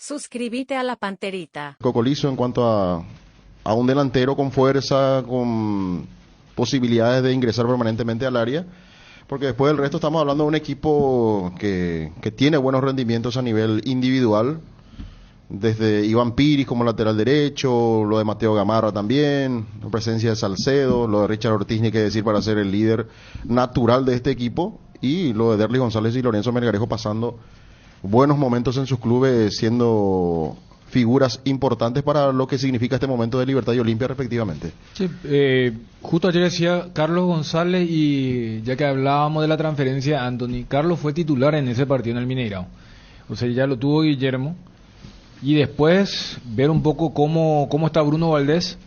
Suscríbete a la Panterita. Cocolizo en cuanto a un delantero con fuerza, con posibilidades de ingresar permanentemente al área, porque después del resto estamos hablando de un equipo que tiene buenos rendimientos a nivel individual, desde Iván Piris como lateral derecho, lo de Mateo Gamarra también, la presencia de Salcedo, lo de Richard Ortiz, ni que decir, para ser el líder natural de este equipo, y lo de Derlis González y Lorenzo Melgarejo pasando buenos momentos en sus clubes, siendo figuras importantes para lo que significa este momento de Libertad y Olimpia respectivamente. Sí, justo ayer decía Carlos González, y ya que hablábamos de la transferencia, Anthony, Carlos fue titular en ese partido en el Mineirao, o sea, ya lo tuvo Guillermo, y después ver un poco cómo está Bruno Valdés.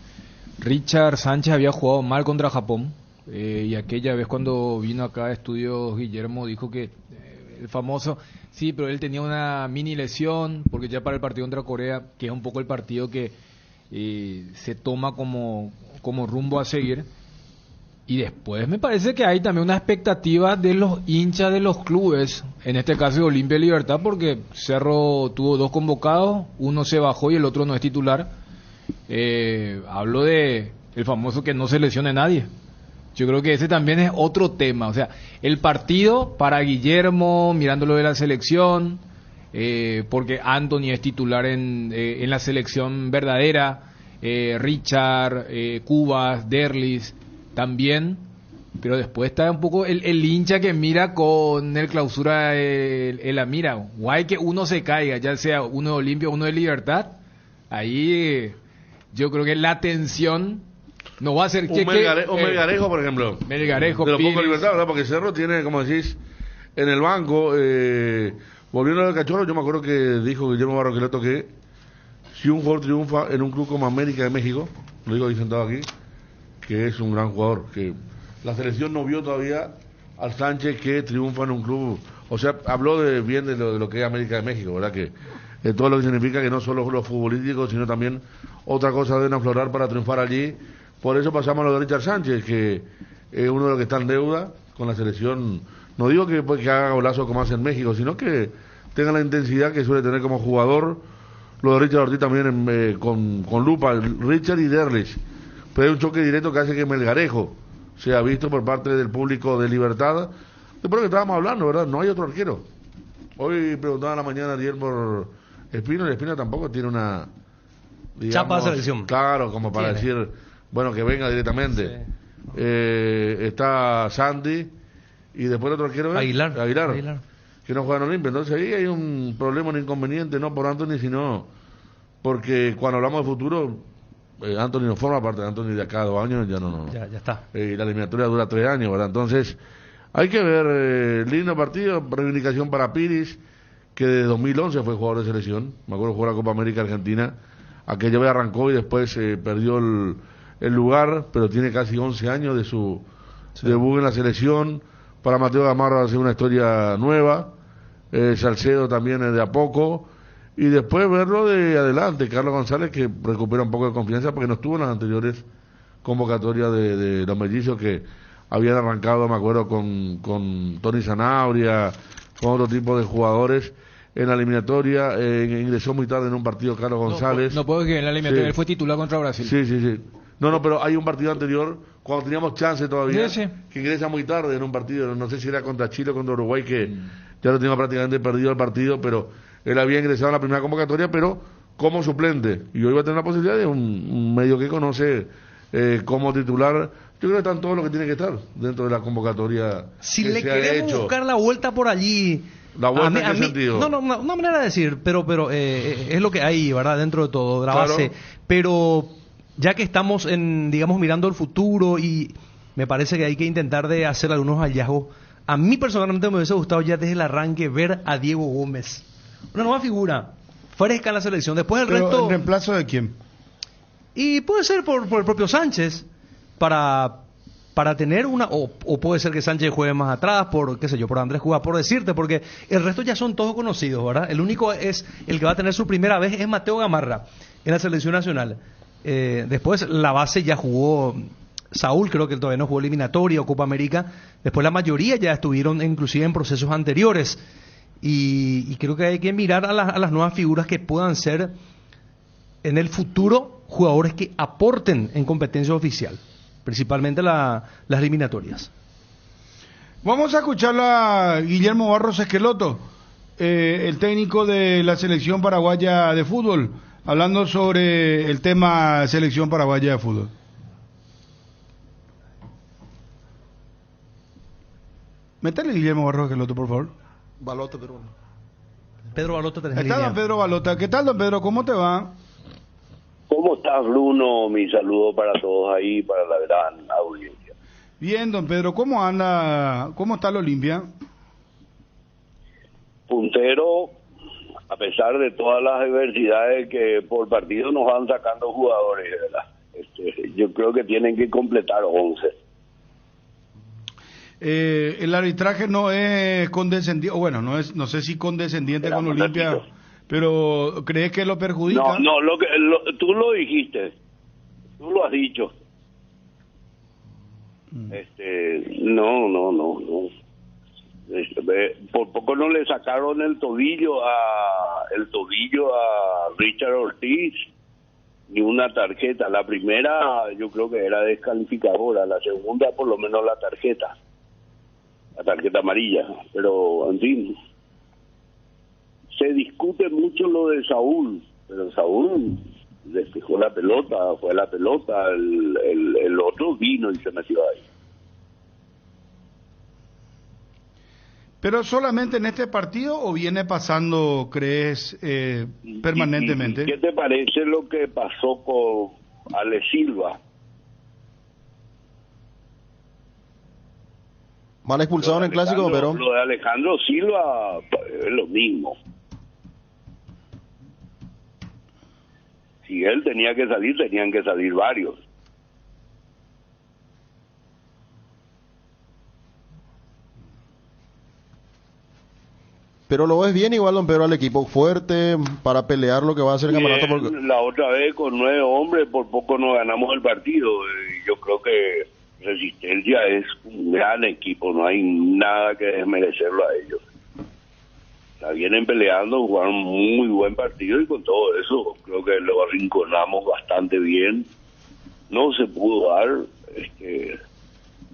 Richard Sánchez había jugado mal contra Japón, y aquella vez cuando vino acá a Estudios Guillermo dijo que el famoso, sí, pero él tenía una mini lesión, porque ya para el partido contra Corea, que es un poco el partido que se toma como rumbo a seguir. Y después me parece que hay también una expectativa de los hinchas de los clubes, en este caso de Olimpia y Libertad, porque Cerro tuvo 2 convocados, uno se bajó y el otro no es titular. Hablo de el famoso que no se lesione nadie. Yo creo que ese también es otro tema. O sea, el partido para Guillermo, mirándolo de la selección, porque Anthony es titular en la selección verdadera, Richard, Cubas, Derlis también, pero después está un poco el hincha que mira con el clausura, la mira, guay que uno se caiga, ya sea uno de Olimpia o uno de Libertad, ahí yo creo que la tensión no va a ser un Melgarejo, por ejemplo. Melgarejo, de lo poco Libertad, ¿verdad? Porque Cerro tiene, como decís, en el banco, volviendo al Cachorro, yo me acuerdo que dijo Guillermo Barroqueloto que si un jugador triunfa en un club como América de México, lo digo ahí sentado aquí, que es un gran jugador, que la selección no vio todavía al Sánchez que triunfa en un club, o sea, habló bien de lo que es América de México, ¿verdad? Que todo lo que significa que no solo los futbolísticos, sino también otra cosa deben aflorar para triunfar allí. Por eso pasamos a lo de Richard Sánchez, que es uno de los que está en deuda con la selección. No digo que haga golazo como hace en México, sino que tenga la intensidad que suele tener como jugador. Lo de Richard Ortiz también con lupa, Richard y Derlich. Pero hay un choque directo que hace que Melgarejo sea visto por parte del público de Libertad. Después de lo que estábamos hablando, ¿verdad? No hay otro arquero. Hoy preguntaba en la mañana ayer por Espino, y Espino tampoco tiene una... digamos, chapa de selección. Claro, como para decir, bueno, que venga directamente. Sí. Está Sandy, y después otro arquero, Aguilar, que no juega en Olimpia. Entonces ahí hay un problema, un inconveniente, no por Anthony, sino porque cuando hablamos de futuro, Anthony no forma parte de Anthony de acá 2 años, ya no. Ya está. La eliminatoria dura 3 años, ¿verdad? Entonces, hay que ver, lindo partido, reivindicación para Piris, que de 2011 fue jugador de selección, me acuerdo jugar la Copa América Argentina, aquella vez arrancó y después perdió el lugar, pero tiene casi 11 años de su debut en la selección. Para Mateo Gamarra va a ser una historia nueva, Salcedo también es de a poco, y después verlo de adelante, Carlos González, que recupera un poco de confianza porque no estuvo en las anteriores convocatorias de los mellizos que habían arrancado, me acuerdo, con Tony Zanabria, con otro tipo de jugadores en la eliminatoria. Ingresó muy tarde en un partido Carlos González. No puedo que en la eliminatoria él fue titular contra Brasil. Sí. No, pero hay un partido anterior, cuando teníamos chance todavía, que ingresa muy tarde en un partido, no sé si era contra Chile o contra Uruguay, que ya lo tenía prácticamente perdido el partido, pero él había ingresado en la primera convocatoria, pero como suplente, y hoy va a tener la posibilidad de un medio que conoce como titular. Yo creo que están todos los que tienen que estar dentro de la convocatoria. Si le queremos buscar la vuelta por allí, ¿la vuelta en qué sentido? No, una manera de decir, pero es lo que hay, ¿verdad? Dentro de todo, de la base. Pero ya que estamos digamos, mirando el futuro, y me parece que hay que intentar de hacer algunos hallazgos. A mí personalmente me hubiese gustado ya desde el arranque ver a Diego Gómez, una nueva figura, fresca en la selección. Después el resto... ¿En reemplazo de quién? Y puede ser por el propio Sánchez, para tener una, o puede ser que Sánchez juegue más atrás, por Andrés Cuba, por decirte, porque el resto ya son todos conocidos, ¿verdad? El único es el que va a tener su primera vez es Mateo Gamarra en la selección nacional. Después la base ya jugó Saúl, creo que todavía no jugó eliminatoria o Copa América. Después la mayoría ya estuvieron inclusive en procesos anteriores. y creo que hay que mirar a las nuevas figuras que puedan ser en el futuro jugadores que aporten en competencia oficial, principalmente las eliminatorias. Vamos a escucharlo a Guillermo Barros Esqueloto, el técnico de la selección paraguaya de fútbol, hablando sobre el tema selección paraguaya de fútbol. Métale Guillermo Barros Esqueloto, por favor. Balota, pero Pedro Balota, tenés Está línea. don Pedro Balota. ¿Qué tal, don Pedro? ¿Cómo te va? ¿Cómo estás, Bruno? Mi saludo para todos ahí, para la gran audiencia. Bien, don Pedro. ¿Cómo anda? ¿Cómo está la Olimpia? Puntero, a pesar de todas las adversidades que por partido nos van sacando jugadores, ¿verdad? Yo creo que tienen que completar 11. El arbitraje no es condescendiente, bueno, no sé si condescendiente Era con un Olimpia, ratito. pero ¿crees que lo perjudica? No, tú lo dijiste, tú lo has dicho. No. Por poco no le sacaron el tobillo a Richard Ortiz, ni una tarjeta. La primera yo creo que era descalificadora, la segunda por lo menos la tarjeta amarilla, pero en fin, se discute mucho lo de Saúl, pero Saúl despejó la pelota, fue la pelota, el otro vino y se metió ahí. ¿Pero solamente en este partido o viene pasando, crees, permanentemente? ¿Y qué te parece lo que pasó con Ale Silva? mal expulsado en el clásico, pero Lo de Alejandro Silva es lo mismo. Si él tenía que salir, tenían que salir varios. pero lo ves bien igual, don Pedro, al equipo fuerte para pelear lo que va a ser el campeonato. Porque... La otra vez con 9 hombres por poco no ganamos el partido. Yo creo que Resistencia es un gran equipo, no hay nada que desmerecerlo a ellos. La vienen peleando, jugaron un muy buen partido y con todo eso creo que lo arrinconamos bastante bien. No se pudo dar,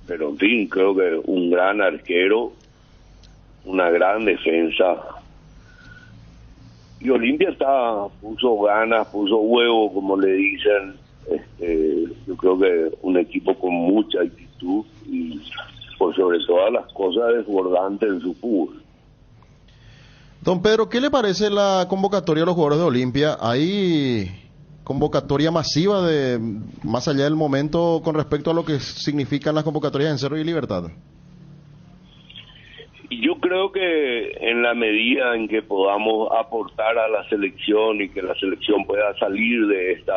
pero en fin, creo que un gran arquero, una gran defensa. Y Olimpia puso ganas, puso huevo, como le dicen. Yo creo que un equipo con mucha actitud y por sobre todas las cosas desbordante en su fútbol. Don Pedro, ¿qué le parece la convocatoria de los jugadores de Olimpia? ¿Hay convocatoria masiva más allá del momento con respecto a lo que significan las convocatorias en Cerro y Libertad? Y yo creo que en la medida en que podamos aportar a la selección y que la selección pueda salir de esta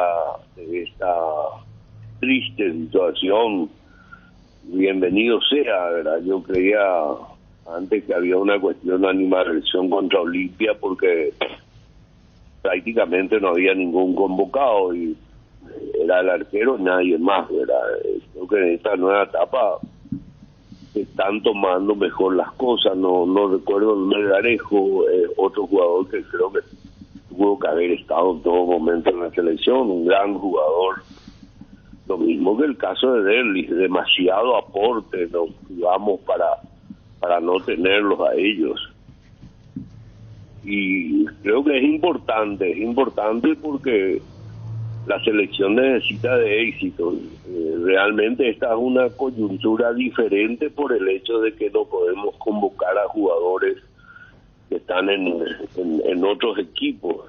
triste situación, bienvenido sea, ¿verdad? Yo creía antes que había una cuestión de animadversión contra Olimpia porque prácticamente no había ningún convocado y era el arquero, nadie más, ¿verdad? Creo que en esta nueva etapa se están tomando mejor las cosas. No recuerdo el nombre de Arejo, otro jugador que creo que tuvo que haber estado en todo momento en la selección, un gran jugador. Lo mismo que el caso de Derlis, demasiado aporte, nos jugamos para no tenerlos a ellos. Y creo que es importante porque la selección necesita de éxito. Realmente esta es una coyuntura diferente por el hecho de que no podemos convocar a jugadores que están en otros equipos.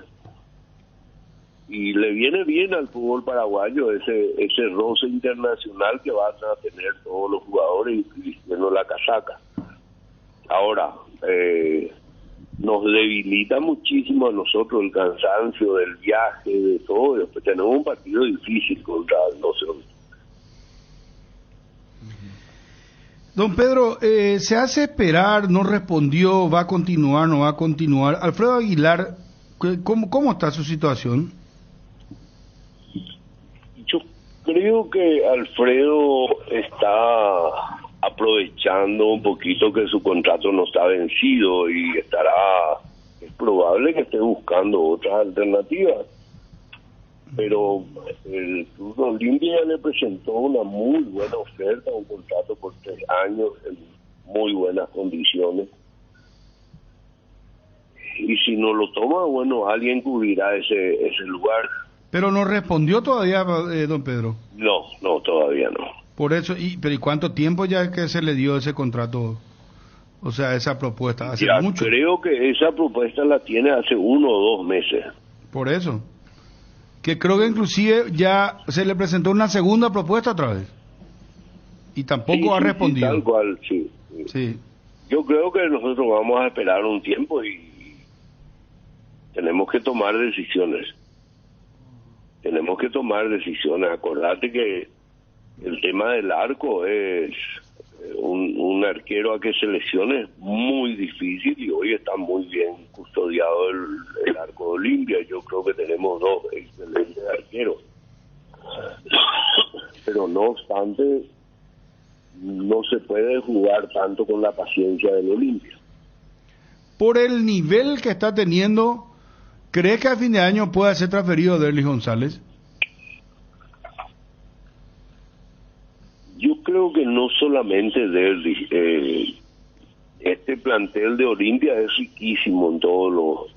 Y le viene bien al fútbol paraguayo ese roce internacional que van a tener todos los jugadores vistiendo la casaca. Ahora, nos debilita muchísimo a nosotros el cansancio del viaje, de todo. Después tenemos un partido difícil contra el Nacional. Don Pedro, se hace esperar, no respondió, va a continuar, no va a continuar. Alfredo Aguilar, ¿cómo está su situación? Yo creo que Alfredo está a aprovechando un poquito que su contrato no está vencido y es probable que esté buscando otras alternativas. Pero el Club Olimpia le presentó una muy buena oferta, un contrato por 3 años en muy buenas condiciones. Y si no lo toma, bueno, alguien cubrirá ese lugar. Pero no respondió todavía, don Pedro. No, todavía no. Por eso, ¿pero y cuánto tiempo ya que se le dio ese contrato? O sea, esa propuesta, hace Ya, mucho. creo que esa propuesta la tiene hace 1 o 2 meses. Por eso. Que creo que inclusive ya se le presentó una segunda propuesta otra vez. Y tampoco ha respondido. Sí, tal cual, sí. Sí. Yo creo que nosotros vamos a esperar un tiempo y tenemos que tomar decisiones. Acordate que el tema del arco es un arquero a que seleccione es muy difícil y hoy está muy bien custodiado el arco de Olimpia. Yo creo que tenemos 2 excelentes arqueros. Pero no obstante, no se puede jugar tanto con la paciencia del Olimpia. Por el nivel que está teniendo, ¿cree que a fin de año pueda ser transferido Derlis González? Yo creo que no solamente Derlis, este plantel de Olimpia es riquísimo en todos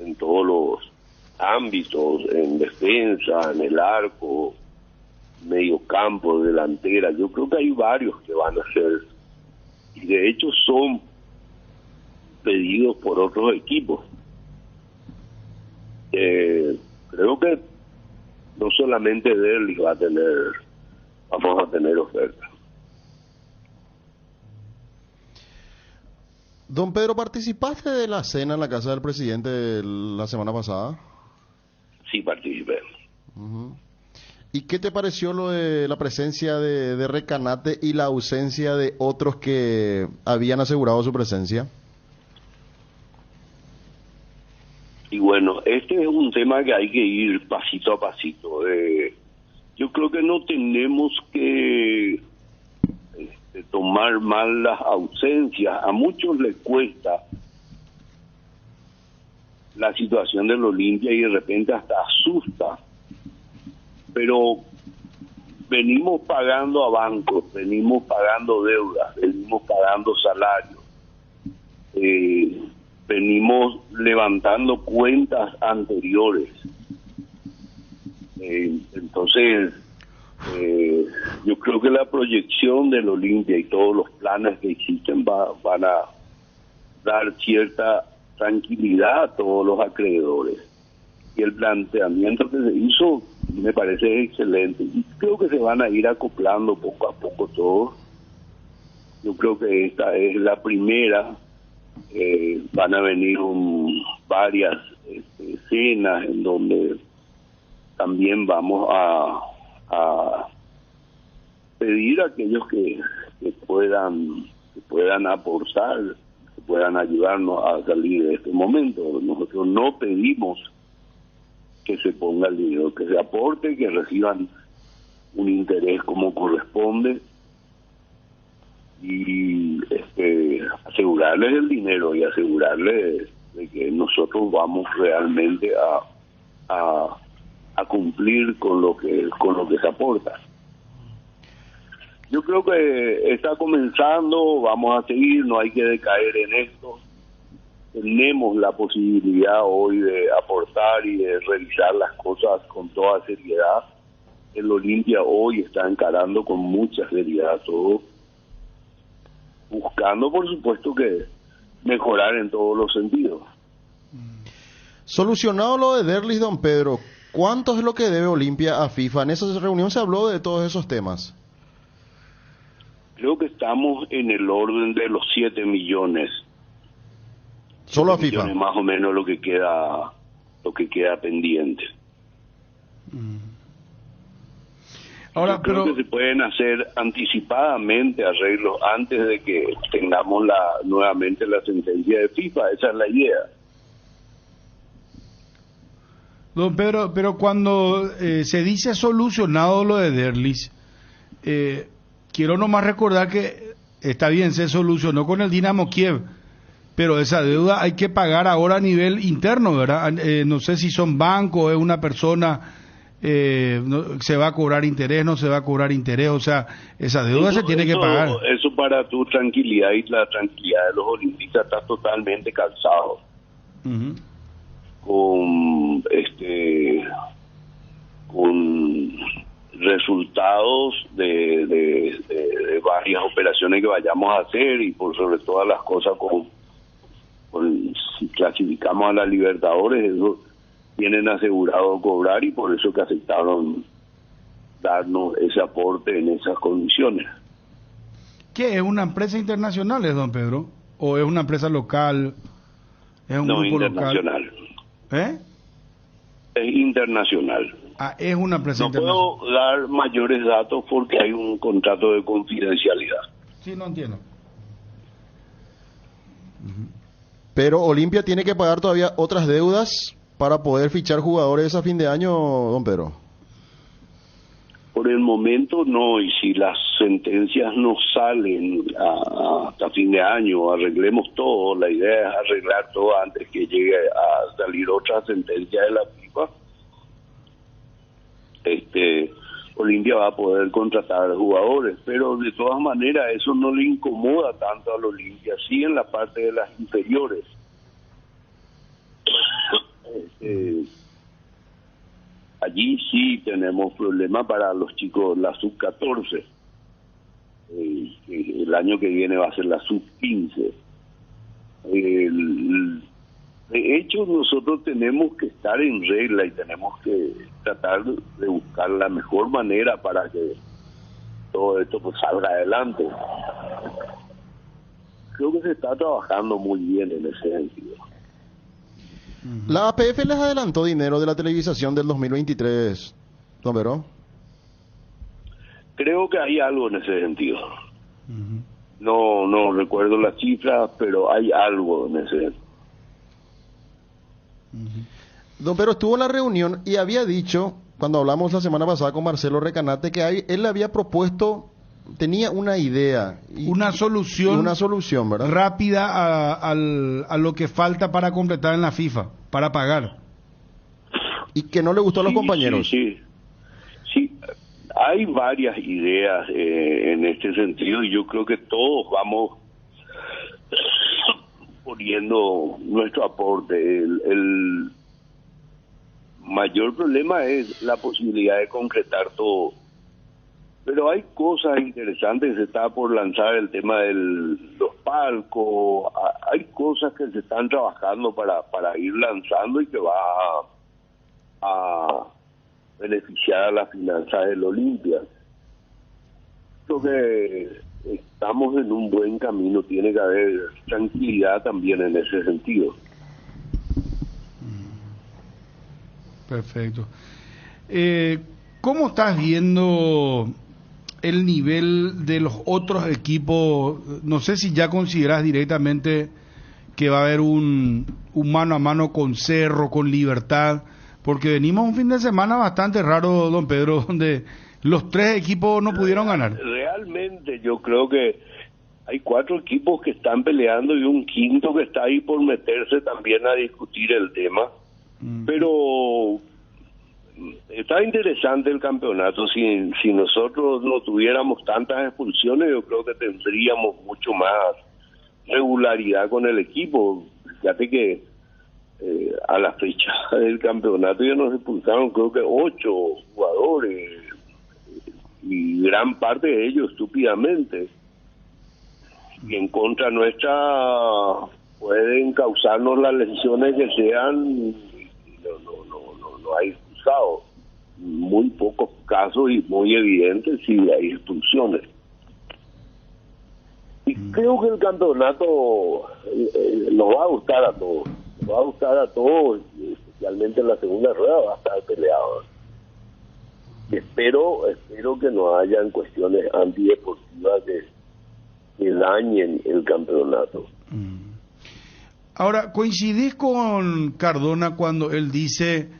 los ámbitos, en defensa, en el arco, medio campo, delantera. Yo creo que hay varios que van a ser, y de hecho son pedidos por otros equipos. Creo que no solamente Derlis vamos a tener ofertas. Don Pedro, ¿participaste de la cena en la casa del presidente la semana pasada? Sí, participé. Uh-huh. ¿Y qué te pareció lo de la presencia de Recanate y la ausencia de otros que habían asegurado su presencia? Y bueno, este es un tema que hay que ir pasito a pasito. Yo creo que no tenemos que tomar mal las ausencias. A muchos les cuesta la situación del Olimpia y de repente hasta asusta. Pero venimos pagando a bancos, venimos pagando deudas, venimos pagando salarios, venimos levantando cuentas anteriores. Entonces, yo creo que la proyección del Olimpia y todos los planes que existen van a dar cierta tranquilidad a todos los acreedores. Y el planteamiento que se hizo me parece excelente. Y creo que se van a ir acoplando poco a poco todos. Yo creo que esta es la primera. Van a venir varias escenas en donde también vamos a pedir a aquellos que puedan aportar, que puedan ayudarnos a salir de este momento. Nosotros no pedimos que se ponga el dinero, que se aporte, que reciban un interés como corresponde y asegurarles el dinero y asegurarles de que nosotros vamos realmente a cumplir con lo que se aporta. Yo creo que está comenzando, vamos a seguir, no hay que decaer en esto. Tenemos la posibilidad hoy de aportar y de revisar las cosas con toda seriedad. El Olimpia hoy está encarando con mucha seriedad todo, buscando por supuesto que mejorar en todos los sentidos. Solucionado lo de Derlis, don Pedro, ¿cuánto es lo que debe Olimpia a FIFA? En esa reunión se habló de todos esos temas. Creo que estamos en el orden de los 7 millones. Solo a FIFA. Más o menos lo que queda pendiente. Ahora, yo creo que se pueden hacer anticipadamente arreglos antes de que tengamos nuevamente la sentencia de FIFA. Esa es la idea. Don Pedro, pero cuando se dice solucionado lo de Derlis, quiero nomás recordar que está bien, se solucionó con el Dinamo Kiev, pero esa deuda hay que pagar ahora a nivel interno, ¿verdad? No sé si son bancos, es una persona, se va a cobrar interés, no se va a cobrar interés, o sea, esa deuda se tiene que pagar. Eso para tu tranquilidad y la tranquilidad de los olimpistas está totalmente calzado. Ujú. Con resultados de varias operaciones que vayamos a hacer y por sobre todas las cosas si clasificamos a la Libertadores, eso tienen asegurado cobrar y por eso que aceptaron darnos ese aporte en esas condiciones. ¿Qué es una empresa internacional, don Pedro? ¿O es una empresa local? ¿Es un grupo internacional. local? Es internacional. Ah, es una empresa No internacional. puedo dar mayores datos porque hay un contrato de confidencialidad. Sí, no entiendo. Pero Olimpia tiene que pagar todavía otras deudas para poder fichar jugadores a fin de año, don Pedro. Por el momento no, y si las sentencias no salen hasta fin de año, arreglemos todo. La idea es arreglar todo antes que llegue a salir otra sentencia de la FIFA. Olimpia va a poder contratar jugadores, pero de todas maneras eso no le incomoda tanto al Olimpia, sí en la parte de las inferiores. Allí sí tenemos problemas para los chicos, la sub-14. El año que viene va a ser la sub-15. De hecho, nosotros tenemos que estar en regla y tenemos que tratar de buscar la mejor manera para que todo esto pues salga adelante. Creo que se está trabajando muy bien en ese sentido. La APF les adelantó dinero de la televisación del 2023, don Pedro. Creo que hay algo en ese sentido. No recuerdo las cifras, pero hay algo en ese sentido. Don Pedro estuvo en la reunión y había dicho, cuando hablamos la semana pasada con Marcelo Recanate, que él había propuesto, tenía una idea. Una solución ¿verdad? Rápida a lo que falta para completar en la FIFA, para pagar. Y que no le gustó a los compañeros. Sí. Hay varias ideas en este sentido y yo creo que todos vamos poniendo nuestro aporte. El mayor problema es la posibilidad de concretar todo. Pero hay cosas interesantes, se está por lanzar el tema de los palcos, hay cosas que se están trabajando para ir lanzando y que va a beneficiar a las finanzas del Olimpia. Creo que estamos en un buen camino, tiene que haber tranquilidad también en ese sentido. Perfecto. ¿Cómo estás viendo el nivel de los otros equipos? No sé si ya consideras directamente que va a haber un mano a mano con Cerro, con Libertad, porque venimos un fin de semana bastante raro, don Pedro, donde los tres equipos no pudieron ganar. Realmente yo creo que hay 4 equipos que están peleando y un quinto que está ahí por meterse también a discutir el tema. Pero está interesante el campeonato. Si nosotros no tuviéramos tantas expulsiones, yo creo que tendríamos mucho más regularidad con el equipo. Fíjate que a la fecha del campeonato ya nos expulsaron creo que 8 jugadores y gran parte de ellos estúpidamente, y en contra nuestra pueden causarnos las lesiones que sean. No hay expulsados, muy pocos casos y muy evidentes si hay expulsiones. Y creo que el campeonato nos va a gustar a todos, y especialmente en la segunda rueda va a estar peleado. Espero que no hayan cuestiones antideportivas que dañen el campeonato. Ahora, ¿coincidís con Cardona cuando él dice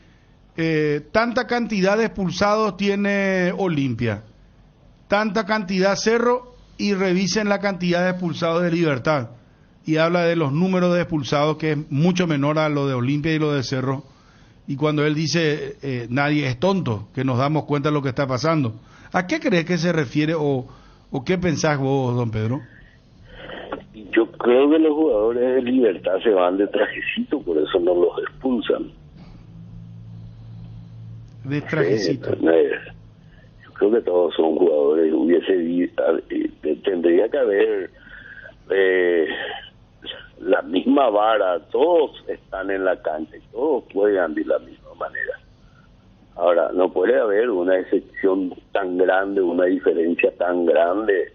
tanta cantidad de expulsados tiene Olimpia, tanta cantidad Cerro y revisen la cantidad de expulsados de Libertad. Y habla de los números de expulsados, que es mucho menor a lo de Olimpia y lo de Cerro. Y cuando él dice, nadie es tonto, que nos damos cuenta de lo que está pasando. ¿A qué crees que se refiere o qué pensás vos, don Pedro? Yo creo que los jugadores de Libertad se van de trajecito, por eso no los expulsan. De trajecito. Yo creo que todos son jugadores. Tendría que haber la misma vara, todos están en la cancha y todos juegan de la misma manera. Ahora, no puede haber una excepción tan grande, una diferencia tan grande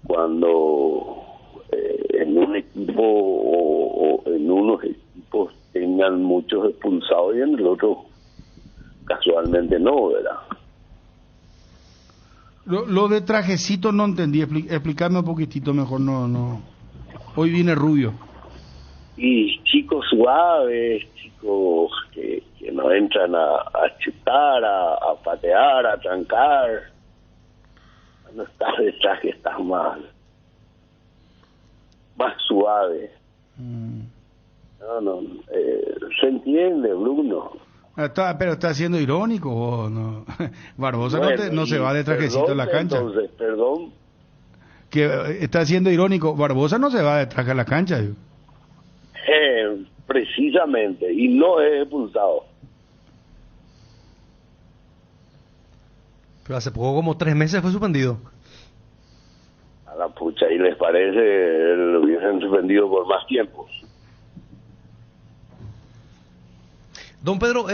cuando en un equipo o en unos equipos tengan muchos expulsados y en el otro casualmente no, ¿verdad? Lo de trajecito no entendí, explícame un poquitito mejor, no. Hoy viene rubio. Y chicos suaves, chicos que no entran a chutar, a patear, a trancar. Cuando estás de traje estás más suave. No, se entiende, Bruno. Pero está siendo irónico, ¿o no? Barbosa Bueno, no se va de trajecito a la cancha. Entonces, perdón. Que está siendo irónico, Barbosa no se va de traje a la cancha. Precisamente, y no es expulsado. Pero hace poco, como 3 meses, fue suspendido. A la pucha, ¿y les parece lo hubiesen suspendido por más tiempo? Don Pedro,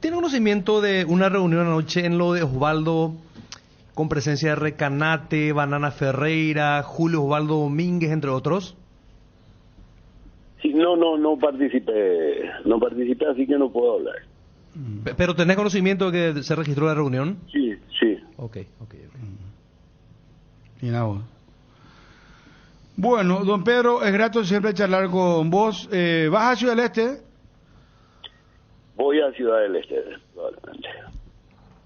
¿tiene conocimiento de una reunión anoche en lo de Osvaldo con presencia de Recanate, Banana Ferreira, Julio Osvaldo Domínguez, entre otros? Sí, no participé, así que no puedo hablar. ¿Pero tenés conocimiento de que se registró la reunión? Sí. Ok. Mira vos. Bueno, don Pedro, es grato siempre charlar con vos. ¿Vas a Ciudad del Este? Voy a Ciudad del Este, probablemente.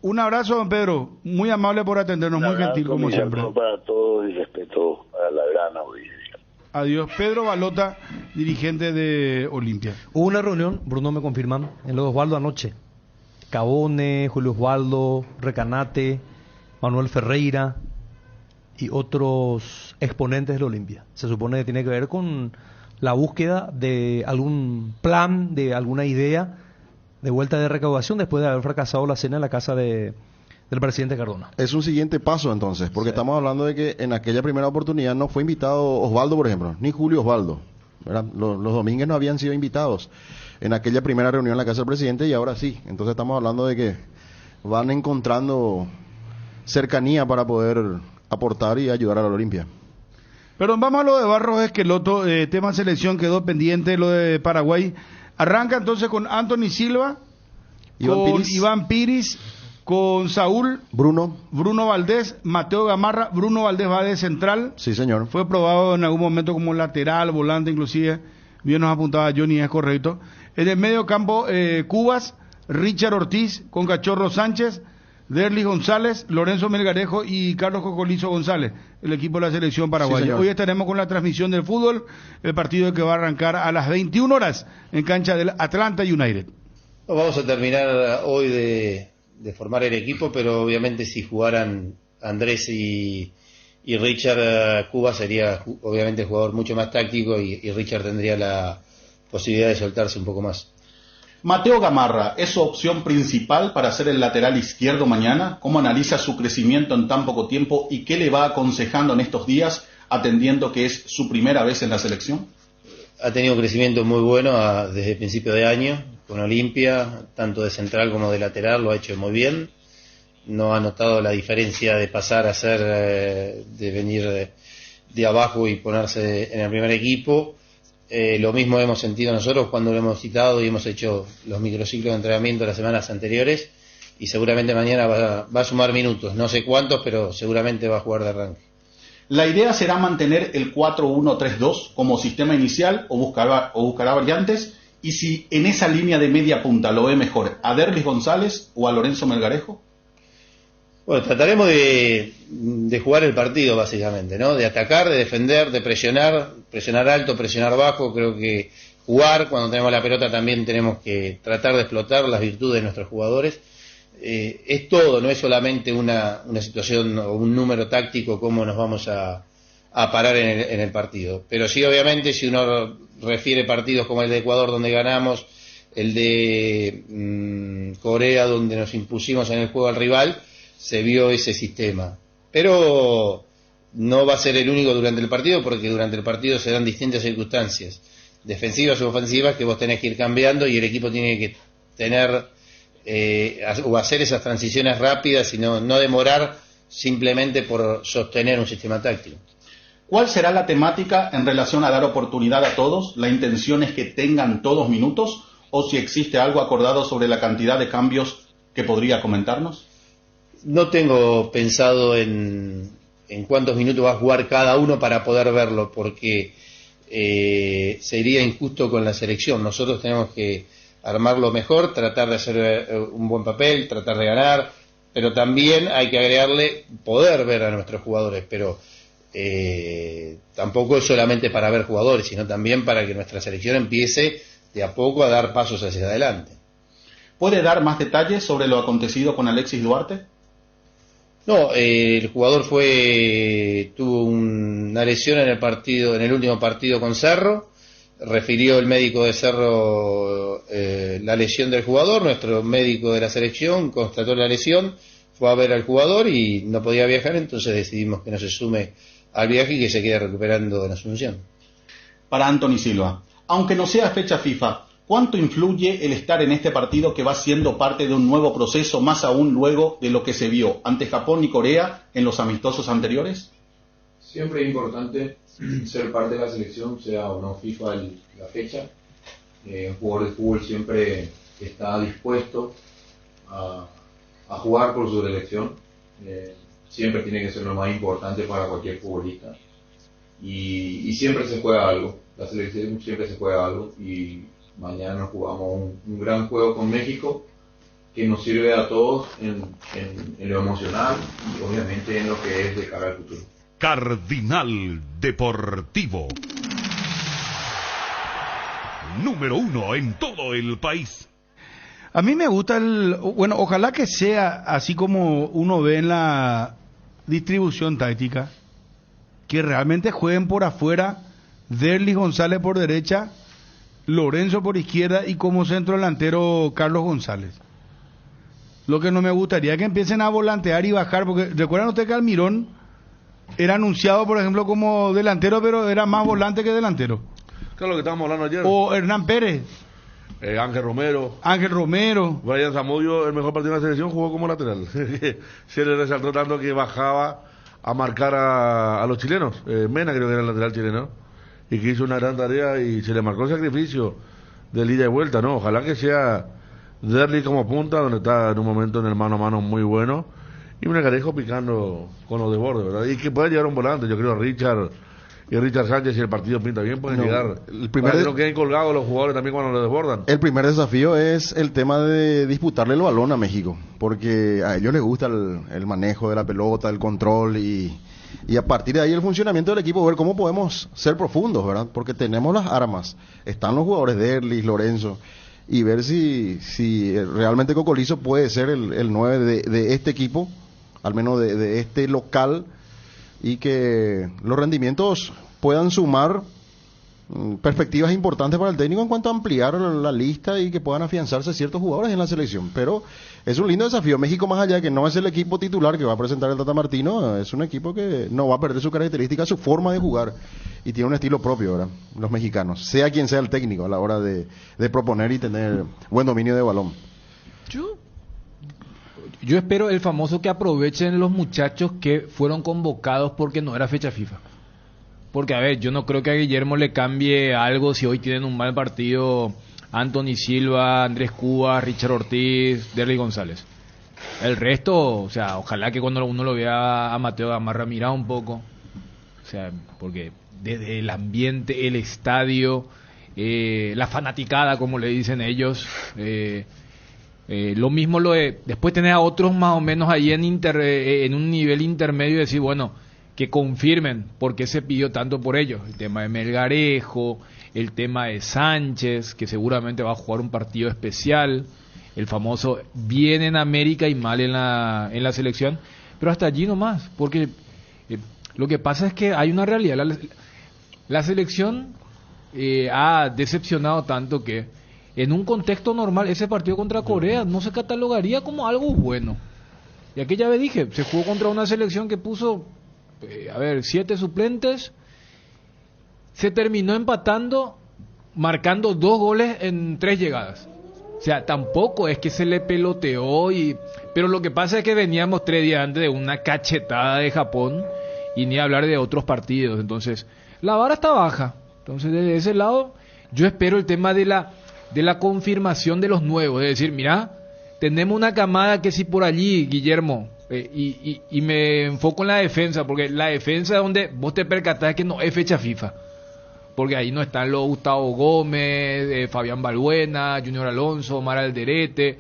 Un abrazo, don Pedro. Muy amable por atendernos, muy gentil como siempre. Para todos y respeto a la gran audiencia. Adiós. Pedro Balota, dirigente de Olimpia. Hubo una reunión, Bruno me confirman, en lo de Osvaldo anoche. Cabone, Julio Osvaldo, Recanate, Manuel Ferreira y otros exponentes de la Olimpia. Se supone que tiene que ver con la búsqueda de algún plan, de alguna idea de vuelta de recaudación después de haber fracasado la cena en la casa del presidente Cardona. Es un siguiente paso entonces, porque estamos hablando de que en aquella primera oportunidad no fue invitado Osvaldo, por ejemplo, ni Julio Osvaldo, ¿verdad? Los Domínguez no habían sido invitados en aquella primera reunión en la casa del presidente y ahora sí. Entonces estamos hablando de que van encontrando cercanía para poder aportar y ayudar a la Olimpia. Pero vamos a lo de Barros Esqueloto, tema selección quedó pendiente, lo de Paraguay. Arranca entonces con Anthony Silva, Iván Piris, con Saúl, Bruno Valdés, Mateo Gamarra. Bruno Valdés va de central. Sí, señor. Fue probado en algún momento como lateral, volante inclusive. Bien nos apuntaba Johnny, es correcto. En el medio campo, Cubas, Richard Ortiz con Cachorro Sánchez, Derlis González, Lorenzo Melgarejo y Carlos Cocolizo González, el equipo de la selección paraguaya. Sí, hoy estaremos con la transmisión del fútbol, el partido que va a arrancar a las 21 horas en cancha del Atlanta United. Vamos a terminar hoy de formar el equipo, pero obviamente si jugaran Andrés y Richard, Cuba sería obviamente el jugador mucho más táctico y Richard tendría la posibilidad de soltarse un poco más. Mateo Gamarra, ¿es su opción principal para ser el lateral izquierdo mañana? ¿Cómo analiza su crecimiento en tan poco tiempo y qué le va aconsejando en estos días, atendiendo que es su primera vez en la selección? Ha tenido un crecimiento muy bueno desde el principio de año, con Olimpia, tanto de central como de lateral, lo ha hecho muy bien. No ha notado la diferencia de pasar a ser, de venir de abajo y ponerse en el primer equipo. Lo mismo hemos sentido nosotros cuando lo hemos citado y hemos hecho los microciclos de entrenamiento las semanas anteriores y seguramente mañana va a sumar minutos, no sé cuántos, pero seguramente va a jugar de arranque. ¿La idea será mantener el 4-1-3-2 como sistema inicial o buscará variantes? Y si en esa línea de media punta lo ve mejor, ¿a Derlis González o a Lorenzo Melgarejo? Bueno, trataremos de jugar el partido básicamente, ¿no? De atacar, de defender, de presionar alto, presionar bajo. Creo que jugar, cuando tenemos la pelota también tenemos que tratar de explotar las virtudes de nuestros jugadores. Es todo, no es solamente una situación o un número táctico cómo nos vamos a parar en el partido. Pero sí, obviamente, si uno refiere partidos como el de Ecuador donde ganamos, el de Corea donde nos impusimos en el juego al rival, se vio ese sistema. Pero no va a ser el único durante el partido, porque durante el partido se dan distintas circunstancias, defensivas u ofensivas, que vos tenés que ir cambiando y el equipo tiene que tener o hacer esas transiciones rápidas y no demorar simplemente por sostener un sistema táctico. ¿Cuál será la temática en relación a dar oportunidad a todos? ¿La intención es que tengan todos minutos? ¿O si existe algo acordado sobre la cantidad de cambios que podría comentarnos? No tengo pensado en cuántos minutos va a jugar cada uno para poder verlo, porque sería injusto con la selección. Nosotros tenemos que armarlo mejor, tratar de hacer un buen papel, tratar de ganar, pero también hay que agregarle poder ver a nuestros jugadores, pero tampoco es solamente para ver jugadores, sino también para que nuestra selección empiece de a poco a dar pasos hacia adelante. ¿Puede dar más detalles sobre lo acontecido con Alexis Duarte? No, el jugador tuvo una lesión en el último partido con Cerro. Refirió el médico de Cerro la lesión del jugador. Nuestro médico de la selección constató la lesión, fue a ver al jugador y no podía viajar, entonces decidimos que no se sume al viaje y que se quede recuperando en Asunción. Para Anthony Silva, aunque no sea fecha FIFA, ¿cuánto influye el estar en este partido que va siendo parte de un nuevo proceso, más aún luego de lo que se vio ante Japón y Corea en los amistosos anteriores? Siempre es importante ser parte de la selección, sea o no FIFA la fecha. Un jugador de fútbol siempre está dispuesto a jugar por su selección. Siempre tiene que ser lo más importante para cualquier futbolista. Y siempre se juega algo. La selección siempre se juega algo. Y mañana jugamos un gran juego con México que nos sirve a todos en lo emocional y obviamente en lo que es de cara al futuro. Cardinal Deportivo. Número 1 en todo el país. A mí me gusta bueno, ojalá que sea así como uno ve en la distribución táctica, que realmente jueguen por afuera, Derlis González por derecha, Lorenzo por izquierda y como centro delantero Carlos González. Lo que no me gustaría es que empiecen a volantear y bajar, porque recuerdan ustedes que Almirón era anunciado, por ejemplo, como delantero, pero era más volante que delantero. ¿Qué es lo que estábamos hablando ayer? O Hernán Pérez. Ángel Romero. Brian Zamudio, el mejor partido de la selección, jugó como lateral. Se le resaltó tanto que bajaba a marcar a los chilenos. Mena creo que era el lateral chileno. Y que hizo una gran tarea y se le marcó el sacrificio de ida y vuelta, ¿no? Ojalá que sea Derli como punta, donde está en un momento en el mano a mano muy bueno. Y un Carejo picando con los desbordes, ¿verdad? Y que pueda llegar un volante, yo creo, Richard Sánchez, si el partido pinta bien, pueden llegar. Para que no queden colgados los jugadores también cuando lo desbordan. El primer desafío es el tema de disputarle el balón a México, porque a ellos les gusta el manejo de la pelota, el control y a partir de ahí el funcionamiento del equipo, ver cómo podemos ser profundos, ¿verdad? Porque tenemos las armas, están los jugadores de Erlis, Lorenzo, y ver si realmente Cocolizo puede ser el 9 de este equipo, al menos de este local, y que los rendimientos puedan sumar perspectivas importantes para el técnico en cuanto a ampliar la lista y que puedan afianzarse ciertos jugadores en la selección. Pero es un lindo desafío. México, más allá de que no es el equipo titular que va a presentar el Tata Martino, es un equipo que no va a perder su característica, su forma de jugar, y tiene un estilo propio, ¿verdad? Los mexicanos, sea quien sea el técnico a la hora de proponer y tener buen dominio de balón. Yo espero el famoso que aprovechen los muchachos que fueron convocados porque no era fecha FIFA. Porque, a ver, yo no creo que a Guillermo le cambie algo si hoy tienen un mal partido Anthony Silva, Andrés Cuba, Richard Ortiz, Derly González. El resto, o sea, ojalá que cuando uno lo vea a Mateo Gamarra mirar un poco. O sea, porque desde el ambiente, el estadio, la fanaticada, como le dicen ellos, Lo mismo después tener a otros más o menos ahí en un nivel intermedio y decir, bueno, que confirmen por qué se pidió tanto por ellos. El tema de Melgarejo, el tema de Sánchez, que seguramente va a jugar un partido especial, el famoso bien en América y mal en la selección, pero hasta allí nomás, porque lo que pasa es que hay una realidad. La selección ha decepcionado tanto que en un contexto normal ese partido contra Corea no se catalogaría como algo bueno. Y aquí ya me dije, se jugó contra una selección que puso 7 suplentes, se terminó empatando, marcando 2 goles en 3 llegadas. O sea, tampoco es que se le peloteó, pero lo que pasa es que veníamos 3 días antes de una cachetada de Japón y ni hablar de otros partidos. Entonces, la vara está baja. Entonces, desde ese lado, yo espero el tema de la confirmación de los nuevos. Es decir, mira, tenemos una camada que si por allí, Guillermo, y me enfoco en la defensa, porque la defensa es donde vos te percatás que no es fecha FIFA. Porque ahí no están los Gustavo Gómez, Fabián Balbuena, Junior Alonso, Omar Alderete.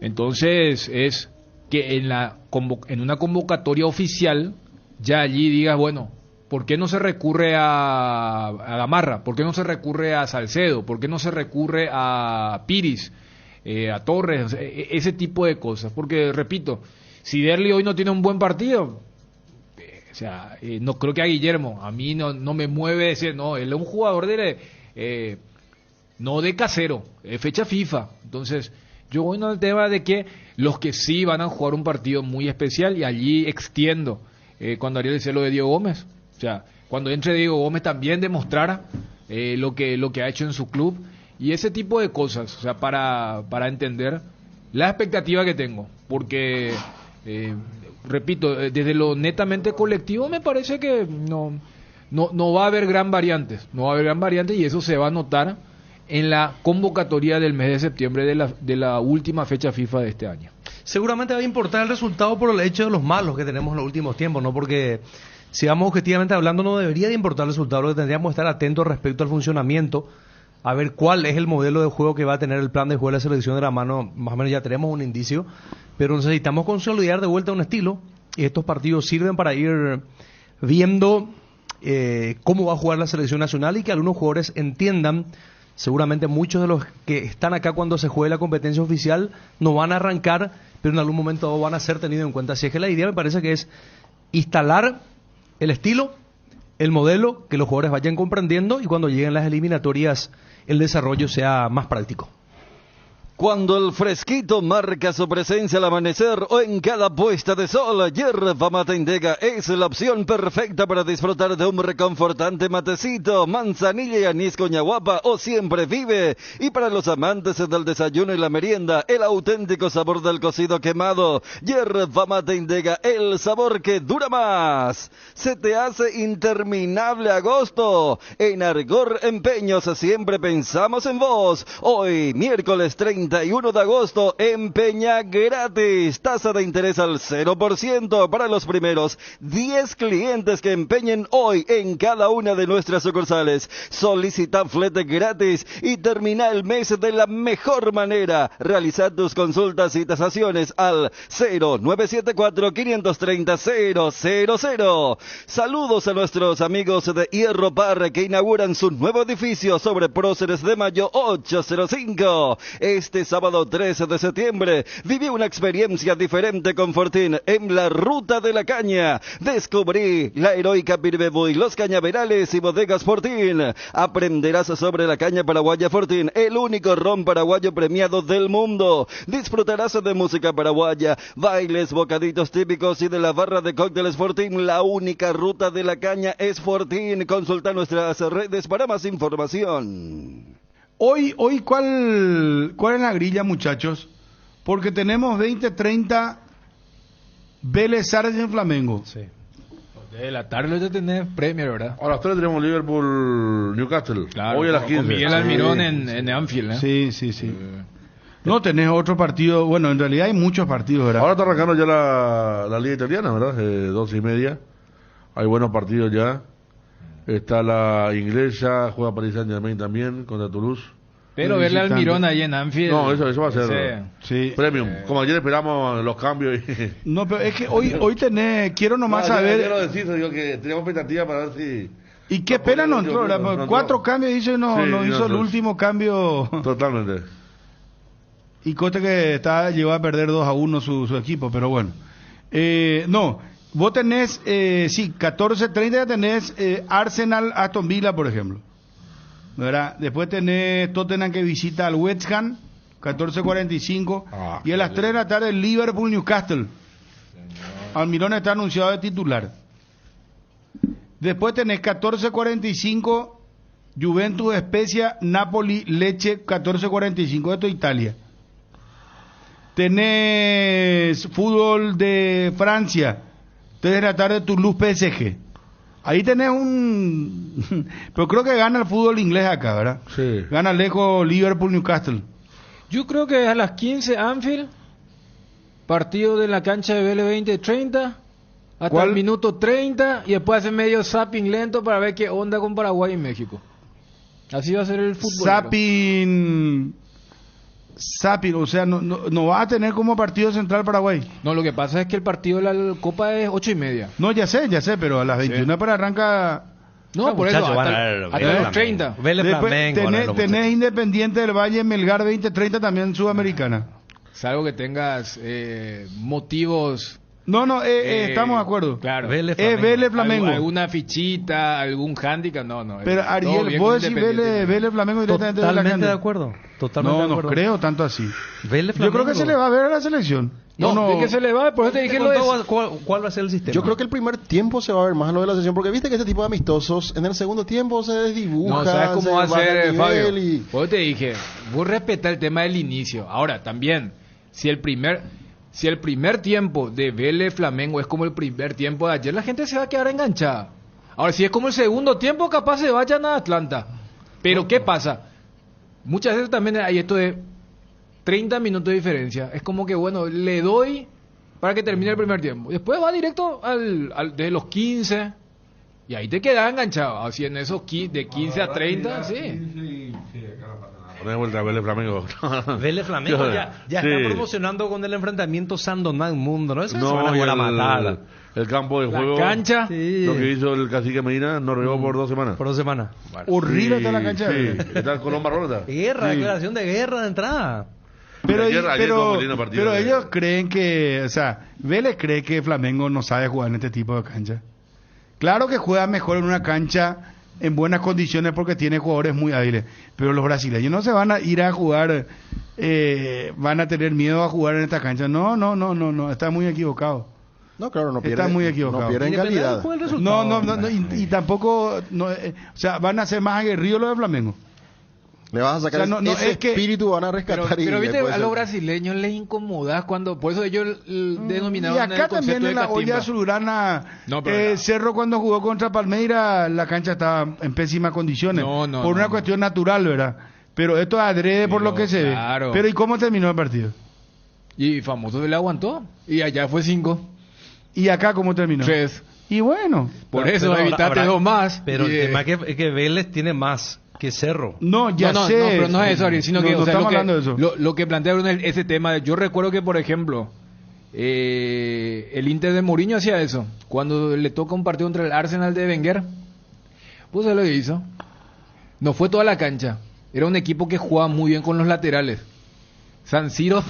Entonces es que en una convocatoria oficial ya allí digas, bueno, ¿por qué no se recurre a Gamarra? ¿Por qué no se recurre a Salcedo? ¿Por qué no se recurre a Piris, a Torres? Ese tipo de cosas. Porque, repito, si Derli hoy no tiene un buen partido, no creo que a Guillermo, a mí no me mueve decir, no, él es un jugador no de casero, es fecha FIFA. Entonces, yo voy al tema de que los que sí van a jugar un partido muy especial, y allí extiendo, cuando Ariel decía lo de Diego Gómez, o sea, cuando entre Diego Gómez también demostrara lo que ha hecho en su club, y ese tipo de cosas, o sea, para entender la expectativa que tengo, porque repito, desde lo netamente colectivo me parece que no va a haber gran variantes, y eso se va a notar en la convocatoria del mes de septiembre de la última fecha FIFA de este año. Seguramente va a importar el resultado por el hecho de los malos que tenemos en los últimos tiempos, ¿no? Porque si vamos objetivamente hablando, no debería de importar el resultado, lo que tendríamos que estar atentos respecto al funcionamiento, a ver cuál es el modelo de juego que va a tener el plan de juego de la selección de la mano. Más o menos ya tenemos un indicio, pero necesitamos consolidar de vuelta un estilo, y estos partidos sirven para ir viendo cómo va a jugar la selección nacional y que algunos jugadores entiendan. Seguramente muchos de los que están acá cuando se juegue la competencia oficial no van a arrancar, pero en algún momento van a ser tenidos en cuenta. Así es que la idea me parece que es instalar el estilo, el modelo, que los jugadores vayan comprendiendo, y cuando lleguen las eliminatorias el desarrollo sea más práctico. Cuando el fresquito marca su presencia al amanecer o en cada puesta de sol, Yerba Mate Indega es la opción perfecta para disfrutar de un reconfortante matecito, manzanilla y anís con ñaguapa o siempre vive. Y para los amantes del desayuno y la merienda, el auténtico sabor del cocido quemado. Yerba Mate Indega, el sabor que dura más. Se te hace interminable agosto. En Argor Empeños siempre pensamos en vos. Hoy, miércoles 31 de agosto, empeña gratis. Tasa de interés al 0% para los primeros 10 clientes que empeñen hoy en cada una de nuestras sucursales. Solicita flete gratis y termina el mes de la mejor manera. Realiza tus consultas y tasaciones al 0974-530-000. Saludos a nuestros amigos de Hierro Par que inauguran su nuevo edificio sobre Próceres de Mayo 805. Este sábado 13 de septiembre viví una experiencia diferente con Fortín en la Ruta de la Caña. Descubrí la heroica Pirbebu y los cañaverales y bodegas Fortín. Aprenderás sobre la caña paraguaya Fortín, el único ron paraguayo premiado del mundo. Disfrutarás de música paraguaya, bailes, bocaditos típicos y de la barra de cócteles Fortín. La única Ruta de la Caña es Fortín. Consulta nuestras redes para más información. Hoy ¿cuál es la grilla, muchachos? Porque tenemos 20-30 Vélez Sarsfield en Flamengo. Sí. De la tarde lo tenés Premier, ¿verdad? A las 3 tenemos Liverpool Newcastle. Claro, hoy a las 15. Con Miguel Almirón en Anfield, ¿eh? Sí. No tenés otro partido. Bueno, en realidad hay muchos partidos, ¿verdad? Ahora está arrancando ya la Liga Italiana, ¿verdad? 12:30. Hay buenos partidos ya. Está la inglesa, juega Paris Saint-Germain también contra Toulouse. Pero verle al visitante. Mirón ahí en Anfield. No, eso va a ser ese- Sí. premium. Como ayer esperamos los cambios. No, pero es que hoy tenés, quiero nomás No, saber. quiero decir, digo que teníamos expectativa para ver si... ¿Y qué pena no entró? ¿verdad? No entró. 4 cambios hizo y no Sí, hizo no el entró. último cambio. Totalmente. Y coste que llegó a perder 2-1 su equipo, pero bueno. No, vos tenés, sí, 14:30 ya tenés Arsenal Aston Villa, por ejemplo. ¿Verdad? Después tenés Tottenham que visita al West Ham, 14:45. Y a las 3 de la tarde Liverpool Newcastle. Almirón está anunciado de titular. Después tenés 14:45 Juventus Spezia, Napoli Lecce, 14:45. Esto es Italia. Tenés fútbol de Francia, 3 de la tarde Toulouse PSG. Ahí tenés un... Pero creo que gana el fútbol inglés acá, ¿verdad? Sí. Gana lejos Liverpool Newcastle. Yo creo que a las 15 Anfield, partido de la cancha de Vélez 20-30, hasta ¿Cuál? el minuto 30, y después hace medio zapping lento para ver qué onda con Paraguay y México. Así va a ser el fútbol. Zapping, o sea, no va a tener como partido central Paraguay. No, lo que pasa es que el partido de la Copa es 8:30. No, ya sé, pero a las 21 para arranca... No, por eso, Muchachos, van a hasta, ver, hasta Vélez los 30. Vélez Después Flamengo. van a ver los tenés muchachos. Independiente del Valle, Melgar 20:30 también Sudamericana. Salvo que tengas motivos. No, estamos de acuerdo. Claro. Vélez Flamengo. Vélez Flamengo. Alguna fichita, algún handicap, no. Pero todo Ariel, bien vos con decís Independiente. Vélez Flamengo directamente de la Totalmente de cancha. acuerdo. Totalmente No, de no acuerdo. creo tanto así. Vélez Yo creo que Flamengo. se le va a ver a la selección. No, de que se le va, por eso te dije lo de... ¿Cuál va a ser el sistema? Yo creo que el primer tiempo se va a ver más lo de la sesión, porque viste que este tipo de amistosos en el segundo tiempo se desdibuja. No, ¿sabes cómo va a baja ser, el Fabio? nivel y- Por eso te dije, vos respetá el tema del inicio. Ahora, también, si el primer tiempo de Vélez Flamengo es como el primer tiempo de ayer, la gente se va a quedar enganchada. Ahora, si es como el segundo tiempo, capaz se vayan a Atlanta. Pero, ¿qué pasa? Muchas veces también hay esto de 30 minutos de diferencia. Es como que, bueno, le doy para que termine el primer tiempo. Después va directo desde los 15 y ahí te quedas enganchado. Así en esos de 15 a 30, sí. Poner vuelta a Vélez Flamengo. Vélez Flamengo ya Sí. está promocionando con el enfrentamiento Sandonan Mundo, ¿no? Eso se van a No, y jugar a matar. el campo de La juego. cancha. Sí. Lo que hizo el cacique Medina nos regó por 2 semanas. Por 2 semanas. Horrible está la cancha. Sí, está el Colón Marrón. está. Guerra, declaración de guerra de entrada. Pero, Ayer estuvo muy lindo partido. pero ellos creen que, o sea, Vélez cree que Flamengo no sabe jugar en este tipo de cancha. Claro que juega mejor en una cancha en buenas condiciones porque tiene jugadores muy hábiles, pero los brasileños no se van a ir a jugar, van a tener miedo a jugar en esta cancha. No, está muy equivocado. No, claro, no Está pierde, muy equivocado. no pierde en Independiente calidad. fue el resultado. No, y tampoco, o sea, van a ser más aguerridos los de Flamengo. Le vas a sacar O sea, no, ese es que- espíritu, van a rescatar. Pero y viste, después a se- los brasileños les incomoda cuando, por eso ellos denominaban Y el acá concepto también de en la olla catimba. azulgrana, No, pero Cerro cuando jugó contra Palmeiras, la cancha estaba en pésimas condiciones. No, por una cuestión natural, ¿verdad? Pero esto es adrede por lo que se claro. ve. Pero ¿y cómo terminó el partido? Y famoso se le aguantó. Y allá fue 5. ¿Y acá cómo terminó? 3. Y bueno. Por Pero- eso pero evitaste habrá- 2 más. Pero Y, el tema es que Vélez tiene más que Cerro. No, ya no, sé. no, pero no es eso, Ariel, sino No, que, no o sea, estamos lo que, hablando de eso. Lo que plantea Bruno es ese tema. Yo recuerdo que, por ejemplo, el Inter de Mourinho hacía eso. Cuando le toca un partido contra el Arsenal de Wenger, pues se lo hizo. No fue toda la cancha. Era un equipo que jugaba muy bien con los laterales. San Siro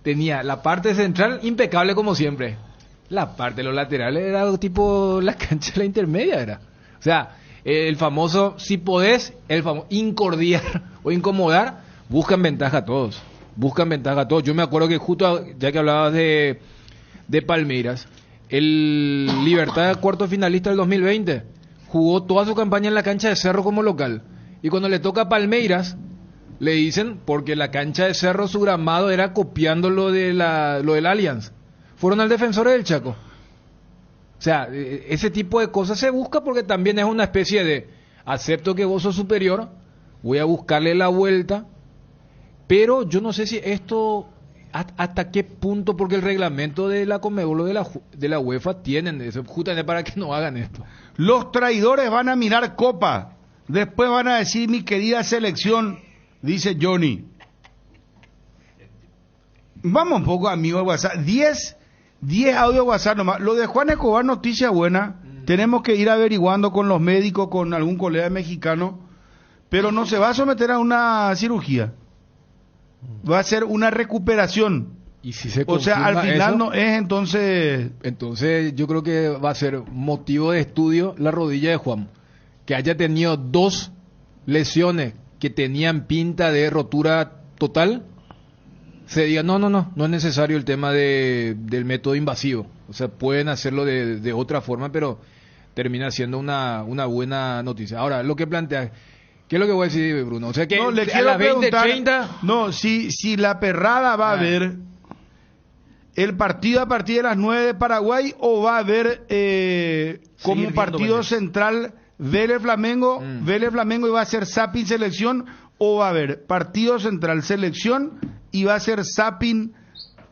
tenía la parte central impecable como siempre. La parte de los laterales era tipo la cancha de la intermedia era. O sea, el famoso, si podés, el famoso incordiar o incomodar, buscan ventaja a todos. Buscan ventaja a todos. Yo me acuerdo que justo, ya que hablabas de Palmeiras, el Libertad, cuarto finalista del 2020, jugó toda su campaña en la cancha de Cerro como local. Y cuando le toca a Palmeiras, le dicen, porque la cancha de Cerro, su gramado era copiando lo del Allianz. Fueron al Defensor del Chaco. O sea, ese tipo de cosas se busca porque también es una especie de, acepto que vos sos superior, voy a buscarle la vuelta, pero yo no sé si esto, hasta qué punto, porque el reglamento de la Conmebol o de la UEFA tienen eso, justamente para que no hagan esto. Los traidores van a mirar Copa. Después van a decir, mi querida selección, Dice Johnny. Vamos un poco, amigo, WhatsApp. 10 audio WhatsApp nomás. Lo de Juan Escobar, noticia buena. Tenemos que ir averiguando con los médicos, con algún colega mexicano. Pero no se va a someter a una cirugía. Va a ser una recuperación. Y si se o sea, al final eso, no es entonces... Entonces yo creo que va a ser motivo de estudio la rodilla de Juan. Que haya tenido 2 lesiones que tenían pinta de rotura total, se diga, no es necesario el tema del método invasivo. O sea, pueden hacerlo de otra forma, pero termina siendo una buena noticia. Ahora, lo que plantea... ¿Qué es lo que voy a decir, Bruno? O sea, que no, le a las 20:30... No, si la perrada va a haber el partido a partir de las 9 de Paraguay, o va a haber como un partido central Vélez Flamengo y va a ser Zapping Selección, o va a haber partido central Selección y va a ser Zapping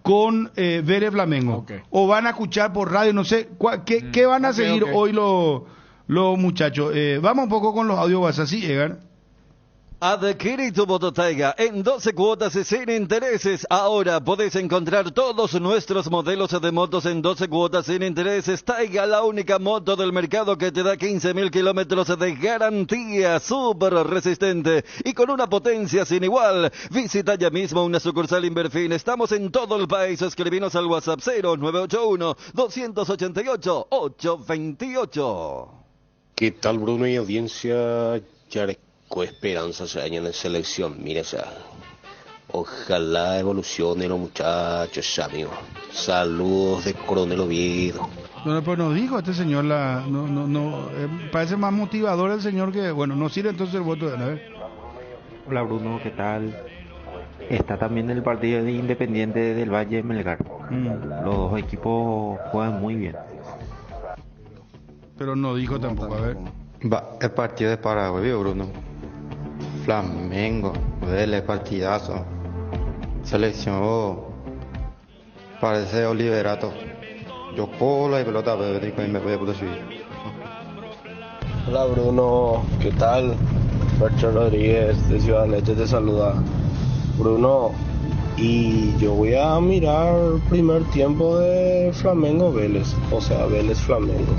con Vélez Flamengo. Okay. O van a escuchar por radio, no sé, ¿qué van a seguir hoy los muchachos? Vamos un poco con los audios WhatsApp, ¿sí, Edgar? Adquirí tu Mototaiga en 12 cuotas y sin intereses. Ahora podés encontrar todos nuestros modelos de motos en 12 cuotas sin intereses. Taiga, la única moto del mercado que te da 15.000 kilómetros de garantía, súper resistente y con una potencia sin igual. Visita ya mismo una sucursal Inverfin. Estamos en todo el país. Escribinos al WhatsApp 0981-288-828. ¿Qué tal, Bruno y audiencia? Con esperanza se daña en la selección, mira, ojalá evolucione los muchachos, amigo. Saludos de Coronel Oviedo. No, pues nos dijo este señor, parece más motivador el señor que, bueno, no sirve entonces el voto de la. Hola Bruno, ¿qué tal? Está también el partido de Independiente del Valle Melgar. Los dos equipos juegan muy bien. Pero no dijo tampoco, a ver. El partido de Paraguay, Bruno. Flamengo, Vélez, partidazo. Selección, parece Oliverato. Yo puedo la pelota, pero y me voy a poder subir. Hola Bruno, ¿qué tal? Fercho Rodríguez de Ciudad Leche te saluda. Bruno, y yo voy a mirar el primer tiempo de Flamengo Vélez, o sea, Vélez Flamengo.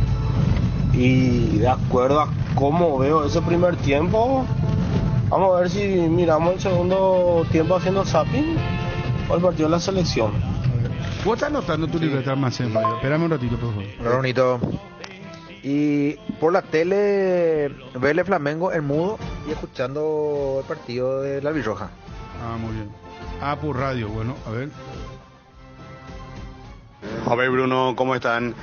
Y de acuerdo a cómo veo ese primer tiempo, vamos a ver si miramos el segundo tiempo haciendo zapping o el partido de la selección. ¿Vos estás anotando tu libreta más en radio? Espérame un ratito, por favor. Ronito. Y por la tele, verle Flamengo en mudo y escuchando el partido de la Albirroja. Ah, muy bien. Ah, por radio, bueno, a ver. A ver, Bruno, ¿cómo están?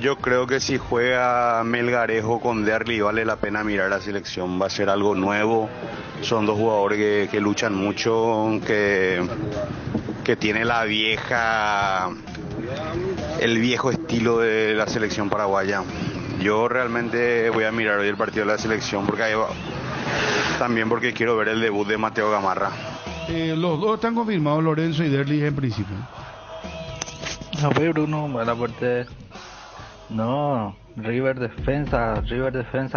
Yo creo que si juega Melgarejo con Derli vale la pena mirar la selección, va a ser algo nuevo. Son dos jugadores que luchan mucho, que tiene el viejo estilo de la selección paraguaya. Yo realmente voy a mirar hoy el partido de la selección también porque quiero ver el debut de Mateo Gamarra. Los dos están confirmados, Lorenzo y Derli en principio. A ver, Bruno, a la parte. No, River Defensa,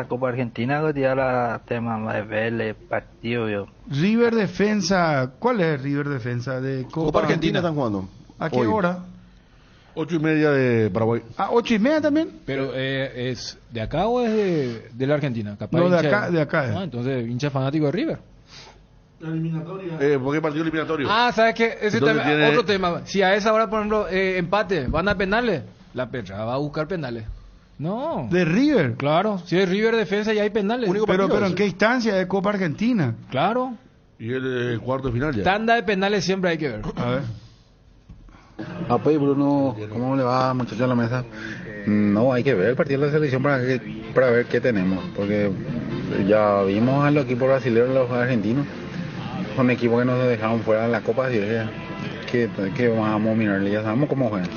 Copa Argentina, que ya la tema de Vélez, partido yo. River Defensa, ¿cuál es River Defensa? De Copa Argentina están jugando. ¿A qué hora? 8:30 de Paraguay. ¿A 8:30 también? Pero ¿es de acá o es de la Argentina? Capaz no, de acá. Ah, entonces, hincha fanático de River. La eliminatoria. ¿Por qué partido eliminatorio? Ah, ¿sabes qué? Ese tema, tiene... otro tema. Si a esa hora, por ejemplo, empate, van a penales, la Petra va a buscar penales. No. ¿De River? Claro, si es River Defensa ya hay penales. Pero ¿en qué instancia? ¿De Copa Argentina? Claro. Y el cuarto de final ya. Tanda de penales siempre hay que ver. A ver. Pues Bruno, ¿cómo le va, muchachos, a la mesa? No, hay que ver el partido de la selección para ver qué tenemos, porque ya vimos a los equipos brasileños y los argentinos, son equipos que nos dejaron fuera en la Copa, así que vamos a mirarle, ya sabemos cómo juegan.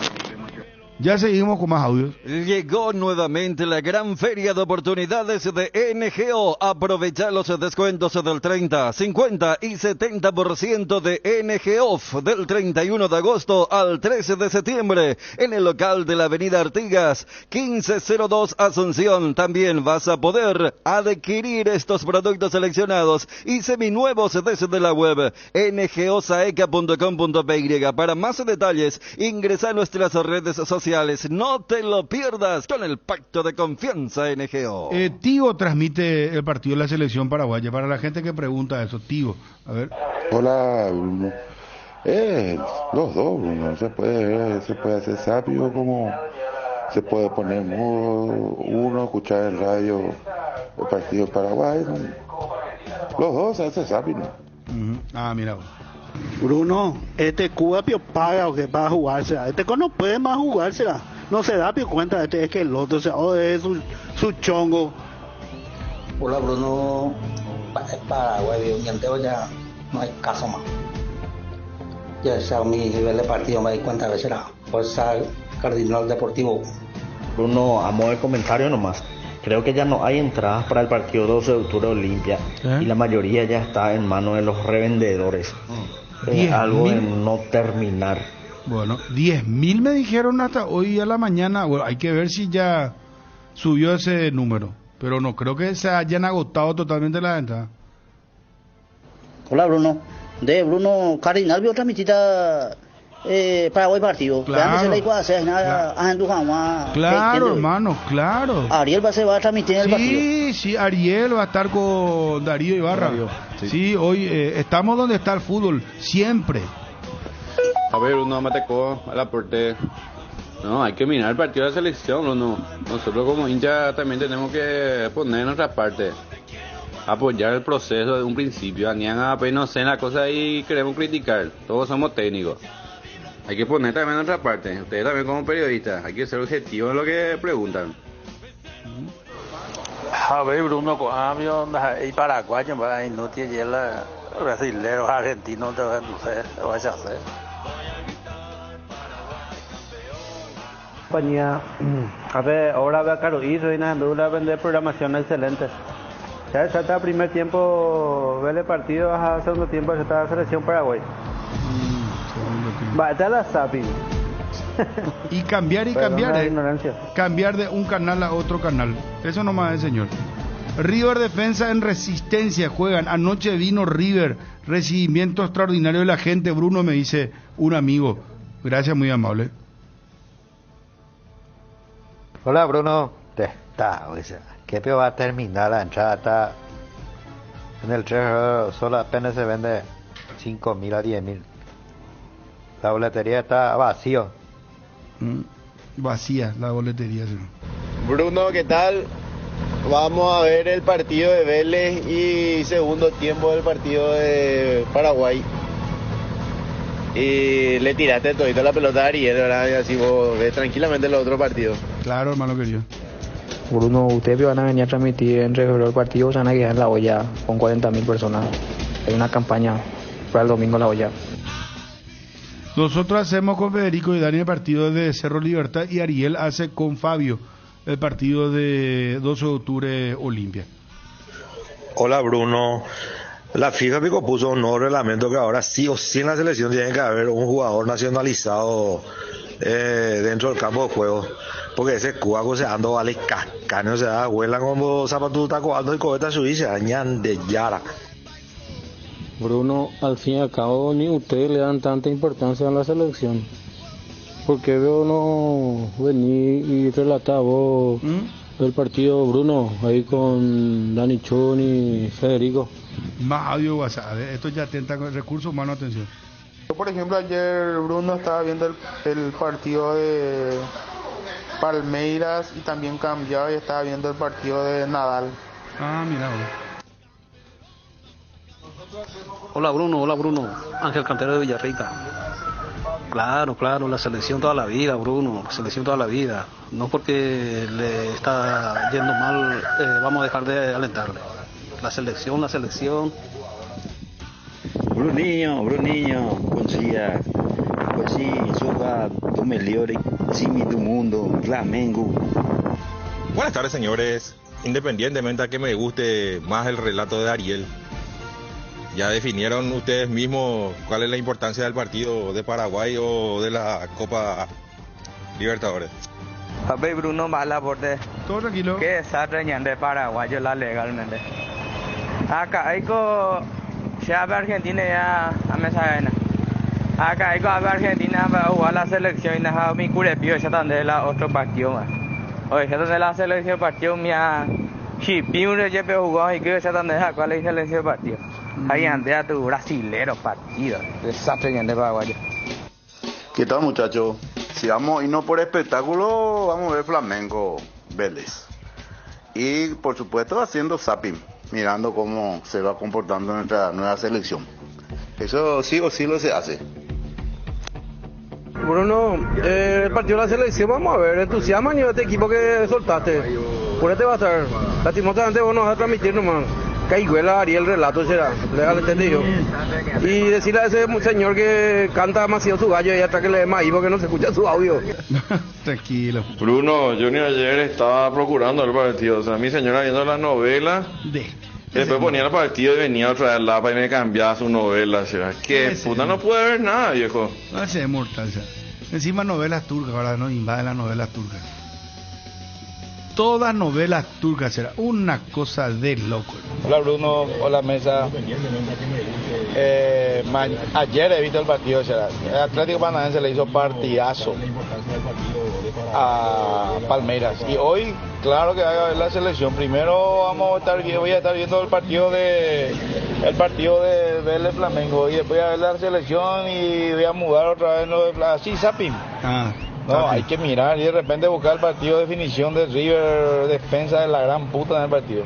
Ya seguimos con más audios. Llegó nuevamente la gran feria de oportunidades de NGO. Aprovecha los descuentos del 30, 50 y 70% de NGO del 31 de agosto al 13 de septiembre en el local de la Avenida Artigas, 1502 Asunción. También vas a poder adquirir estos productos seleccionados y seminuevos desde la web ngosaeca.com.py. Para más detalles, ingresa a nuestras redes sociales. No te lo pierdas con el Pacto de Confianza NGO. Tigo transmite el partido de la selección paraguaya. Para la gente que pregunta eso, Tigo, a ver. Hola, Bruno. Los dos, Bruno. Se puede hacer sabio, como se puede poner mudo uno, escuchar en radio el partido de Paraguay, ¿no? Los dos se hace sabio, ¿no? Ah, mira. Bruno, Cuba paga o que va a jugársela. No puede más jugársela. No se da cuenta, es que el otro, es su chongo. Hola Bruno, Paraguay, ya no hay caso más. Ya sea mi nivel de partido me di cuenta de será Fuerza Cardinal Deportivo. Bruno, a modo de comentario nomás. Creo que ya no hay entradas para el partido 12 de octubre Olimpia y la mayoría ya está en manos de los revendedores. Algo de no terminar. Bueno, 10.000 me dijeron hasta hoy a la mañana. Bueno, hay que ver si ya subió ese número, pero no creo que se hayan agotado totalmente las entradas. Hola Bruno, Bruno Cardinal vio transmitida Paraguay partido. Claro, hermano, claro. Ariel va a transmitir el partido. Sí, Ariel va a estar con Darío Ibarra. Sí, hoy estamos donde está el fútbol, siempre. A ver, Bruno Matecó, al aporte. No, hay que mirar el partido de la selección, Bruno. Nosotros como hincha también tenemos que poner nuestra parte. Apoyar el proceso de un principio. Anian apenas sé la cosa y queremos criticar. Todos somos técnicos. Hay que poner también nuestra parte. Ustedes también como periodistas, hay que ser objetivos en lo que preguntan. A ver, Bruno, y Paraguay, no tiene brasileños, argentinos, no sé, lo vaya a hacer. Compañía, a ver, ahora ve a Caro y Reina Duda vender programación excelente. Ya está primer tiempo, vele partido, a segundo tiempo, ya está la selección Paraguay. Va, está la SAPI. Y cambiar, cambiar de un canal a otro canal. Eso nomás es, señor. River Defensa en Resistencia juegan. Anoche vino River. Recibimiento extraordinario de la gente. Bruno, me dice un amigo. Gracias, muy amable. Hola, Bruno. ¿Qué peor va a terminar la entrada? Está en el 3, solo apenas se vende 5.000 a 10.000. La boletería está vacío. Vacía la boletería, sí. Bruno, ¿qué tal? Vamos a ver el partido de Vélez y segundo tiempo del partido de Paraguay. Y le tiraste todito la pelota a Ariel, ¿verdad? Y así vos ves tranquilamente los otros partidos. Claro, hermano querido. Bruno, ustedes van a venir a transmitir en febrero el partido, se van a quedar en La Olla con 40.000 personas. Hay una campaña para el domingo en La Olla. Nosotros hacemos con Federico y Dani el partido de Cerro Libertad y Ariel hace con Fabio el partido de 12 de octubre Olimpia. Hola Bruno, la FIFA puso un nuevo reglamento que ahora sí o sí en la selección tiene que haber un jugador nacionalizado dentro del campo de juego, porque ese cubaco se anda vale cascane, o sea, vuelan como zapatos está jugando y cobeta su y se dañan de yara. Bruno, al fin y al cabo ni ustedes le dan tanta importancia a la selección. Porque veo no venir y relatar vos el partido, Bruno, ahí con Dani Chun y Federico. Más audio WhatsApp, esto ya atenta con recursos humanos, atención. Yo, por ejemplo, ayer Bruno estaba viendo el partido de Palmeiras y también cambiaba y estaba viendo el partido de Nadal. Ah, mira. Hola Bruno, Ángel Cantero de Villarrica. Claro, la selección toda la vida, Bruno, la selección toda la vida. No porque le está yendo mal, vamos a dejar de alentarle. La selección. Bruninho, sí, Soga, Tomeliori, Simi do Mundo, Flamengo. Buenas tardes, señores. Independientemente a que me guste más el relato de Ariel, ya definieron ustedes mismos cuál es la importancia del partido de Paraguay o de la Copa Libertadores. Papi Bruno Mala Porte. Todo tranquilo. ¿Qué desastre de Paraguay la legalmente? Acá hay que Argentina ya a mesa gana. Acá hay que Argentina para jugar la selección y dejar mi curepio ya tan de la otro partido más. Oye, ya de la selección partido mía. Sí, primero ya jugó y que ya tan de cuál es la selección partido. Ahí ande a tu brasilero partido. Desastre de Paraguay. ¿Qué tal, muchachos? Si vamos y no por espectáculo, vamos a ver Flamengo Vélez. Y por supuesto haciendo zapping, mirando cómo se va comportando nuestra nueva selección. Eso sí o sí lo se hace. Bruno, el partido de la selección, vamos a ver, entusiasma ni este equipo que soltaste. Por este va a estar. Lastimosamente vos nos vas a transmitir nomás. Caiguela Ariel relato será, legal entendido. Y decirle a ese señor que canta demasiado su gallo y hasta que le dé maíz porque no se escucha su audio. Tranquilo. Bruno, yo ni ayer estaba procurando el partido. O sea, mi señora viendo la novela. Después ponía el partido y venía otra vez la y me cambiaba su novela. O sea, que puta no puede ver nada, viejo. No es mortal. Encima novelas turcas, ahora no invaden las novelas turcas. Todas novelas turcas, será una cosa de loco. Hola Bruno, hola Mesa. Ayer he visto el partido, será. El Atlético Paranaense le hizo partidazo a Palmeiras. Y hoy, claro que va a haber la selección. Primero voy a estar viendo el partido de Vélez Flamengo. Y después voy a ver la selección y voy a mudar otra vez lo de así, zapping. No, hay que mirar y de repente buscar el partido de definición de River, defensa de la gran puta en el partido.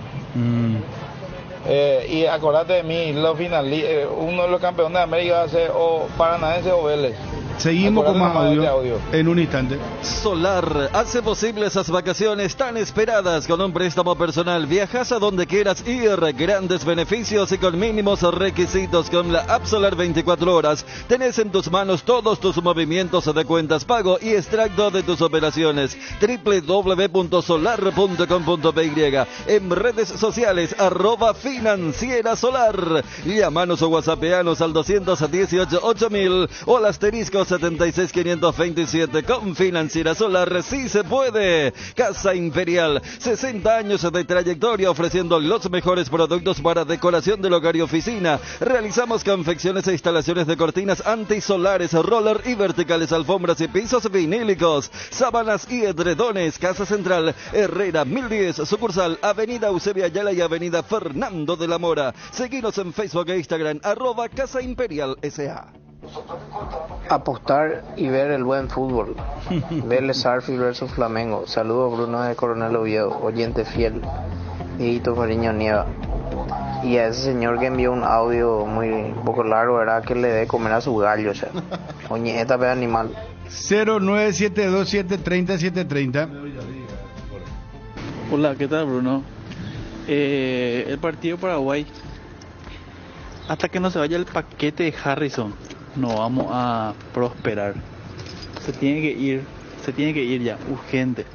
Y acordate de mí, uno de los campeones de América va a ser o Paranaense o Vélez. Seguimos con más audio en un instante. Solar hace posible esas vacaciones tan esperadas con un préstamo personal. Viajas a donde quieras ir, grandes beneficios y con mínimos requisitos. Con la app Solar 24 horas tenés en tus manos todos tus movimientos de cuentas, pago y extracto de tus operaciones. www.solar.com.py. En redes sociales @Financiera Solar. Llámanos o whatsappeanos al 218 8000 o al asterisco 76527. Con Financiera Solar sí se puede. Casa Imperial, 60 años de trayectoria ofreciendo los mejores productos para decoración del hogar y oficina. Realizamos confecciones e instalaciones de cortinas antisolares, roller y verticales, alfombras y pisos vinílicos, sábanas y edredones. Casa Central, Herrera 1010, sucursal Avenida Eusebio Ayala y Avenida Fernando de la Mora. Seguinos en Facebook e Instagram @Casa Imperial SA. Apostar y ver el buen fútbol. Vélez Sarsfield versus Flamengo. Saludos, Bruno de Coronel Oviedo, oyente fiel. Dieguito Fariño Nieva. Y a ese señor que envió un audio un poco largo, ¿verdad? Que le dé comer a su gallo, o sea. Oye, esta vez animal. 09727307030. Hola, ¿qué tal, Bruno? El partido Paraguay, hasta que no se vaya el paquete de Harrison, no vamos a prosperar. Se tiene que ir ya, urgente.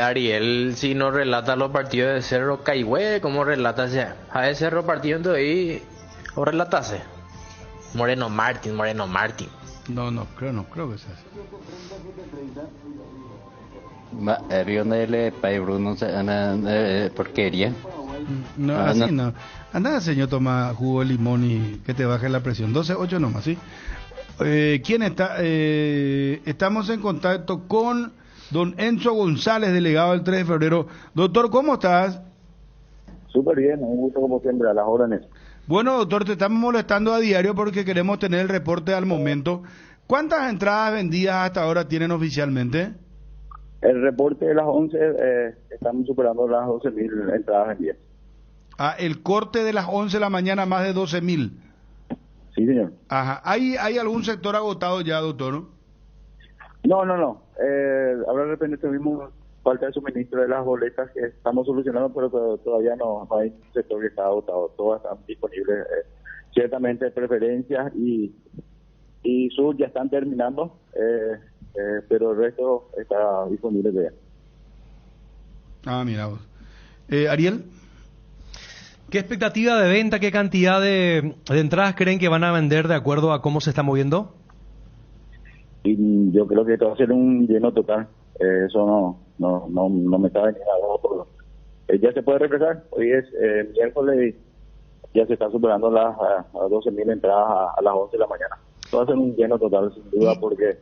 Ariel, si no relata los partidos de Cerro Caigüe, ¿cómo relata a ese Cerro partido entonces ahí o relatase? Moreno Martín. No creo que sea así. Bruno, porquería. No, así no. Anda, señor, toma jugo de limón y que te baje la presión. 12-8 nomás, ¿sí? ¿Quién está? Estamos en contacto con don Enzo González, delegado del 3 de febrero. Doctor, ¿cómo estás? Súper bien, un gusto como siempre, a las órdenes. Bueno, doctor, te estamos molestando a diario porque queremos tener el reporte al momento. ¿Cuántas entradas vendidas hasta ahora tienen oficialmente? El reporte de las 11, estamos superando las 12.000 entradas vendidas. El corte de las 11 de la mañana, más de 12.000. Sí, señor. Ajá. ¿Hay algún sector agotado ya, doctor? No. Ahora de repente tuvimos falta de suministro de las boletas que estamos solucionando, pero todavía no hay un sector que está agotado. Todas están disponibles ciertamente preferencias y sur ya están terminando, pero el resto está disponible ya. Mira vos. Ariel. ¿Qué expectativa de venta, qué cantidad de entradas creen que van a vender de acuerdo a cómo se está moviendo? Y yo creo que esto va a ser un lleno total. Eso no me está veniendo. Ya se puede refrescar. Hoy es miércoles y ya se está superando las 12.000 entradas a las 11 de la mañana. Esto va a ser un lleno total, sin duda, porque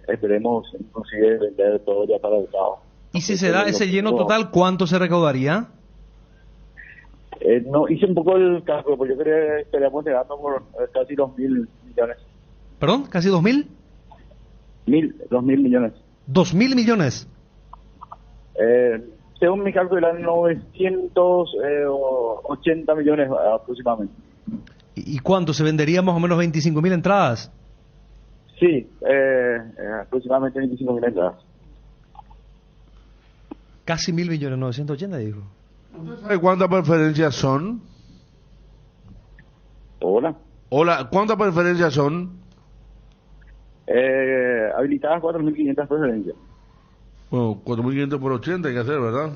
esperemos inclusive vender todo ya para el sábado. Y si se da ese lleno total, ¿cuánto se recaudaría? No hice un poco el cálculo, porque yo creo que estaríamos llegando por casi 2.000 millones. ¿Perdón? ¿Casi 2.000? 2.000 millones. ¿2.000 millones? Según mi cálculo eran 980 millones aproximadamente. ¿Y cuánto? ¿Se vendería más o menos 25.000 entradas? Sí, aproximadamente 25.000 entradas. Casi 1.000 millones, 980 dijo. ¿Sabe cuántas preferencias son? Hola, ¿cuántas preferencias son? Habilitadas 4.500 preferencias. Bueno, 4.500 por 80 hay que hacer, ¿verdad?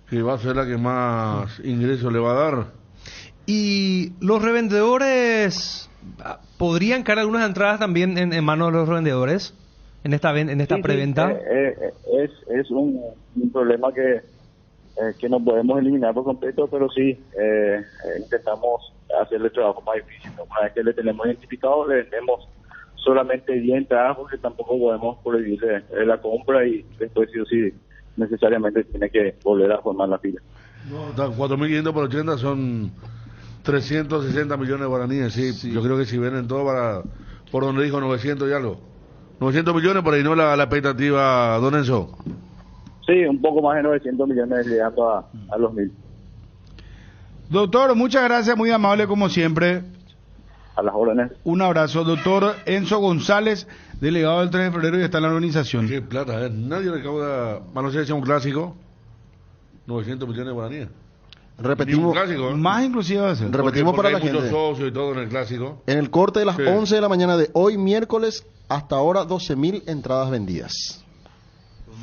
Que va a ser la que más ingresos le va a dar. ¿Y los revendedores podrían caer algunas entradas también en manos de los revendedores en esta preventa? Es un problema que no podemos eliminar por completo, pero sí intentamos hacerle el trabajo más difícil. Una vez que le tenemos identificado, le vendemos solamente 10 entradas, porque tampoco podemos prohibirle la compra y después sí o sí necesariamente tiene que volver a formar la fila. 4.500 por 80 son 360 millones de guaraníes, sí. Yo creo que si venden todo por donde dijo 900 y algo. 900 millones, por ahí no la expectativa, don Enzo. Sí, un poco más de 900 millones llegando a los 1.000. Doctor, muchas gracias, muy amable como siempre. A las órdenes. Un abrazo, doctor Enzo González, delegado del 3 de febrero y está en la organización. Qué plata, nadie recauda, no sé si es un clásico, 900 millones de guaraníes. Repetimos, clásico, ¿eh? Más inclusive va a ser. Repetimos para la gente. Muchos socios y todo en el clásico. En el corte de las 11 de la mañana de hoy, miércoles, hasta ahora 12.000 entradas vendidas.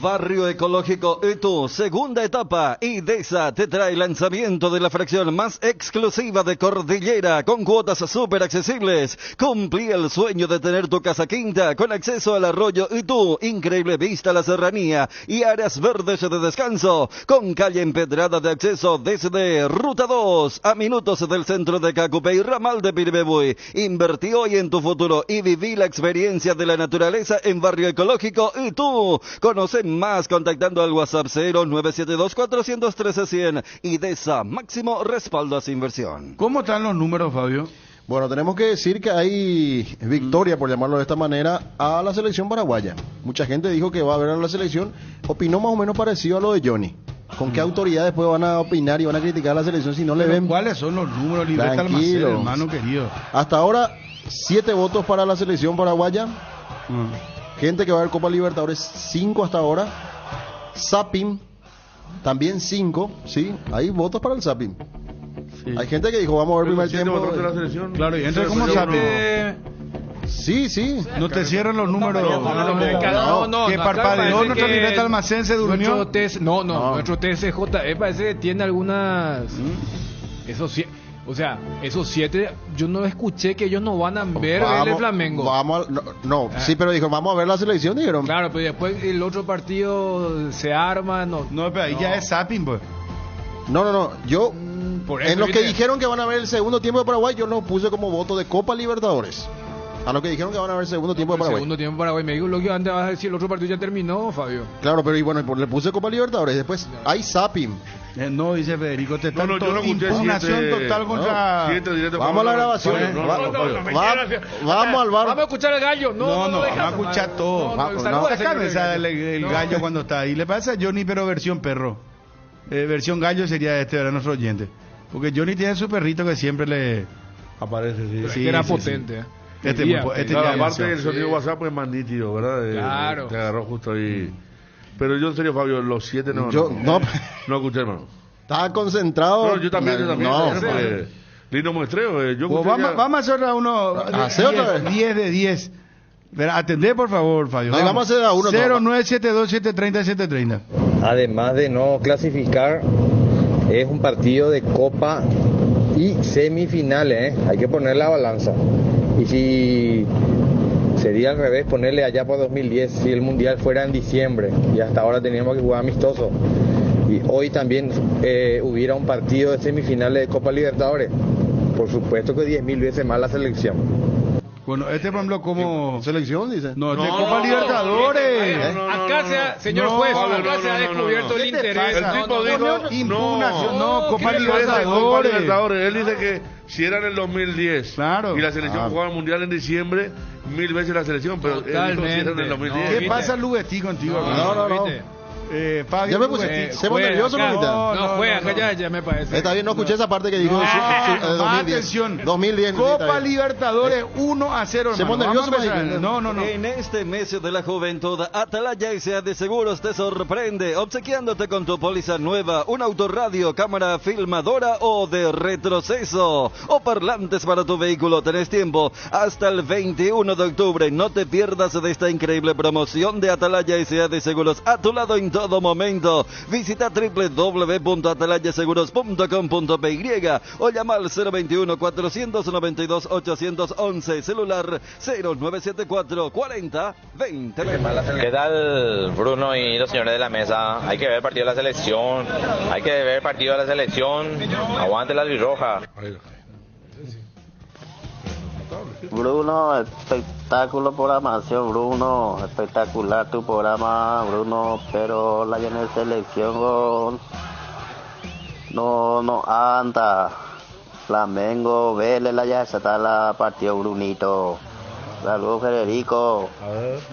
Barrio Ecológico Itu, segunda etapa. IDESA te trae lanzamiento de la fracción más exclusiva de Cordillera, con cuotas súper accesibles. Cumplí el sueño de tener tu casa quinta, con acceso al arroyo Itu, increíble vista a la serranía y áreas verdes de descanso, con calle empedrada de acceso desde Ruta 2, a minutos del centro de Cacupe y ramal de Piribebuy. Invertí hoy en tu futuro y viví la experiencia de la naturaleza en Barrio Ecológico Itu. Conoce más contactando al WhatsApp 0972-413-100. IDESA, máximo respaldo a su inversión. ¿Cómo están los números, Fabio? Bueno, tenemos que decir que hay victoria, por llamarlo de esta manera, a la selección paraguaya. Mucha gente dijo que va a ver a la selección, opinó más o menos parecido a lo de Johnny. ¿Con qué autoridad después van a opinar y van a criticar a la selección si no le ven? ¿Cuáles son los números, Libreta Almacén, hermano querido? Hasta ahora, 7 votos para la selección paraguaya. Gente que va a ver Copa Libertadores, 5 hasta ahora. Sapim, también 5, ¿sí? Hay votos para el Sapim. Sí. Hay gente que dijo, vamos a ver primer tiempo. Claro, y entra como Sapim. Sí. No te cierran los números. No. Que parpadeó nuestro Libreta Almacén, se durmió. Nuestro TSJE parece que tiene algunas... Esos 7, yo no escuché que ellos no van a ver el Flamengo. Sí, pero dijo, vamos a ver la selección, dijeron. Claro, pero después el otro partido se arma, pero ahí ya es Sapin, pues. No, yo, en los que dijeron que van a ver el segundo tiempo de Paraguay, yo lo puse como voto de Copa Libertadores. A los que dijeron que van a ver el segundo tiempo de Paraguay. El segundo tiempo de Paraguay, me digo, lo que antes vas a decir, el otro partido ya terminó, Fabio. Claro, pero y bueno, le puse Copa Libertadores, después hay Sapim. No, dice Federico, impugnación total contra... Vamos a la grabación. Vamos al bar. Vamos a escuchar al gallo. Vamos a escuchar todo. El gallo cuando está ahí. Le pasa a Johnny, pero versión perro. Versión gallo sería nuestro oyente. Porque Johnny tiene su perrito que siempre le... aparece, sí. Era potente, aparte del sonido WhatsApp pues más nítido, ¿verdad? Claro. Te agarró justo ahí. Pero yo en serio, Fabio, los 7 no escuché, hermano. Estaba concentrado. No, yo también. Lindo muestreo. Yo Pues vamos a hacer a uno. 10 de 10. Atendé, por favor, Fabio. No, vamos a hacer a uno. 0972-730-730. Además de no clasificar, es un partido de Copa y semifinales, hay que poner la balanza. Y si sería al revés, ponerle allá por 2010, si el Mundial fuera en diciembre, y hasta ahora teníamos que jugar amistoso. Y hoy también hubiera un partido de semifinales de Copa Libertadores. Por supuesto que 10.000 veces más la selección. Bueno, por ejemplo, como... ¿Selección, dice? No, de Copa Libertadores. Acá señor juez, acá se ha descubierto el interés. El tipo dijo... Impugnación, Copa Libertadores. Libertadores. Él dice que si era en el 2010 y la selección jugaba el Mundial en diciembre, 1000 veces la selección, pero él dijo si era en el 2010. ¿Qué pasa, Lubetí, contigo? No. Fabio, Ya me puse, ¿se pone nervioso, No, juega, acá ya me parece. Está bien, no escuché esa parte que dijo 2010. Atención. 2010. Copa Libertadores 1-0. Se pone nervioso. No. En este mes de la juventud, Atalaya S.A. de Seguros te sorprende, obsequiándote con tu póliza nueva, un autorradio, cámara filmadora o de retroceso, o parlantes para tu vehículo. Tenés tiempo hasta el 21 de octubre. No te pierdas de esta increíble promoción de Atalaya S.A. de Seguros, a tu lado en todo momento. Visita www.atalayaseguros.com.py o llama al 021-492-811, celular 0974 40 20. ¿Qué tal, Bruno y los señores de la mesa? Hay que ver el partido de la selección, aguante la albirroja. Bruno, espectáculo programación, Bruno, espectacular tu programa, Bruno, pero la llena de selección no anda. Flamengo, Vélez, ya está la partido, Brunito. Saludos, Federico.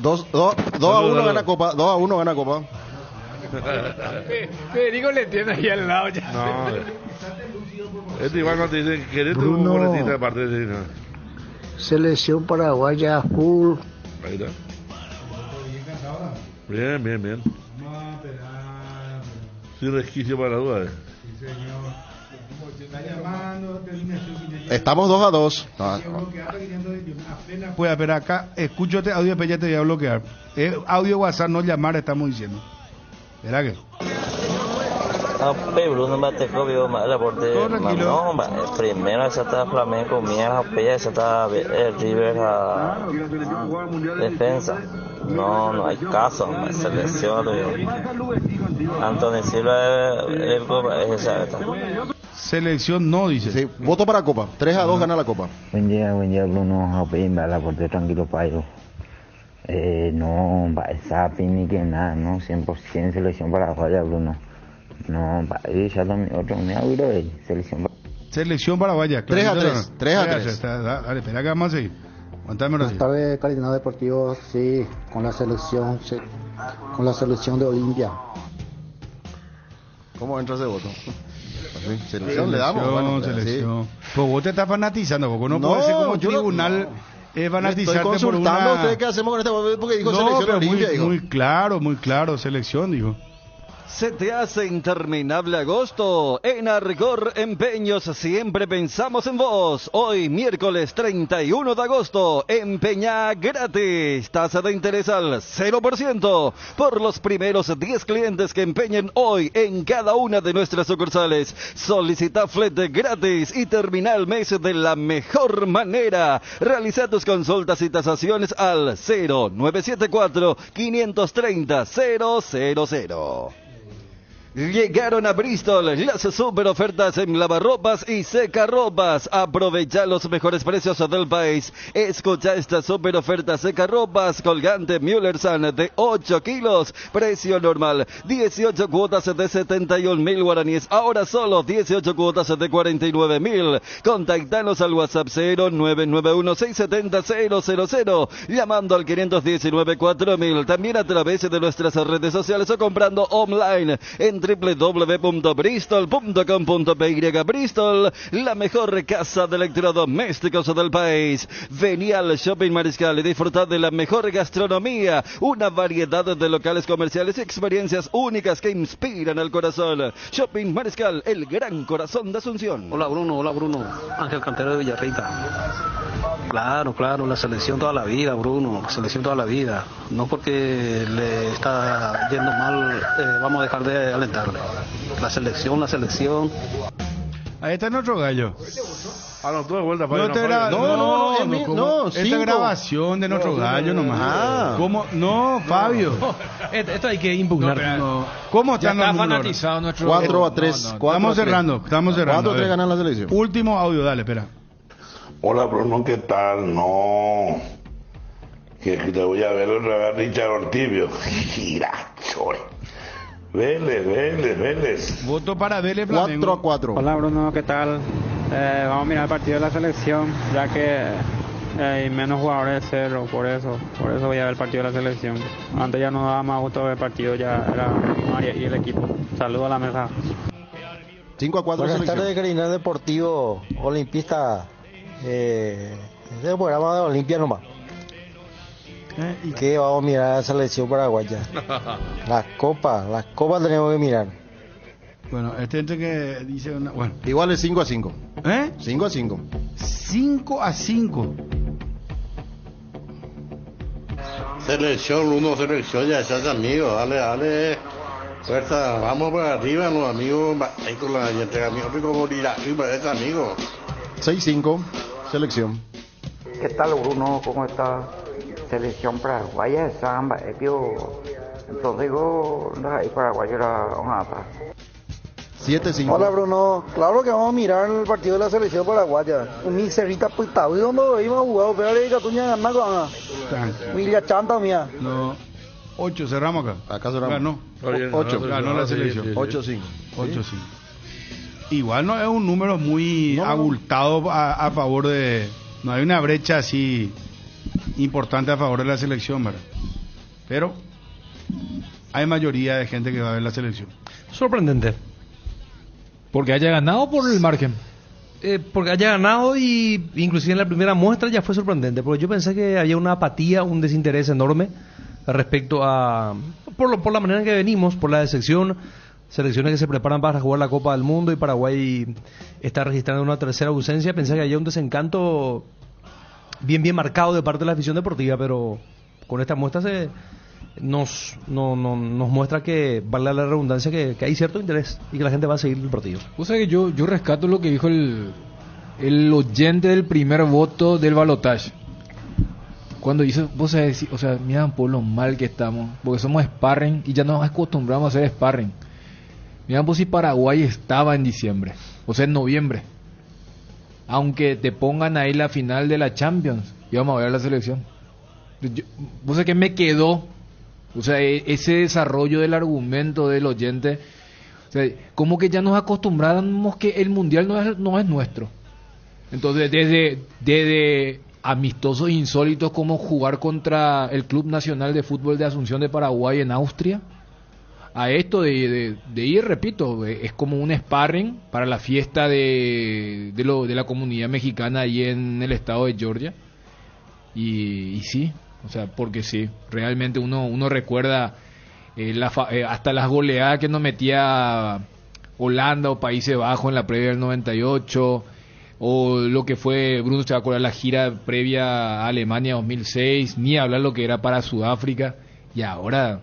2-1 gana Copa, 2-1 gana Copa. Federico le entiende ahí al lado ya. No. Este igual no te dice, querés tu boletita de parte de... No. Selección paraguaya full. Ahí está. Bien. Sin resquicio para la duda. Estamos 2-2. Puede haber acá, escúchate audio, pero ya te voy a bloquear. Audio WhatsApp, no llamar, estamos diciendo. ¿Verdad que? Bruno Bateco vio mal aporte. No, primero esa está Flamengo, mía, esa está River a defensa. No hay caso, selección. Anthony Silva es esa. Selección no, dice. Sí, voto para Copa. 3-2 gana la Copa. Buen día, Bruno. Al aporte tranquilo, Payo. No, esa ni que nada, no, 100% selección paraguaya, Bruno. No, ya otro selección paraguaya. 3-3. Dale, espera que vamos a seguir. Buenas tardes, Cardinal Deportivo, sí, con la selección de Olimpia. ¿Cómo entra ese voto? Selección le damos. Bueno, selección. Sí. Pues vos te estás fanatizando, porque no puede ser como tribunal. Fanatizarte estoy consultando por una... ustedes qué hacemos con este voto, porque dijo selección Olimpia. Muy claro, selección, dijo. Se te hace interminable agosto. En Argor Empeños siempre pensamos en vos. Hoy, miércoles 31 de agosto, empeñá gratis. Tasa de interés al 0% por los primeros 10 clientes que empeñen hoy en cada una de nuestras sucursales. Solicita flete gratis y termina el mes de la mejor manera. Realiza tus consultas y tasaciones al 0974 530 000. Llegaron a Bristol las super ofertas en lavarropas y secarropas. Aprovecha los mejores precios del país. Escucha esta super oferta: secarropas colgante Müllersan de 8 kilos, precio normal 18 cuotas de 71.000 guaraníes, ahora solo 18 cuotas de 49.000. Contactanos al WhatsApp 0991-670-000, llamando al 519-4000, también a través de nuestras redes sociales o comprando online en www.bristol.com.py. Bristol, la mejor casa de electrodomésticos del país. Vení al Shopping Mariscal y disfrutar de la mejor gastronomía, una variedad de locales comerciales y experiencias únicas que inspiran el corazón. Shopping Mariscal, el gran corazón de Asunción. Hola Bruno, Ángel Cantero de Villarrica. Claro, la selección toda la vida, Bruno, la selección toda la vida. No porque le está yendo mal, vamos a dejar de alentarle. La selección. Ahí está nuestro gallo. Tú de vuelta, Fabio. Esta grabación de nuestro gallo nomás. ¿Cómo? No, Fabio. Esto hay que impugnar. ¿Cómo están los números? Fanatizado nuestro 4-3. Estamos cerrando. 4-3 ganan la selección. Último audio, dale, espera. Hola Bruno, ¿qué tal? No, que te voy a ver otra vez Richard Ortibio. Girachoy. Vélez. Voto para Vélez Flamengo. 4-4. Hola Bruno, ¿qué tal? Vamos a mirar el partido de la selección, ya que hay menos jugadores de Cerro, por eso voy a ver el partido de la selección. Antes ya no daba más gusto ver el partido, ya era María y el equipo. Saludos a la mesa. 5-4. Buenas tardes, Cardinal Deportivo, olimpista. Este programa de Olimpia nomás. ¿Y qué vamos a mirar a la selección paraguaya? Las copas tenemos que mirar. Bueno, gente que dice una... Bueno. Igual es 5-5. 5-5. 5-5. Selección, ya estás amigo, dale. Fuerza, vamos para arriba, los amigos. Ahí con la entrenamiento como dirá, es amigo. 6-5, selección. ¿Qué tal Bruno? ¿Cómo está? Selección paraguaya, samba, epio. Entonces digo, ahí paraguayo era una ata. 7-5. Hola Bruno, claro que vamos a mirar el partido de la selección paraguaya. Un miserita pitado, ¿y dónde íbamos a jugar? Pero ahora ya tú ya ganas con Ana. Milla chanta mía. No. 8, cerramos acá. Acá cerramos. Ganó. 8. Ganó la selección. 8-5. 8-5. Igual no es un número muy abultado a favor de... No hay una brecha así importante a favor de la selección, ¿verdad? Pero hay mayoría de gente que va a ver la selección. Sorprendente. ¿Porque haya ganado o por el margen? Porque haya ganado y inclusive en la primera muestra ya fue sorprendente. Porque yo pensé que había una apatía, un desinterés enorme respecto a... Por la manera en que venimos, por la decepción... Selecciones que se preparan para jugar la Copa del Mundo y Paraguay está registrando una tercera ausencia. Pensé que había un desencanto bien marcado de parte de la afición deportiva, pero con esta muestra nos muestra que, vale la redundancia, que hay cierto interés y que la gente va a seguir el partido. O sea que yo rescato lo que dijo el oyente del primer voto del balotaje. Cuando dice, vos sabés, o sea, miran por lo mal que estamos, porque somos sparring y ya nos acostumbramos a hacer sparring. Mirá, pues si Paraguay estaba en diciembre, o sea en noviembre, aunque te pongan ahí la final de la Champions, íbamos a ver la selección. Vos sabés que me quedó, o sea, ese desarrollo del argumento del oyente, o sea, como que ya nos acostumbramos que el mundial no es nuestro. Entonces, desde amistosos insólitos como jugar contra el Club Nacional de Fútbol de Asunción de Paraguay en Austria, a esto de ir, repito, es como un sparring para la fiesta de la comunidad mexicana ahí en el estado de Georgia. Y sí, o sea, porque sí, realmente uno recuerda hasta las goleadas que nos metía Holanda o Países Bajos en la previa del 98, o lo que fue, Bruno se va a acordar, la gira previa a Alemania 2006, ni hablar lo que era para Sudáfrica, y ahora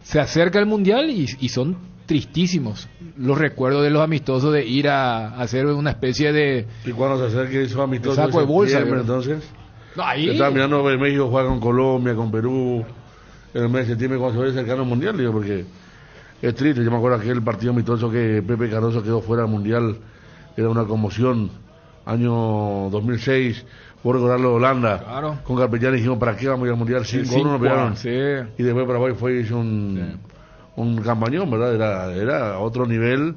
se acerca el mundial y son tristísimos los recuerdos de los amistosos de ir a hacer una especie de... ¿Y cuando se acerca esos amistosos? Saco de bolsa. Entonces, no, ahí... Estaba mirando que México juega con Colombia, con Perú, en el mes de septiembre cuando se vaya acercando al mundial, digo, porque es triste. Yo me acuerdo aquel partido amistoso que Pepe Cardoso quedó fuera del mundial, era una conmoción, año 2006... Por recordarlo de Holanda, claro. Con Capellán dijimos, ¿para qué vamos a ir al mundial? 5-1 nos pegaron. Sí. Y después Paraguay fue y hizo un campañón, ¿verdad? Era otro nivel.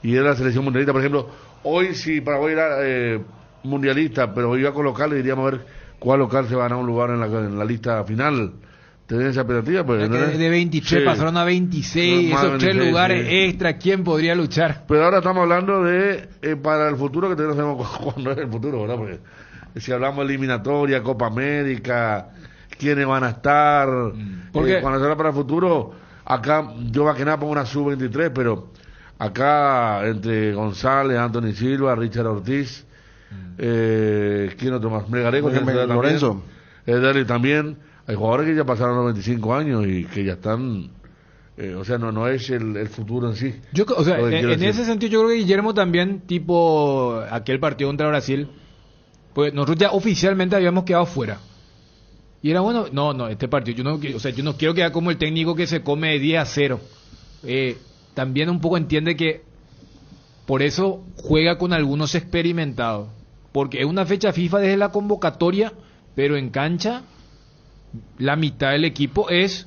Y era la selección mundialista. Por ejemplo, hoy si Paraguay era mundialista, pero iba con local, le diríamos a ver cuál local se va a ganar un lugar en la lista final. tener esa expectativa. Pues, de 23 pasaron a 26, Más de esos 3 26, lugares sí. extra, ¿quién podría luchar? Pero ahora estamos hablando de para el futuro, que todavía no sabemos cuándo es el futuro, ¿verdad? Porque si hablamos de eliminatoria, Copa América, quiénes van a estar, Porque cuando se habla para el futuro, acá yo más que nada pongo una sub-23, pero acá entre González, Anthony Silva, Richard Ortiz, ¿quién otro más? Melgarejo, Lorenzo. Dale también. Hay jugadores que ya pasaron los 25 años y que ya están, o sea, no es el futuro en sí. O sea, Lo que quiero en decir. ese sentido yo creo que Guillermo también, tipo aquel partido contra Brasil, pues nosotros ya oficialmente habíamos quedado fuera. Y era bueno, no, este partido, yo no quiero quedar como el técnico que se come 10-0. También un poco entiende que por eso juega con algunos experimentados. Porque es una fecha FIFA desde la convocatoria, pero en cancha la mitad del equipo es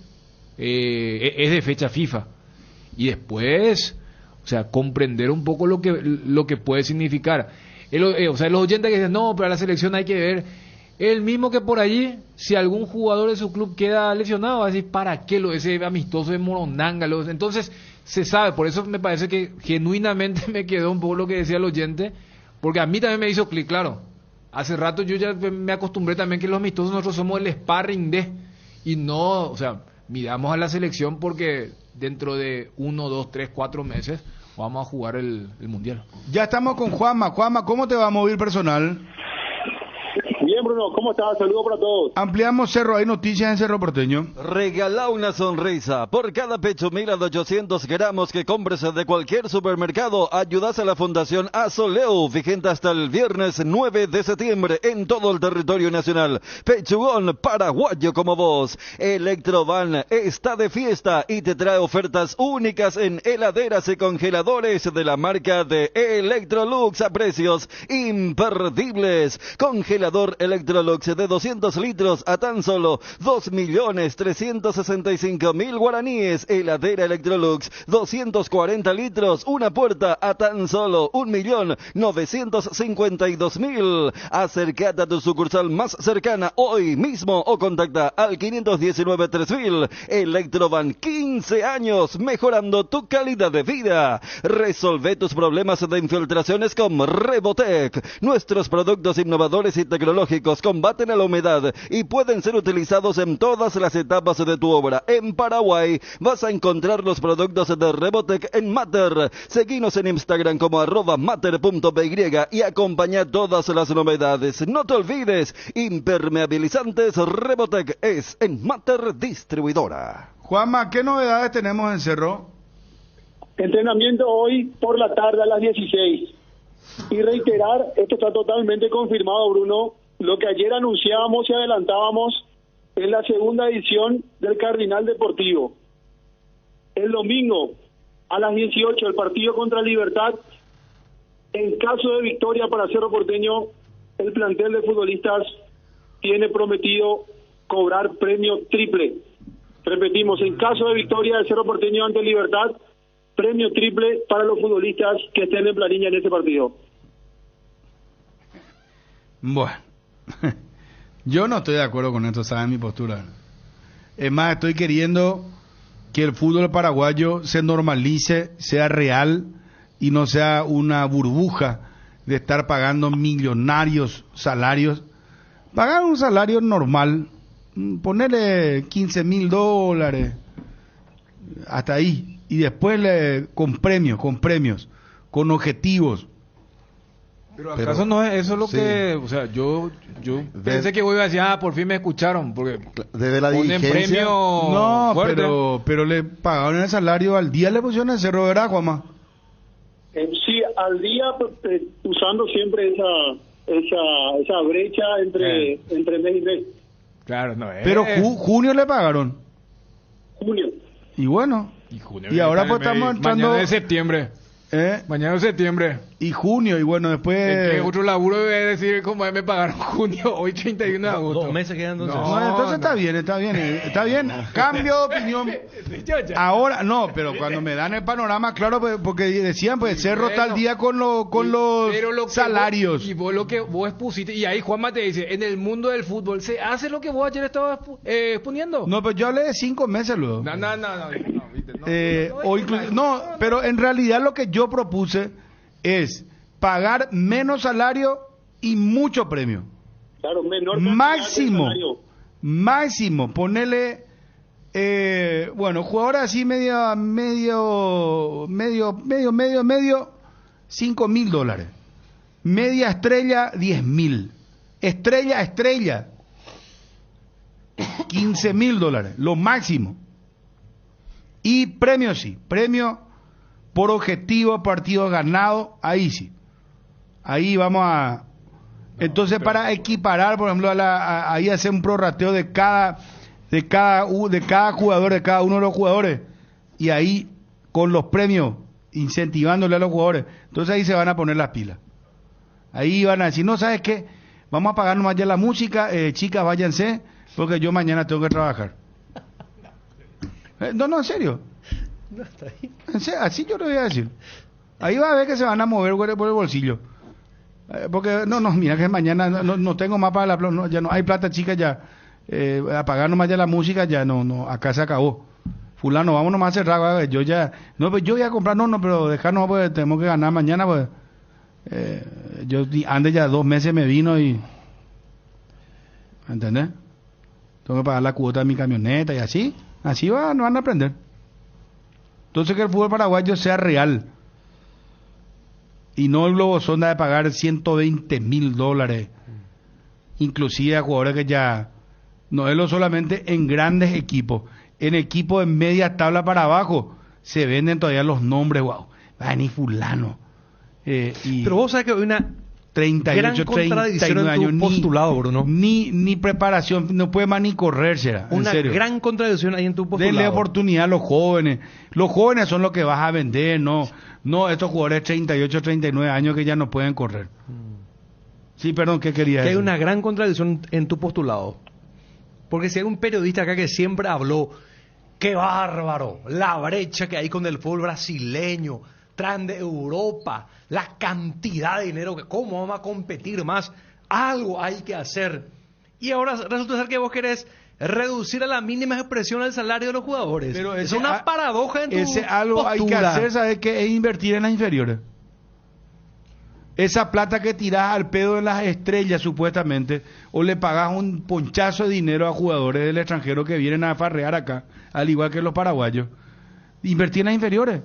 de fecha FIFA. Y después, o sea, comprender un poco lo que puede significar. O sea, los oyentes que dicen, no, pero a la selección hay que ver. El mismo que por allí, si algún jugador de su club queda lesionado, va a decir, ¿para qué ese amistoso de Moronanga? Entonces, se sabe, por eso me parece que genuinamente me quedó un poco lo que decía el oyente, porque a mí también me hizo clic, claro. Hace rato yo ya me acostumbré también que los amistosos nosotros somos el sparring y no, o sea, miramos a la selección porque dentro de 1, 2, 3, 4 meses vamos a jugar el Mundial. Ya estamos con Juanma. Juanma, ¿cómo te va a mover personal? Bien, Bruno, ¿cómo estás? Saludos para todos. Ampliamos Cerro, hay noticias en Cerro Porteño. Regala una sonrisa. Por cada pecho 1.800 gramos que compres de cualquier supermercado, ayudas a la Fundación Azoleo, vigente hasta el viernes 9 de septiembre en todo el territorio nacional. Pechugón paraguayo como vos. Electrovan está de fiesta y te trae ofertas únicas en heladeras y congeladores de la marca de Electrolux a precios imperdibles. Congelador Electrolux de 200 litros a tan solo 2.365.000 guaraníes. Heladera Electrolux 240 litros, una puerta a tan solo 1.952.000. Acércate a tu sucursal más cercana hoy mismo o contacta al 519-3000. Electrovan, 15 años mejorando tu calidad de vida. Resolve tus problemas de infiltraciones con Rebotec. Nuestros productos innovadores y tecnológicos combaten a la humedad y pueden ser utilizados en todas las etapas de tu obra. En Paraguay vas a encontrar los productos de Rebotec en Mater. Seguinos en Instagram como @mater.py y acompaña todas las novedades. No te olvides, impermeabilizantes Rebotec es en Mater Distribuidora. Juanma, ¿qué novedades tenemos en Cerro? Entrenamiento hoy por la tarde a las 16. Y reiterar, esto está totalmente confirmado, Bruno, lo que ayer anunciábamos y adelantábamos en la segunda edición del Cardinal Deportivo. El domingo a las 18 el partido contra Libertad. En caso de victoria para Cerro Porteño, el plantel de futbolistas tiene prometido cobrar premio triple. Repetimos, en caso de victoria de Cerro Porteño ante Libertad, premio triple para los futbolistas que estén en planilla en ese partido. Bueno, yo no estoy de acuerdo con esto, saben mi postura. Es más, estoy queriendo que el fútbol paraguayo se normalice, sea real y no sea una burbuja de estar pagando millonarios salarios. Pagar un salario normal, ponerle $15,000, hasta ahí, y después con premios, con objetivos. Pero acaso no es eso lo sí. que, o sea, yo pensé que voy a decir, por fin me escucharon, porque desde la ponen dirigencia premio no, fuerte. pero le pagaron el salario al día, le pusieron el Cerro, ¿verdad, Juanma? Sí, al día, usando siempre esa brecha entre mes y mes. Claro, no es. Pero junio le pagaron. Junio. Y bueno, junio y ahora pues estamos entrando mañana de septiembre. Mañana es septiembre. Y junio, y bueno, después... otro laburo debe decir, como me pagaron junio, hoy 31 de agosto. 2 meses quedan entonces. No, entonces está bien. Cambio de opinión. Ahora, no, pero cuando me dan el panorama, claro, pues, porque decían, pues, Cerro está al día con los salarios. Y vos lo que vos expusiste, y ahí Juanma te dice, en el mundo del fútbol, ¿se hace lo que vos ayer estabas exponiendo? No, pues yo hablé de 5 meses luego. No, pero en realidad lo que yo propuse es pagar menos salario y mucho premio. Claro, menor máximo, ponerle jugadores así medio, $5,000. Media estrella, 10,000. Estrella, $15,000, lo máximo. Y premio sí, premio por objetivo, partido ganado, ahí sí. Ahí vamos a... Entonces para equiparar, por ejemplo, ahí hacer un prorrateo de cada jugador, de cada uno de los jugadores, y ahí con los premios incentivándole a los jugadores, entonces ahí se van a poner las pilas. Ahí van a decir, no, ¿sabes qué? Vamos a pagar nomás ya la música, chicas, váyanse, porque yo mañana tengo que trabajar. No, en serio. No, está ahí. Así yo lo voy a decir. Ahí va a ver que se van a mover por el bolsillo. Porque, mira que mañana no tengo más para ya no hay plata, chicas, ya. A pagar nomás ya la música, ya no, acá se acabó. Fulano, vamos nomás a cerrar, yo ya... No, pues yo voy a comprar, pero dejarnos, pues tenemos que ganar mañana, pues... yo antes ya 2 meses me vino y... ¿Entendés? Tengo que pagar la cuota de mi camioneta y así no van a aprender. Entonces que el fútbol paraguayo sea real y no el globo sonda de pagar $120,000, inclusive a jugadores que ya no es lo solamente en grandes equipos, en equipos de media tabla para abajo se venden todavía los nombres, wow, ni fulano. Pero vos sabés que hay una 38, gran contradicción en tu años, postulado, Bruno. Ni preparación, no puede más ni correr, será. Una en serio. gran contradicción ahí en tu postulado. Denle oportunidad a los jóvenes. Los jóvenes son los que vas a vender, no estos jugadores de 38, 39 años que ya no pueden correr. Sí, perdón, ¿qué quería decir? Que hay una gran contradicción en tu postulado. Porque si hay un periodista acá que siempre habló, ¡qué bárbaro! La brecha que hay con el fútbol brasileño, traen de Europa, la cantidad de dinero, ¿cómo vamos a competir más? Algo hay que hacer. Y ahora resulta ser que vos querés reducir a la mínima expresión el salario de los jugadores. Pero es una paradoja en tu ese algo postura. Hay que hacer, ¿sabes qué? Es invertir en las inferiores. Esa plata que tirás al pedo de las estrellas, supuestamente, o le pagás un ponchazo de dinero a jugadores del extranjero que vienen a farrear acá, al igual que los paraguayos. Invertir en las inferiores.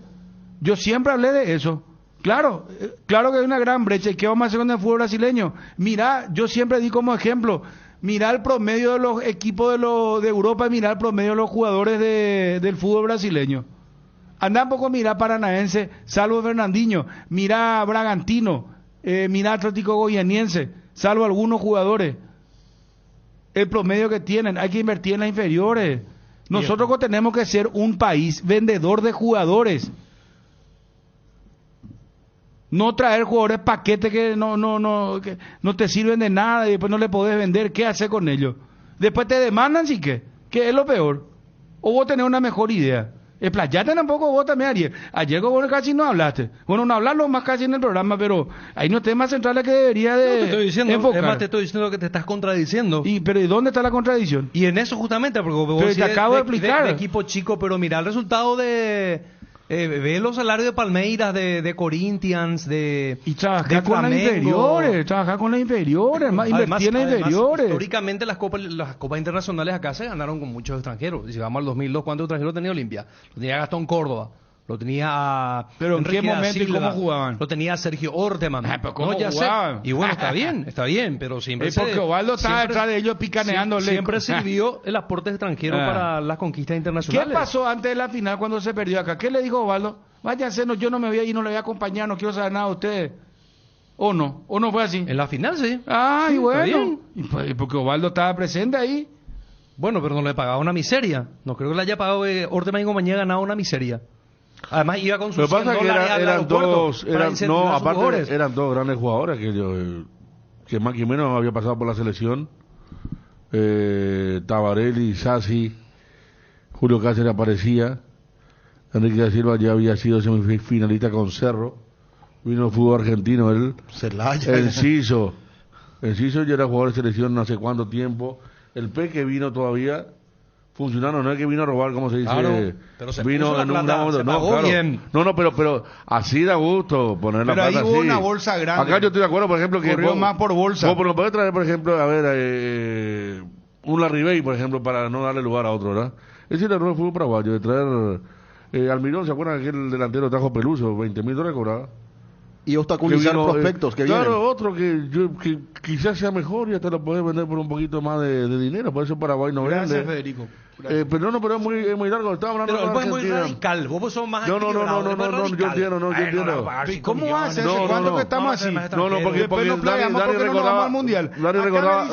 Yo siempre hablé de eso. Claro que hay una gran brecha. ¿Y qué vamos a hacer con el fútbol brasileño? Mira, yo siempre di como ejemplo, mira el promedio de los equipos de Europa, mira el promedio de los jugadores del fútbol brasileño. Anda un poco, mira Paranaense, salvo Fernandinho, mira Bragantino, mira Atlético Goianiense, salvo algunos jugadores. El promedio que tienen, hay que invertir en las inferiores. Nosotros tenemos que ser un país vendedor de jugadores. No traer jugadores paquetes que no te sirven de nada y después no le podés vender. ¿Qué hacer con ellos? Después te demandan, sí que es lo peor. O vos tenés una mejor idea. Explayate tampoco vos también ayer. Ayer con vos casi no hablaste. Bueno, no hablarlo más casi en el programa, pero hay unos temas centrales que debería de te estoy diciendo, enfocar. Además te estoy diciendo que te estás contradiciendo. Pero ¿y dónde está la contradicción? Y en eso justamente, porque vos pero te acabo de explicar. De equipo chico, pero mira el resultado de... ve los salarios de Palmeiras, de Corinthians, y trabajar con las inferiores, invertir en las inferiores. Históricamente las copas internacionales acá se ganaron con muchos extranjeros. Si vamos al 2002, ¿cuántos extranjeros tenía Olimpia? Lo tenía Gastón Córdoba, lo tenía pero Enrique ¿en qué momento Silva, y cómo jugaban? Lo tenía Sergio Orteman. Pero ¿cómo jugaban? Y bueno, está bien, pero siempre porque Osvaldo estaba detrás de ellos picaneándole. Siempre sirvió el aporte extranjero para las conquistas internacionales. ¿Qué pasó antes de la final cuando se perdió acá? ¿Qué le dijo Osvaldo? Váyanse, yo no me voy a ir, no le voy a acompañar, no quiero saber nada de ustedes. ¿O no fue así? En la final sí. Y bueno. Y porque Osvaldo estaba presente ahí. Bueno, pero no le pagaba una miseria. No creo que le haya pagado Orteman y compañía ganado una miseria. Además iba con Lo sus que pasa es que eran dos, jugadores. eran dos grandes jugadores que más que menos había pasado por la selección. Tabarelli, Sassi, Julio Cáceres aparecía, Enrique da Silva ya había sido semifinalista con Cerro, vino el fútbol argentino, él, Enciso ya era jugador de selección no sé cuánto tiempo, el Peque vino todavía funcionando, no es que vino a robar como se dice, claro, pero se vino puso en la un plata, momento, se pagó bien. pero así da gusto poner la pero plata ahí hubo así. una bolsa grande. Acá yo estoy de acuerdo, por ejemplo, que corrió más por bolsa. Vos podés traer, por ejemplo, a ver, un Larribey, por ejemplo, para no darle lugar a otro, ¿verdad? Ese es el error del fútbol paraguayo, de traer Almirón, ¿se acuerdan que aquel delantero trajo Peluso? $20,000 cobraba. Y obstaculizar prospectos que vienen. Claro, otro que quizás sea mejor y hasta lo puedes vender por un poquito más de dinero, por eso Paraguay no vende. Gracias, Federico. Pero es muy largo, estaba hablando pero de es muy radical, vos sos más no, yo entiendo. ¿Cómo va a hacer? ¿Cuánto que estamos así? No, porque después nos plegamos porque no nos vamos al mundial. Dani recordaba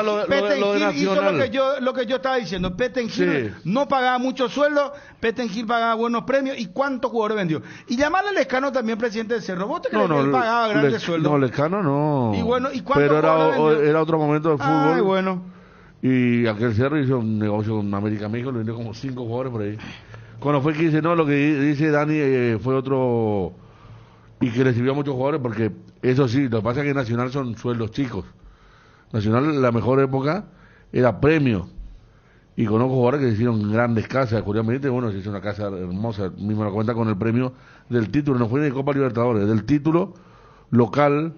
lo de Nacional. Lo que yo estaba diciendo, Pettengill no pagaba mucho sueldo, Pettengill pagaba buenos premios, ¿y cuántos jugadores vendió? Y llamarle a Lescano también presidente de Cerro, ¿vos te crees que él pagaba grandes sueldos? No, Lescano no. Y bueno, ¿y cuántos pero era otro momento de fútbol. Ay, bueno. Y aquel Cerro hizo un negocio con América México, le vendió como 5 jugadores por ahí. Cuando fue que dice, no, lo que dice Dani fue otro, y que recibió a muchos jugadores, porque eso sí, lo que pasa es que Nacional son sueldos chicos. Nacional, la mejor época, era premio. Y conozco jugadores que hicieron grandes casas, curiosamente, bueno, se hizo una casa hermosa, mismo la cuenta con el premio del título, no fue ni de Copa Libertadores, del título local.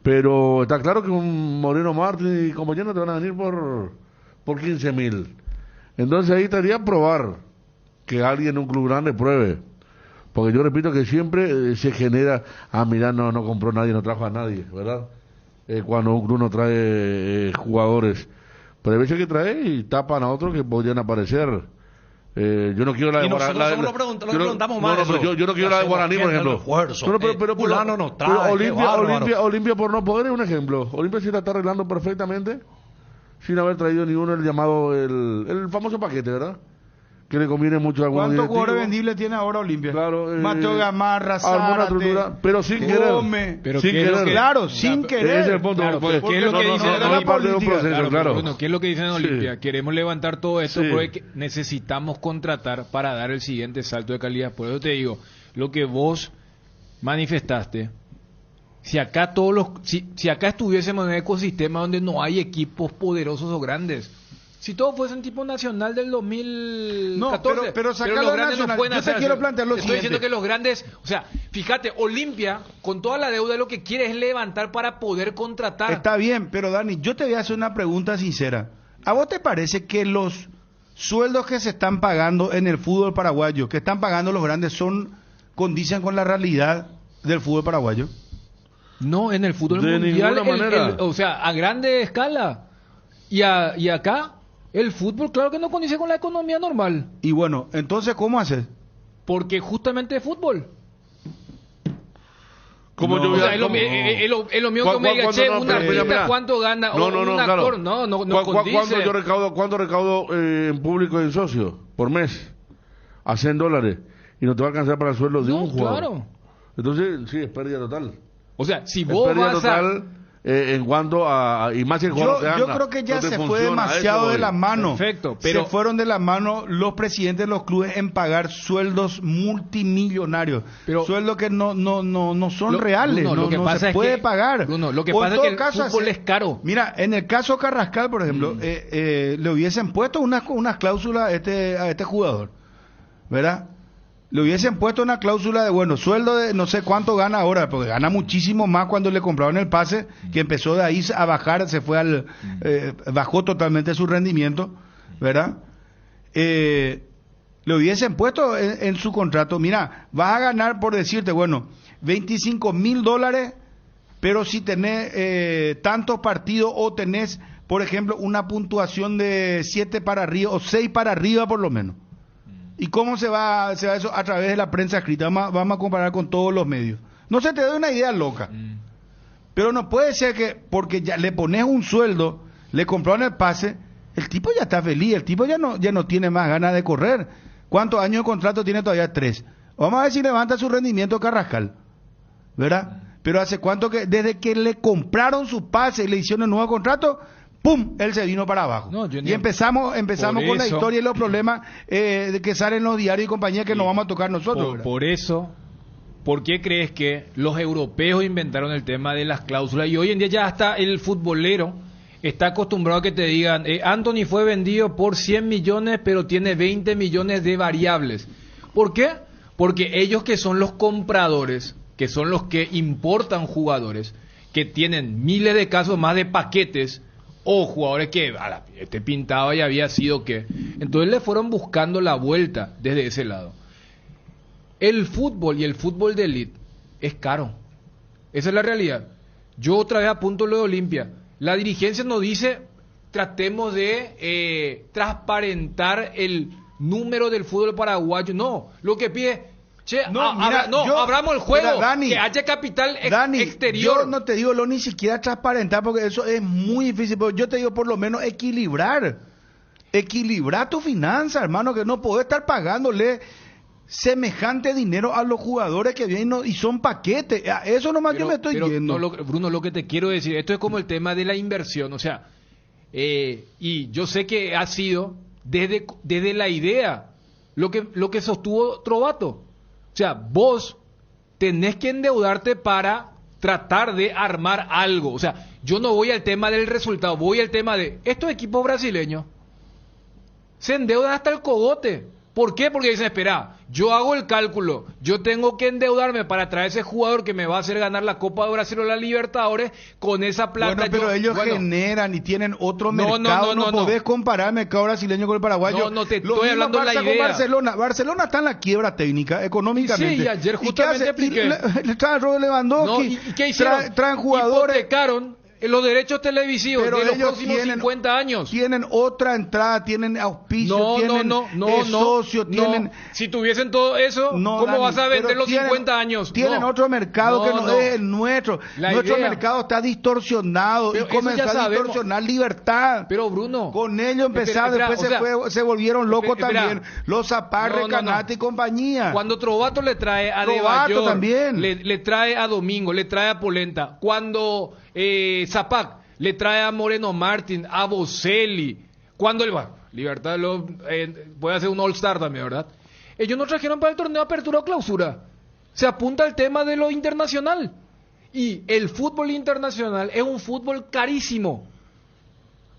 Pero está claro que un Moreno Martín y compañeros te van a venir por 15,000. Entonces ahí estaría probar que alguien en un club grande pruebe. Porque yo repito que siempre se genera, mira, no compró nadie, no trajo a nadie, ¿verdad? Cuando un club no trae jugadores. Pero hay veces que trae y tapan a otros que podrían aparecer. Yo no quiero la de Guaraní. Nosotros lo preguntamos más. Yo no quiero la de Guaraní, por ejemplo. Olimpia por no poder es un ejemplo. Olimpia sí la está arreglando perfectamente sin haber traído ni uno el llamado, el famoso paquete, ¿verdad? Que le conviene mucho a algunos directivos. ¿Cuántos jugadores vendibles tiene ahora Olimpia? Claro, Mateo Gamarra, Zárate, pero sin querer. Pero sin querer. Claro, sin querer. Ese es el punto. Claro, ¿qué es lo que dicen en Olimpia? Bueno, ¿qué es lo que dicen en Olimpia? Sí. Queremos levantar todo esto porque necesitamos contratar para dar el siguiente salto de calidad. Por eso te digo, lo que vos manifestaste, si acá si acá estuviésemos en un ecosistema donde no hay equipos poderosos o grandes, si todo fuese un tipo nacional del 2014, pero los grandes no pueden hacer. Yo te quiero plantear lo Estoy siguiente. diciendo que los grandes, o sea, fíjate, Olimpia con toda la deuda lo que quiere es levantar para poder contratar. Está bien, pero Dani, yo te voy a hacer una pregunta sincera. ¿A vos te parece que los sueldos que se están pagando en el fútbol paraguayo, que están pagando los grandes, condicen con la realidad del fútbol paraguayo? No, en el fútbol de mundial, ninguna manera. o sea, a grande escala. Y acá, el fútbol, claro que no condice con la economía normal. Y bueno, entonces, ¿cómo haces? Porque justamente es fútbol. Como yo o sea, es lo mío que me diga, che, un artista, ¿cuánto gana? Un actor, no condice. ¿Cuánto recaudo en público y en socio por mes? A $100. Y no te va a alcanzar para el sueldo de un jugador. Claro. Entonces, sí, es pérdida total. O sea, si vos vas total, en cuanto a y más el jugador yo creo que ya se fue demasiado de la mano. Perfecto, pero se fueron de la mano los presidentes de los clubes en pagar sueldos multimillonarios, sueldos que no son reales, Bruno, lo que pasa se es puede que, pagar. Bruno, lo que pasa es que el fútbol es caro. Mira, en el caso Carrascal, por ejemplo, le hubiesen puesto unas cláusulas a este jugador, ¿verdad? Le hubiesen puesto una cláusula de, bueno, sueldo de no sé cuánto gana ahora, porque gana muchísimo más cuando le compraron el pase, que empezó de ahí a bajar, se fue bajó totalmente su rendimiento, ¿verdad? Le hubiesen puesto en su contrato, mira, vas a ganar, por decirte, bueno, $25,000, pero si tenés tantos partidos o tenés, por ejemplo, una puntuación de 7 para arriba o 6 para arriba por lo menos. ¿Y cómo se va eso? A través de la prensa escrita. Vamos a comparar con todos los medios. No se te da una idea loca. Pero no puede ser que porque ya le pones un sueldo, le compraron el pase, el tipo ya está feliz, el tipo ya no tiene más ganas de correr. ¿Cuántos años de contrato tiene todavía? 3. Vamos a ver si levanta su rendimiento Carrascal, ¿verdad? Pero hace cuánto que, desde que le compraron su pase y le hicieron el nuevo contrato, ¡pum!, él se vino para abajo. No, y empezamos con la historia y los problemas de que salen los diarios y compañía que nos vamos a tocar nosotros. Por eso, ¿por qué crees que los europeos inventaron el tema de las cláusulas? Y hoy en día ya hasta el futbolero está acostumbrado a que te digan, Anthony fue vendido por 100 millones, pero tiene 20 millones de variables. ¿Por qué? Porque ellos, que son los compradores, que son los que importan jugadores, que tienen miles de casos más de paquetes, o jugadores que este pintaba y había sido que, entonces le fueron buscando la vuelta desde ese lado. El fútbol y el fútbol de élite es caro. Esa es la realidad. Yo otra vez apunto lo de Olimpia. La dirigencia nos dice, tratemos de transparentar el número del fútbol paraguayo. No, lo que pide, abramos el juego, mira, Dani, que haya capital exterior. Yo no te digo ni siquiera transparentar, porque eso es muy difícil, pero yo te digo por lo menos equilibrar tu finanza, hermano, que no podés estar pagándole semejante dinero a los jugadores que vienen y son paquetes. Eso nomás yo me estoy yendo. No, Bruno, lo que te quiero decir, esto es como el tema de la inversión, o sea, y yo sé que ha sido desde la idea lo que sostuvo Trovato. O sea, vos tenés que endeudarte para tratar de armar algo. O sea, yo no voy al tema del resultado, voy al tema de estos equipos brasileños se endeudan hasta el cogote. ¿Por qué? Porque dicen, espera, yo hago el cálculo, yo tengo que endeudarme para traer ese jugador que me va a hacer ganar la Copa de Brasil o la Libertadores, con esa plata. Bueno, pero ellos generan y tienen otro mercado, no podés comparar el mercado brasileño con el paraguayo. No, te estoy hablando de la idea. Barcelona está en la quiebra técnica, económicamente. Sí, ayer justamente expliqué. Le traen Robert Lewandowski, ¿y qué hicieron? Traen jugadores. Hipotecaron los derechos televisivos pero de los próximos 50 años. Tienen otra entrada, tienen auspicio, tienen socio, tienen... Si tuviesen todo eso, ¿cómo Dani, vas a vender los 50 años? Tienen otro mercado que no es el nuestro. Nuestro mercado está distorsionado, pero y comenzó a distorsionar libertad. Pero Bruno... Con ellos empezaron, después se volvieron locos también. Los Zaparre, Canate y compañía. Cuando Trovato le trae a Trovato también. Le trae a Domingo, le trae a Polenta. Cuando... Zapac le trae a Moreno Martín, a Boselli, cuando Libertad puede hacer un All-Star también, ¿verdad? Ellos no trajeron para el torneo apertura o clausura. Se apunta al tema de lo internacional. Y el fútbol internacional es un fútbol carísimo.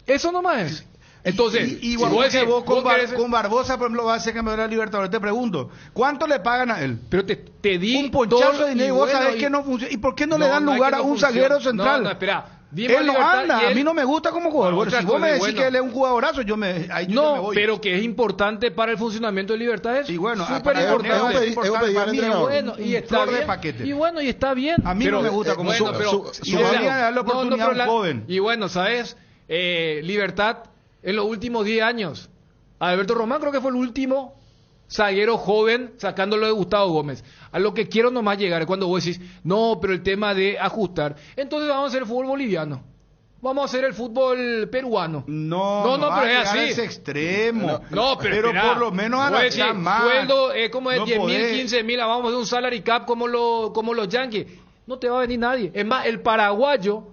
Eso nomás es. Entonces, igual que vos con Barbosa, por ejemplo, va a ser campeón de la Libertadores. Te pregunto, ¿cuánto le pagan a él? Pero te di un ponchazo de dinero y vos sabés que no funciona. ¿Y por qué no le dan lugar a un zaguero central? No, espera. Él no anda, a mí no me gusta como jugador. Bueno, si vos me decís que él es un jugadorazo, yo me voy. Pero que es importante para el funcionamiento de Libertad es súper importante. Para mí, y está bien. Y bueno, y está bien. A mí no me gusta como y debería darle la oportunidad a un joven. Y bueno, ¿sabes? Libertad, en los últimos 10 años, Alberto Román creo que fue el último zaguero joven sacándolo de Gustavo Gómez. A lo que quiero nomás llegar es cuando vos decís, no, pero el tema de ajustar, entonces vamos a hacer el fútbol boliviano, vamos a hacer el fútbol peruano. No, pero es así. Ese extremo. Pero por lo menos a la más. Sueldo es como de 10.000, 15.000, vamos a hacer un salary cap como los Yankees. No te va a venir nadie. Es más, el paraguayo,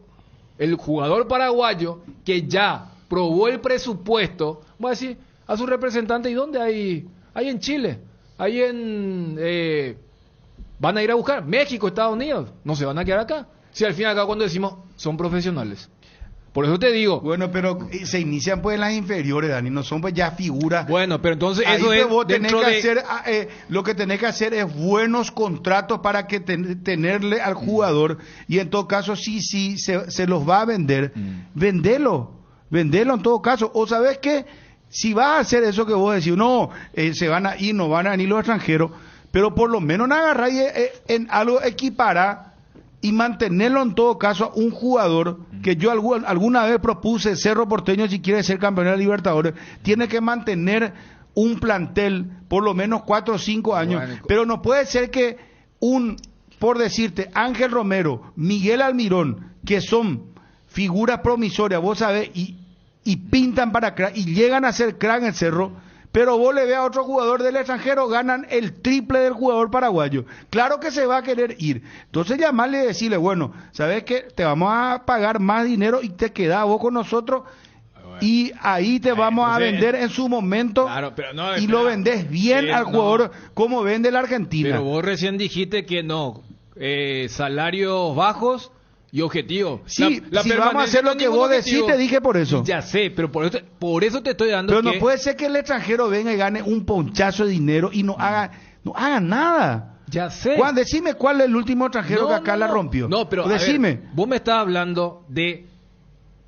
el jugador paraguayo que ya probó el presupuesto, voy a decir a su representante, ¿y dónde hay? Hay en Chile, hay van a ir a buscar México, Estados Unidos, no se van a quedar acá. Si al fin y al cabo cuando decimos son profesionales. Por eso te digo. Bueno, pero se inician pues en las inferiores, Dani, no son pues ya figuras. Bueno, pero entonces eso es vos tenés que hacer, lo que tenés que hacer es buenos contratos para que tenerle al jugador, y en todo caso sí se los va a vender, vendelo en todo caso. O sabes qué, si vas a hacer eso que vos decís, no, se van a ir, no van a venir los extranjeros, pero por lo menos agarrar y en algo equiparar y mantenerlo en todo caso a un jugador que yo alguna vez propuse. Cerro Porteño, si quiere ser campeón de la Libertadores, tiene que mantener un plantel por lo menos 4 o 5 años, pero no puede ser que por decirte, Ángel Romero, Miguel Almirón, que son figuras promisorias, vos sabés, y pintan para crack, y llegan a ser crack en el Cerro, pero vos le ves a otro jugador del extranjero, ganan el triple del jugador paraguayo. Claro que se va a querer ir. Entonces llamarle y decirle, bueno, ¿sabes qué? Te vamos a pagar más dinero y te quedás vos con nosotros y ahí te vamos a vender en su momento y lo vendés bien al jugador como vende la Argentina. Pero vos recién dijiste que no, salarios bajos y objetivo. Sí, si vamos a hacer lo que vos decís, te dije por eso. Ya sé, pero por eso te estoy dando. Pero no puede ser que el extranjero venga y gane un ponchazo de dinero y no haga nada. Ya sé. Juan, decime cuál es el último extranjero que acá la rompió. No, pero decime. A ver, vos me estás hablando de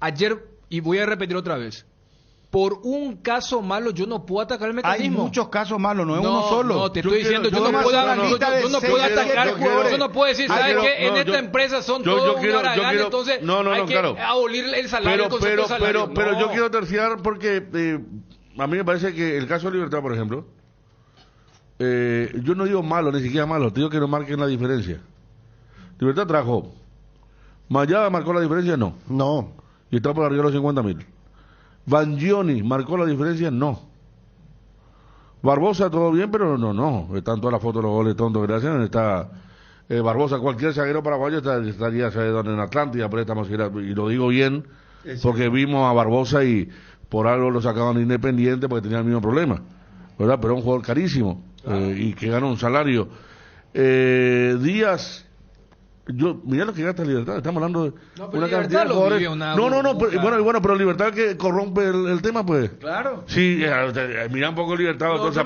ayer, y voy a repetir otra vez. Por un caso malo yo no puedo atacar el mecanismo. Hay muchos casos malos, no es uno solo. No, te estoy diciendo, yo no puedo atacar, yo no puedo decir, ¿sabes qué? En esta empresa son todos un haragán, entonces hay que abolir el salario, el concepto de salario. Pero yo quiero terciar porque a mí me parece que el caso de Libertad, por ejemplo, yo no digo malo, ni siquiera malo, te digo que no marquen la diferencia. Libertad trajo, Mayada marcó la diferencia, no. Y está por arriba de los 50.000. Bangioni marcó la diferencia, no. Barbosa todo bien, pero no. Están todas las fotos de los goles tontos que le hacen. Está Barbosa, cualquier zaguero paraguayo estaría en Atlántida, préstamos, y lo digo bien, porque vimos a Barbosa y por algo lo sacaban Independiente porque tenía el mismo problema, ¿verdad? Pero es un jugador carísimo y que gana un salario. Díaz, mirá lo que gasta Libertad, estamos hablando de una cantidad de jugadores. Bueno, pero Libertad que corrompe el tema, pues. Claro. Sí, mira un poco Libertad, entonces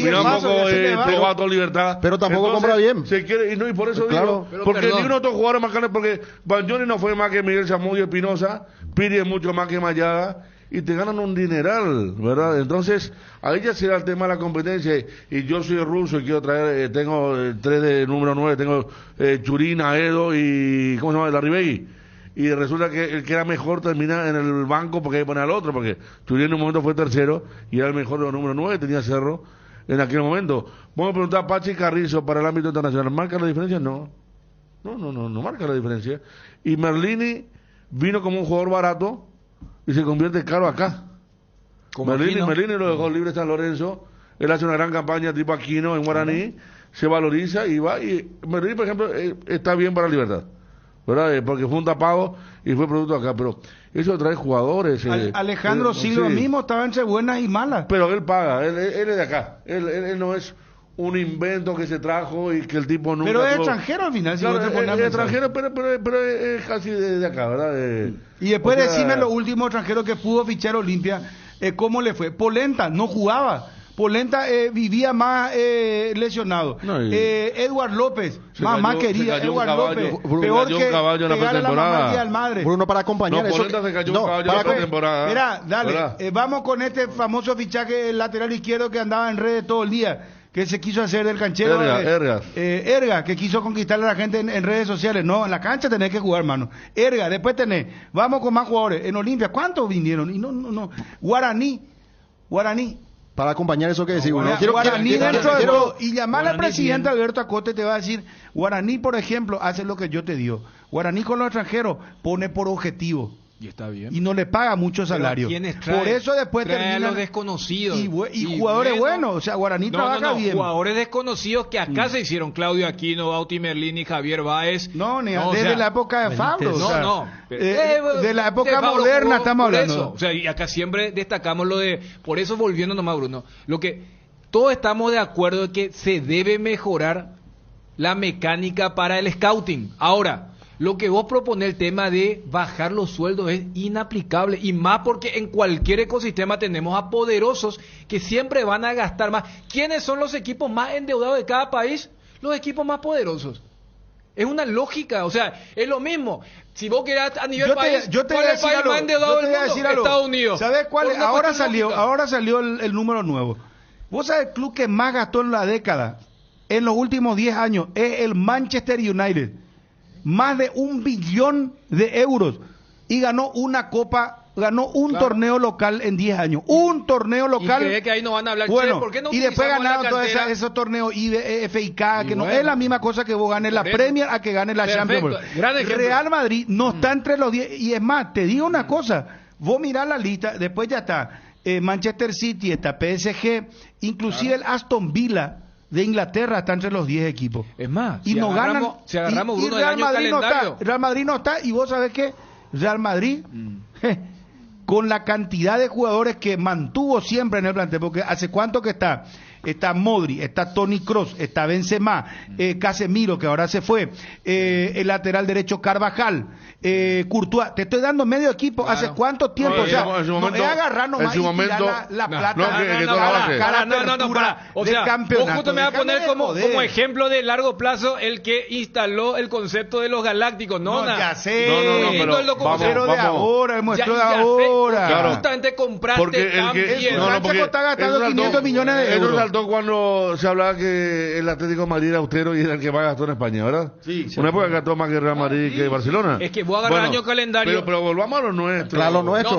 mira un poco Probato Libertad. Pero tampoco compra bien. Se quiere, y por eso digo, porque ni uno de estos jugadores más grandes, porque Bangioni no fue más que Miguel Zamudio Espinosa, Piri es mucho más que Mayada, y te ganan un dineral, ¿verdad? Entonces, ahí ya será el tema de la competencia, y yo soy ruso y quiero traer, tengo 3 de número 9, tengo Churina, Edo y, ¿cómo se llama? Larribey, y resulta que el que era mejor termina en el banco porque hay que poner al otro, porque Churina en un momento fue tercero, y era el mejor de los número 9, tenía Cerro, en aquel momento. Vamos a preguntar a Pachi Carrizo para el ámbito internacional, ¿marca la diferencia? No marca la diferencia, y Merlini vino como un jugador barato, y se convierte caro acá. Merlini lo dejó libre San Lorenzo, él hace una gran campaña tipo Aquino en Guaraní, se valoriza y va, y Merlini, por ejemplo, está bien para Libertad, ¿verdad? Porque fue un tapado y fue producto acá, pero eso trae jugadores. Alejandro Silva mismo estaba entre buenas y malas. Pero él paga, él es de acá, él no es un invento que se trajo y que el tipo nunca... Pero es extranjero al final, claro, es extranjero, pero es casi de acá, ¿verdad? Y después decime los últimos extranjeros que pudo fichar Olimpia, ¿cómo le fue? Polenta no jugaba, Polenta vivía más lesionado. Edward López, más querida, Edward López, peor que caballo en la pretemporada. Bruno, para acompañar eso. Polenta se cayó un caballo en la pretemporada. Mira, dale, vamos con este famoso fichaje lateral izquierdo que andaba en redes todo el día, que se quiso hacer del canchero Erga, que quiso conquistarle a la gente en redes sociales. No, en la cancha tenés que jugar, hermano. Erga, después tenés, vamos con más jugadores. En Olimpia, ¿cuántos vinieron? Y no. Guaraní. Para acompañar eso que decís, Guaraní dentro de todo. Y llamar al presidente Alberto Acosta te va a decir, Guaraní, por ejemplo, hace lo que yo te digo. Guaraní con los extranjeros pone por objetivo. Y está bien. Y no le paga mucho salario. Por eso después terminan los desconocidos. Y jugadores buenos. O sea, Guaraní trabaja bien. Jugadores desconocidos que acá se hicieron. Claudio Aquino, Bauti Merlini, Javier Báez. Desde la época de Fabro. De la época Fabro moderna estamos hablando. Eso. O sea, y acá siempre destacamos lo de... Por eso, volviendo nomás, Bruno, lo que todos estamos de acuerdo es que se debe mejorar la mecánica para el scouting. Ahora, lo que vos proponés, el tema de bajar los sueldos, es inaplicable, y más porque en cualquier ecosistema tenemos a poderosos que siempre van a gastar más. ¿Quiénes son los equipos más endeudados de cada país? Los equipos más poderosos. Es una lógica, o sea, es lo mismo. Si vos querés a nivel país, ¿cuál es el país más endeudado del mundo? Estados Unidos. ¿Sabés cuál? Ahora salió el número nuevo. ¿Vos sabés el club que más gastó en la década, en los últimos 10 años? Es el Manchester United. Más de 1 billón de euros, y ganó una copa, ganó un torneo local en 10 años, un torneo local. ¿Y cree que ahí no van a hablar? Bueno, ¿por qué no y después ganaron todos esos torneos FIK, que no es la misma cosa que vos ganes la Premier a que ganes la Champions. Real Madrid no está entre los 10, y es más, te digo una cosa, vos mirás la lista, después ya está Manchester City, está PSG, inclusive el Aston Villa de Inglaterra está entre los 10 equipos. Es más, y no ganan. Si agarramos y Bruno del Real año Madrid no calendario. está. Real Madrid no está, y vos sabés que Real Madrid, con la cantidad de jugadores que mantuvo siempre en el plantel, porque hace cuánto que está Modri, está Toni Kroos, está Benzema, Casemiro, que ahora se fue, el lateral derecho Carvajal, Courtois, te estoy dando medio equipo, ¿hace cuánto tiempo? O sea, no es agarrar nomás y tirar la plata o sea, vos justo me vas a poner como ejemplo de largo plazo el que instaló el concepto de los galácticos, ya sé, pero de ahora, el muestro de ahora. Claro. Justamente compraste Sánchez está gastando 500 millones de euros. Eso saltó cuando se hablaba que el Atlético de Madrid era austero y era el que más gastó en España, ¿verdad? Sí. Una época gastó más que Real Madrid que Barcelona. Es que vos agarras año calendario. Pero volvamos a lo nuestro. Claro, lo nuestro.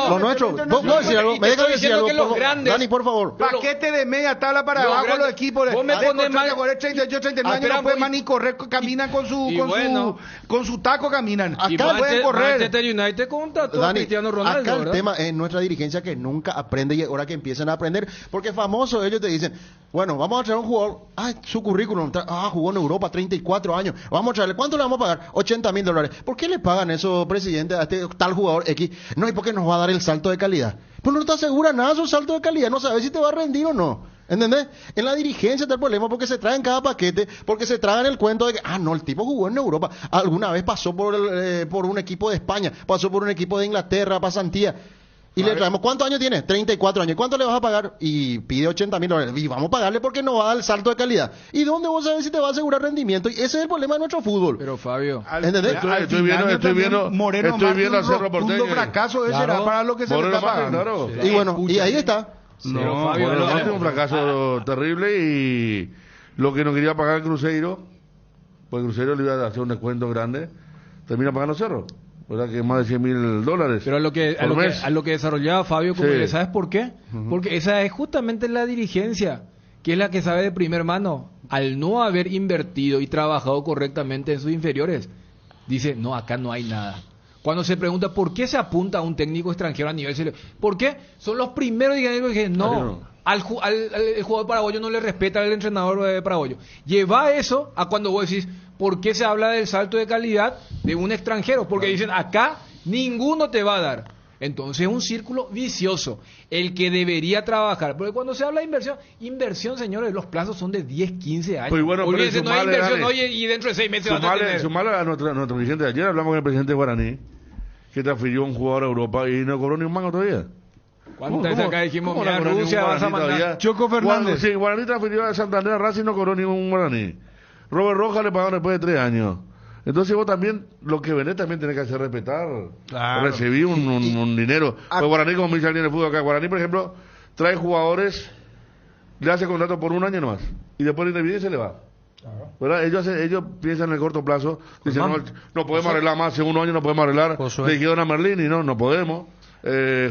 Lo nuestro. ¿Puedo decir algo? ¿Me dejas decir algo? Dani, por favor. Paquete de media tabla para abajo los equipos. Vos me pones mal. 38, 39 años no pueden más ni correr, caminan con su taco, caminan. Acá pueden correr. Manchester United contrató a Cristiano Ronaldo. Acá el tema es nuestra dirigencia que nunca aprende y ahora que empiezan a aprender, porque famosos ellos te dicen, bueno, vamos a traer un jugador, su currículum, jugó en Europa 34 años, vamos a traerle, ¿cuánto le vamos a pagar? $80,000. ¿Por qué le pagan eso, presidente, a este tal jugador X? No, y porque nos va a dar el salto de calidad. Pues no te asegura nada su salto de calidad, no sabes si te va a rendir o no. ¿Entendés? En la dirigencia está el problema porque se traen cada paquete, porque se tragan el cuento de que, no, el tipo jugó en Europa, alguna vez pasó por un equipo de España, pasó por un equipo de Inglaterra, pasantía, y le traemos, ¿cuántos años tiene? 34 años, ¿cuánto le vas a pagar? Y pide $80,000, y vamos a pagarle porque no va a dar el salto de calidad. ¿Y dónde vos sabés si te va a asegurar rendimiento? Y ese es el problema de nuestro fútbol. Pero Fabio, ¿entendés? Estoy viendo a Cerro Porteño. Un fracaso ese era para lo que se le está pagando. Y bueno, y ahí está. No, Fabio, es un fracaso terrible y lo que no quería pagar el Cruzeiro, pues el Cruzeiro le iba a hacer un descuento grande, termina pagando Cerro, ¿verdad? Que es más de $100,000. Pero a lo que desarrollaba Fabio, ¿sabes por qué? Porque esa es justamente la dirigencia, que es la que sabe de primer mano, al no haber invertido y trabajado correctamente en sus inferiores, dice, no, acá no hay nada. Cuando se pregunta por qué se apunta a un técnico extranjero a nivel selección, ¿por qué? Son los primeros que dicen, no, el jugador paraguayo no le respeta al entrenador paraguayo. Lleva eso a cuando vos decís, ¿por qué se habla del salto de calidad de un extranjero? Porque dicen, acá ninguno te va a dar. Entonces es un círculo vicioso, el que debería trabajar. Porque cuando se habla de inversión, señores, los plazos son de 10, 15 años. Pues bueno, olvídense, no hay inversión, oye, y dentro de 6 meses vas a tener. Sumale a nuestro presidente de ayer, hablamos con el presidente Guaraní, que transfirió un jugador a Europa y no cobró ni un mango todavía. ¿Cuántas veces acá dijimos, mira, Rusia vas a mandar? Choco Fernández. Sí, Guaraní transfirió a Santander a Racing y no cobró ni un Guaraní. Robert Rojas le pagaron después de 3 años. Entonces vos también, lo que venés también tenés que hacer respetar, recibir un dinero. Pues Guaraní, como me dice alguien en el fútbol acá, Guaraní, por ejemplo, trae jugadores, le hace contrato por un año nomás, y después le interviene y se le va. ¿Verdad? Ellos piensan en el corto plazo, dicen, no podemos arreglar más, en un año no podemos arreglar. Le dijeron a Merlini, no podemos.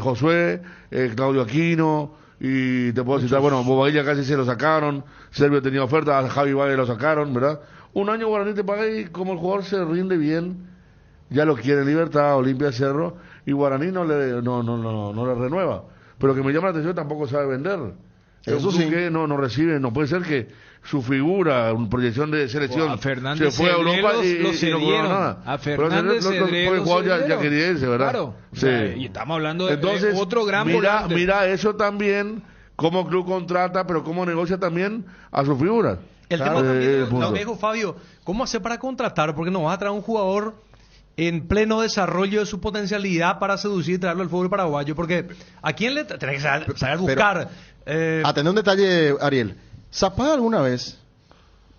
Josué, Claudio Aquino, y te puedo citar, bueno, Bobadilla casi se lo sacaron, Servio tenía oferta, a Javi Valle lo sacaron, ¿verdad? Un año Guaraní te paga y como el jugador se rinde bien, ya lo quiere en libertad, Olimpia Cerro, y Guaraní no le renueva. Pero que me llama la atención, tampoco sabe vender. Eso sí. Que no recibe, no puede ser que su figura, una proyección de selección, se fue a Europa y no cobró nada. A Fernández el jugador ya quería irse, ¿verdad? Claro. Sí. Y estamos hablando de otro gran volante. Mira eso también, cómo club contrata, pero cómo negocia también a su figura. El tema también, lo que dijo Fabio, ¿cómo hacer para contratar? Porque no vas a traer un jugador en pleno desarrollo de su potencialidad para seducir y traerlo al fútbol paraguayo, porque ¿a quién le tenés que saber buscar? Atendé un detalle, Ariel. Zapata alguna vez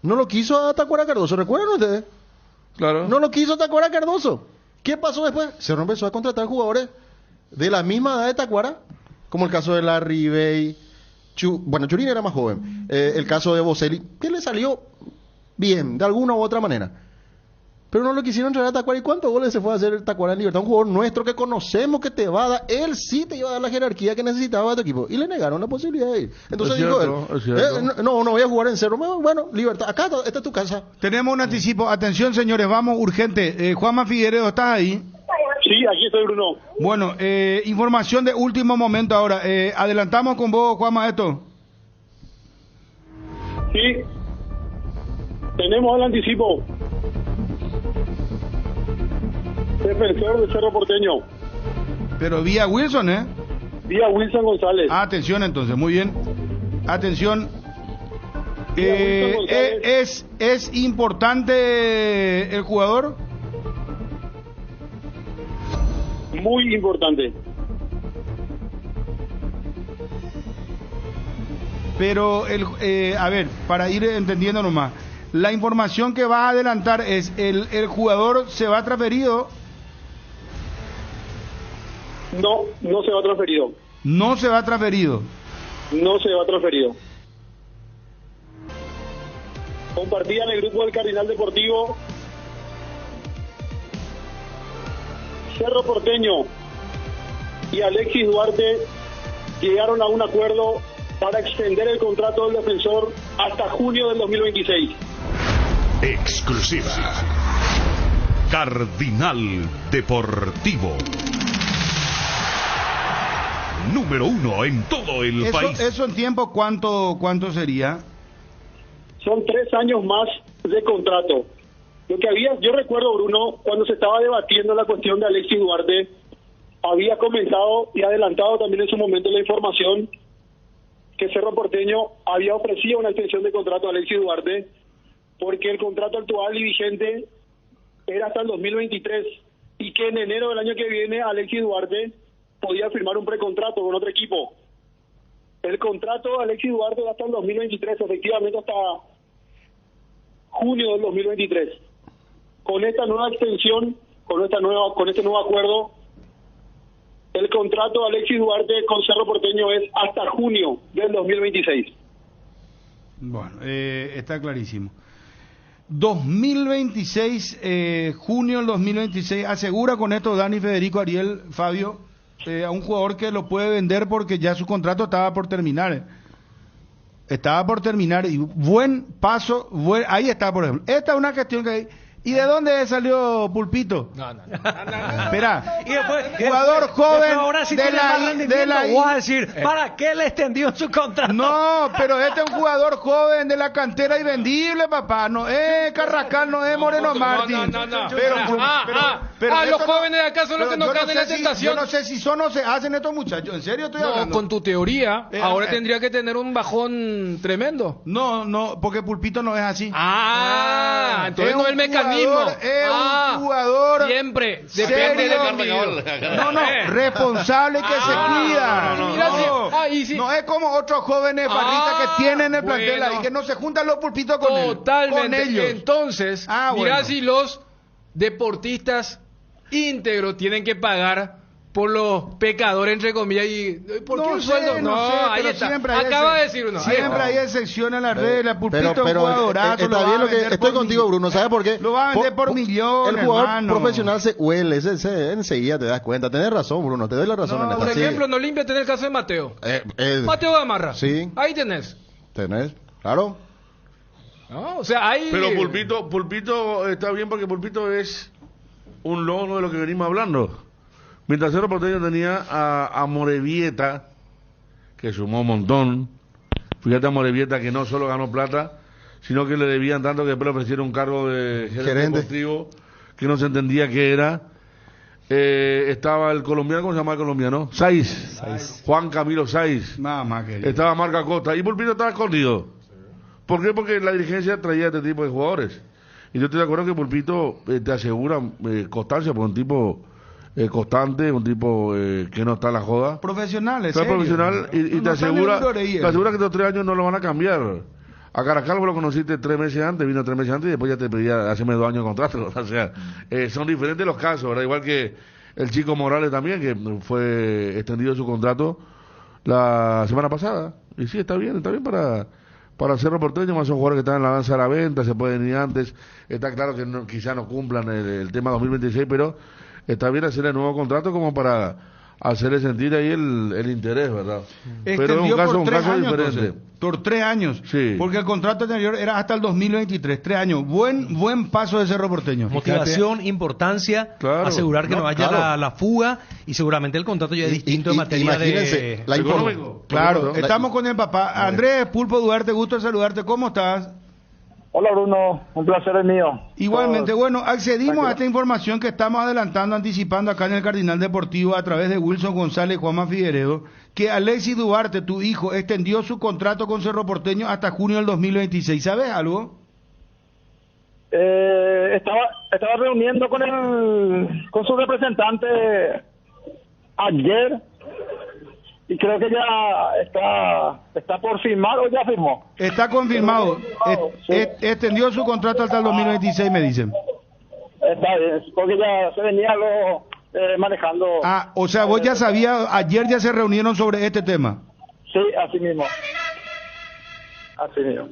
no lo quiso a Tacuara Cardoso, ¿recuerdan ustedes? Claro. No lo quiso a Tacuara Cardoso. ¿Qué pasó después? Se empezó a contratar jugadores de la misma edad de Tacuara, como el caso de Larry Bay. Churín era más joven. El caso de Boselli, que le salió bien, de alguna u otra manera. Pero no lo quisieron traer a Tacuara. ¿Y cuántos goles se fue a hacer Tacuara en Libertad? Un jugador nuestro que conocemos que te va a dar. Él sí te iba a dar la jerarquía que necesitaba de tu equipo. Y le negaron la posibilidad de ir. Entonces dijo él, no voy a jugar en Cerro. Bueno, Libertad, acá, esta es tu casa. Tenemos un anticipo. Atención, señores, vamos, urgente. Juanma Figueredo, ¿estás ahí? Sí, aquí estoy, Bruno. Bueno, información de último momento ahora. Adelantamos con vos, Juanma, esto. Sí, tenemos el anticipo. Defensor de Cerro Porteño. Pero vía Wilson, ¿eh? Vía Wilson González. Atención entonces, muy bien. Atención. ¿Es importante el jugador? Muy importante. Pero, a ver, para ir entendiendo nomás, la información que va a adelantar es el jugador se va transferido. No, no se va transferido. No se va transferido. No se va transferido. Compartía en el grupo del Cardinal Deportivo. Cerro Porteño y Alexis Duarte llegaron a un acuerdo para extender el contrato del defensor hasta junio del 2026. Exclusiva. Cardinal Deportivo. Número 1 en todo el país. ¿Eso en tiempo cuánto sería? Son 3 años más de contrato. Lo que yo recuerdo, Bruno, cuando se estaba debatiendo la cuestión de Alexis Duarte, había comentado y adelantado también en su momento la información que Cerro Porteño había ofrecido una extensión de contrato a Alexis Duarte porque el contrato actual y vigente era hasta el 2023 y que en enero del año que viene Alexis Duarte podía firmar un precontrato con otro equipo. El contrato de Alexis Duarte era hasta el 2023, efectivamente hasta junio del 2023. Con esta nueva extensión, con este nuevo acuerdo, el contrato de Alexis Duarte con Cerro Porteño es hasta junio del 2026. Bueno, está clarísimo. 2026, junio del 2026, asegura con esto Dani, Federico, Ariel, Fabio, a un jugador que lo puede vender porque ya su contrato estaba por terminar. Estaba por terminar y buen paso, ahí está, por ejemplo. Esta es una cuestión que hay. ¿Y de dónde salió Pulpito? No. Espera. Y después, jugador joven ahora sí de la vos vas a decir, ¿para qué le extendió su contrato? No, pero este es un jugador joven de la cantera y vendible, papá. No es Carrascal, no es Moreno Martín. No. Pero los jóvenes de acá son los que no caen en la tentación. Yo no sé si son o se hacen estos muchachos. En serio estoy hablando. Con tu teoría, ahora tendría que tener un bajón tremendo. No, porque Pulpito no es así. Entonces no es el mecanismo. Un jugador siempre depende del partido. Responsable que se cuida. No es como otros jóvenes barristas que tienen el plantel ahí, que no se juntan los Pulpitos con ellos. Entonces, mirá si los deportistas íntegros tienen que pagar por los pecadores, entre comillas, y ¿por qué un sueldo? No sé, ahí pero está. Siempre hay Acaba de decir uno. Siempre hay excepción a la regla. Pulpito pero jugadorazo, está bien lo que estoy contigo, Bruno. ¿Sabes por qué? Lo va a vender por millones, el jugador hermano. profesional se huele, enseguida te das cuenta. Tenés razón, Bruno, te doy la razón en esta. Por ejemplo, no limpia tener el caso de Mateo. Mateo Gamarra. Sí. Ahí tenés, claro. No, o sea, ahí. Pero Pulpito está bien porque Pulpito es un lono de lo que venimos hablando. Mientras Cerro Porteño tenía a Morevieta, que sumó un montón. Fíjate a Morevieta que no solo ganó plata, sino que le debían tanto que después le ofrecieron un cargo de gerente deportivo que no se entendía qué era. Estaba el colombiano, ¿cómo se llama el colombiano? Saiz. Juan Camilo Saiz. Estaba Marco Acosta. Y Pulpito estaba escondido. ¿Por qué? Porque la dirigencia traía este tipo de jugadores. Y yo estoy de acuerdo que Pulpito te asegura constancia por un tipo constante, un tipo que no está en la joda. Profesional, es profesional y te asegura que estos 3 años no lo van a cambiar. A Carascal lo conociste 3 meses antes, vino 3 meses antes y después ya te pedía hace 2 años de contrato. O sea, son diferentes los casos, ¿verdad? Igual que el chico Morales también, que fue extendido su contrato la semana pasada. Y sí, está bien para Cerro Porteño, más son jugadores que están en la danza de la venta, se pueden ir antes. Está claro que quizá no cumplan el tema 2026, pero está bien hacer el nuevo contrato como para hacerle sentir ahí el interés, ¿verdad? Pero es Extendió un caso, por 3 años, diferente. entonces. Por 3 años. Sí. Porque el contrato anterior era hasta el 2023. 3 años. Buen paso de Cerro Porteño. Motivación, importancia, Claro. asegurar que no haya claro. la fuga y seguramente el contrato ya es distinto en materia de Claro, estamos con el papá. Andrés Pulpo Duarte, gusto de saludarte. ¿Cómo estás? Hola Bruno, un placer es mío. Igualmente, bueno, accedimos Tranquilo. a esta información que estamos adelantando, anticipando acá en el Cardinal Deportivo a través de Wilson González y Juanma Figueredo, que Alexis Duarte, tu hijo, extendió su contrato con Cerro Porteño hasta junio del 2026. ¿Sabes algo? Estaba reuniendo con su representante ayer y creo que ya está por firmar o ya firmó. Está confirmado. Extendió su contrato hasta el 2026, me dicen. Está bien, porque ya se venía manejando. Ah, o sea, vos ya sabías, ayer ya se reunieron sobre este tema. Sí, así mismo. Así mismo.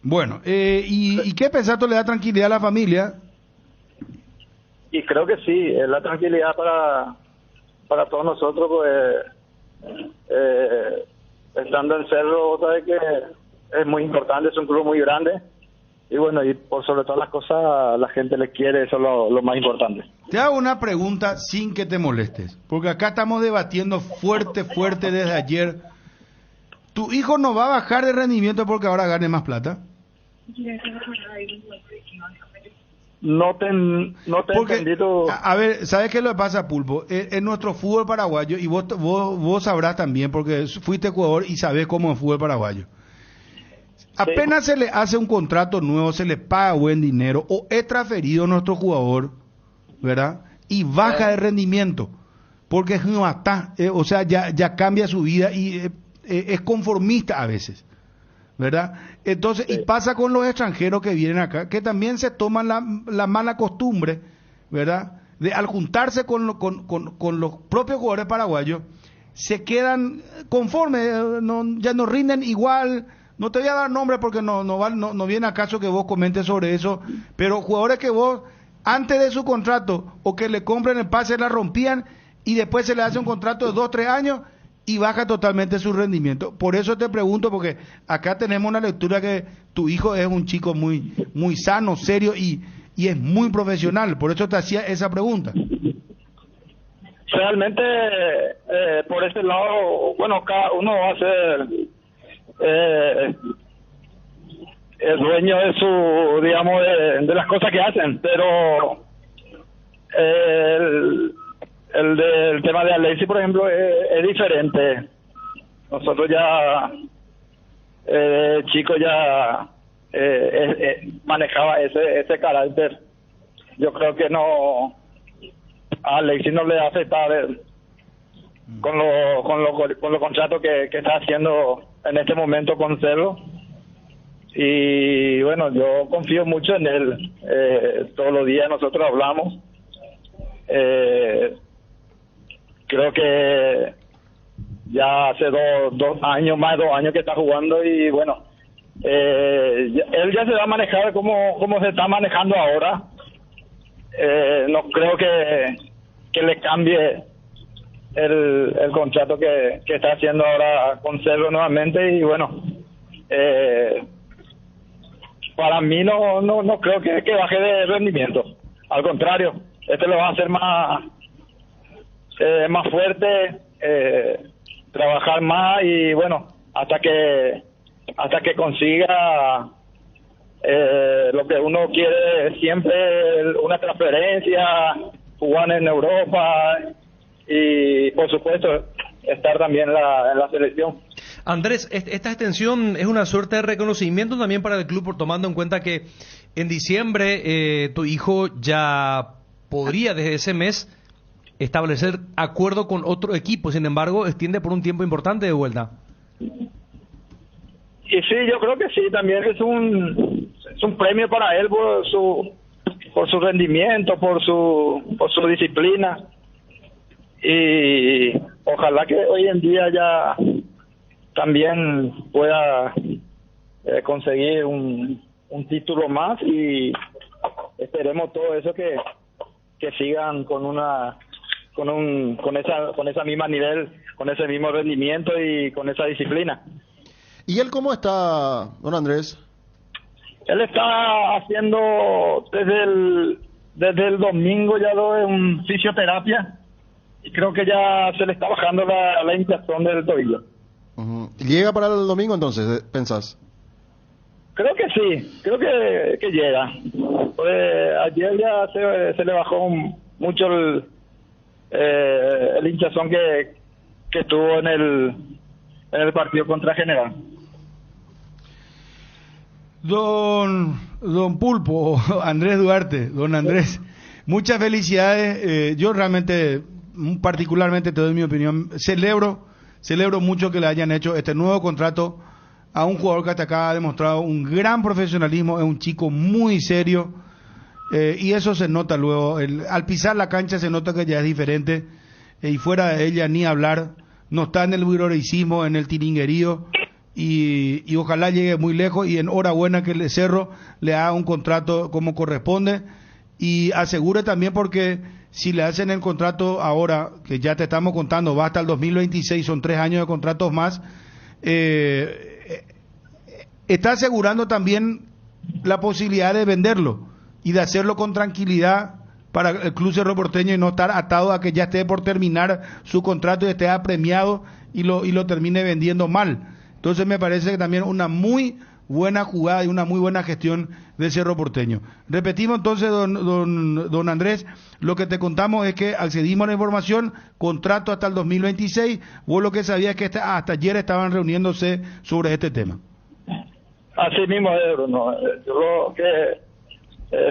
Bueno, ¿y qué pensato le da tranquilidad a la familia? Y creo que sí, es la tranquilidad para todos nosotros, pues estando en Cerro, sabes que es muy importante, es un club muy grande y bueno, y por sobre todas las cosas la gente le quiere, eso es lo más importante. Te hago una pregunta sin que te molestes, porque acá estamos debatiendo fuerte desde ayer. ¿Tu hijo no va a bajar de rendimiento porque ahora gane más plata? No te Porque, entendí tu... a ver, ¿sabes qué le pasa, Pulpo? En nuestro fútbol paraguayo, y vos sabrás también, porque fuiste jugador y sabés cómo es el fútbol paraguayo. Apenas se le hace un contrato nuevo, se le paga buen dinero, o es transferido a nuestro jugador, ¿verdad? Y baja de rendimiento, porque es o sea, ya cambia su vida y es conformista a veces, ¿verdad? Entonces, y pasa con los extranjeros que vienen acá, que también se toman la mala costumbre, ¿verdad? De al juntarse con los propios jugadores paraguayos, se quedan conformes, ya no rinden igual. No te voy a dar nombre porque no viene a caso que vos comentes sobre eso, pero jugadores que vos, antes de su contrato, o que le compren el pase, la rompían, y después se le hace un contrato de 2-3 años, y baja totalmente su rendimiento. Por eso te pregunto, porque acá tenemos una lectura que tu hijo es un chico muy sano, serio y es muy profesional. Por eso te hacía esa pregunta. Realmente, por ese lado, bueno, cada uno va a ser el dueño de su, digamos, de las cosas que hacen, pero el del tema de Alexis, por ejemplo, es diferente. Nosotros ya, chico ya manejaba ese carácter. Yo creo que a Alexis no le va a afectar con los contratos que está haciendo en este momento con Cerro. Y bueno, yo confío mucho en él. Todos los días nosotros hablamos. Creo que ya hace 2 años, más de 2 años que está jugando y bueno, él ya se va a manejar como se está manejando ahora. No creo que le cambie el contrato que está haciendo ahora con Cerro nuevamente y bueno, para mí no creo que baje de rendimiento. Al contrario, este lo va a hacer más fuerte, trabajar más y bueno, hasta que consiga lo que uno quiere siempre, una transferencia, jugar en Europa y por supuesto estar también en la selección. Andrés, esta extensión es una suerte de reconocimiento también para el club, por tomando en cuenta que en diciembre tu hijo ya podría desde ese mes establecer acuerdo con otro equipo, sin embargo extiende por un tiempo importante de vuelta. Y sí, yo creo que sí, también es un premio para él por su rendimiento, por su disciplina y ojalá que hoy en día ya también pueda conseguir un título más y esperemos todo eso que sigan con una con esa misma nivel, con ese mismo rendimiento y con esa disciplina. ¿Y él cómo está, don Andrés? Él está haciendo desde el domingo ya en fisioterapia y creo que ya se le está bajando la hinchazón del tobillo. ¿Llega para el domingo entonces, pensás? Creo que sí, creo que llega. Ayer ya se le bajó mucho el hinchazón que estuvo en el partido contra General. Don Pulpo, Andrés Duarte, don Andrés, muchas felicidades. Yo realmente, particularmente te doy mi opinión, celebro mucho que le hayan hecho este nuevo contrato a un jugador que hasta acá ha demostrado un gran profesionalismo, es un chico muy serio, y eso se nota luego, al pisar la cancha se nota que ya es diferente, y fuera de ella ni hablar, no está en el buroicismo, en el tiringuerío, y ojalá llegue muy lejos, y enhorabuena que el Cerro le haga un contrato como corresponde, y asegure también, porque si le hacen el contrato ahora, que ya te estamos contando, va hasta el 2026, son 3 años de contratos más, está asegurando también la posibilidad de venderlo y de hacerlo con tranquilidad para el Club Cerro Porteño y no estar atado a que ya esté por terminar su contrato y esté apremiado y lo termine vendiendo mal. Entonces me parece que también una muy buena jugada y una muy buena gestión del Cerro Porteño. Repetimos entonces, don Andrés, lo que te contamos es que accedimos a la información, contrato hasta el 2026, vos lo que sabías es que hasta ayer estaban reuniéndose sobre este tema. Así mismo, Bruno. Yo lo que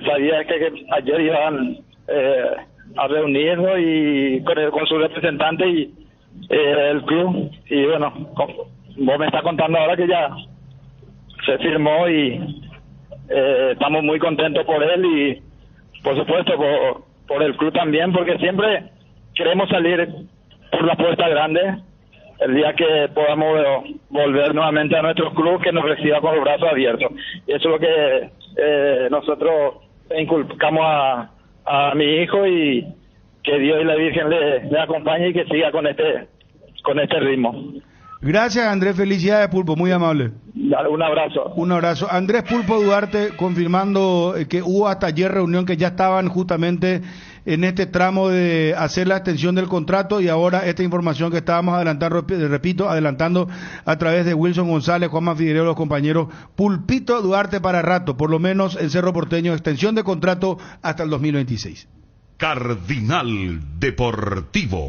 sabía es que ayer iban a reunirnos y con su representante y el club, y bueno, vos me estás contando ahora que ya se firmó y estamos muy contentos por él y por supuesto por el club también, porque siempre queremos salir por la puerta grande el día que podamos volver nuevamente a nuestro club, que nos reciba con los brazos abiertos. Y eso es lo que nosotros inculcamos a mi hijo, y que Dios y la Virgen le acompañe y que siga con este ritmo. Gracias, Andrés, felicidades, Pulpo, muy amable. Un abrazo. Un abrazo. Andrés Pulpo Duarte confirmando que hubo hasta ayer reunión, que ya estaban justamente en este tramo de hacer la extensión del contrato, y ahora esta información que estábamos adelantando a través de Wilson González, Juanma Figueiredo, los compañeros. Pulpito Duarte para rato, por lo menos el Cerro Porteño, extensión de contrato hasta el 2026. Cardinal Deportivo.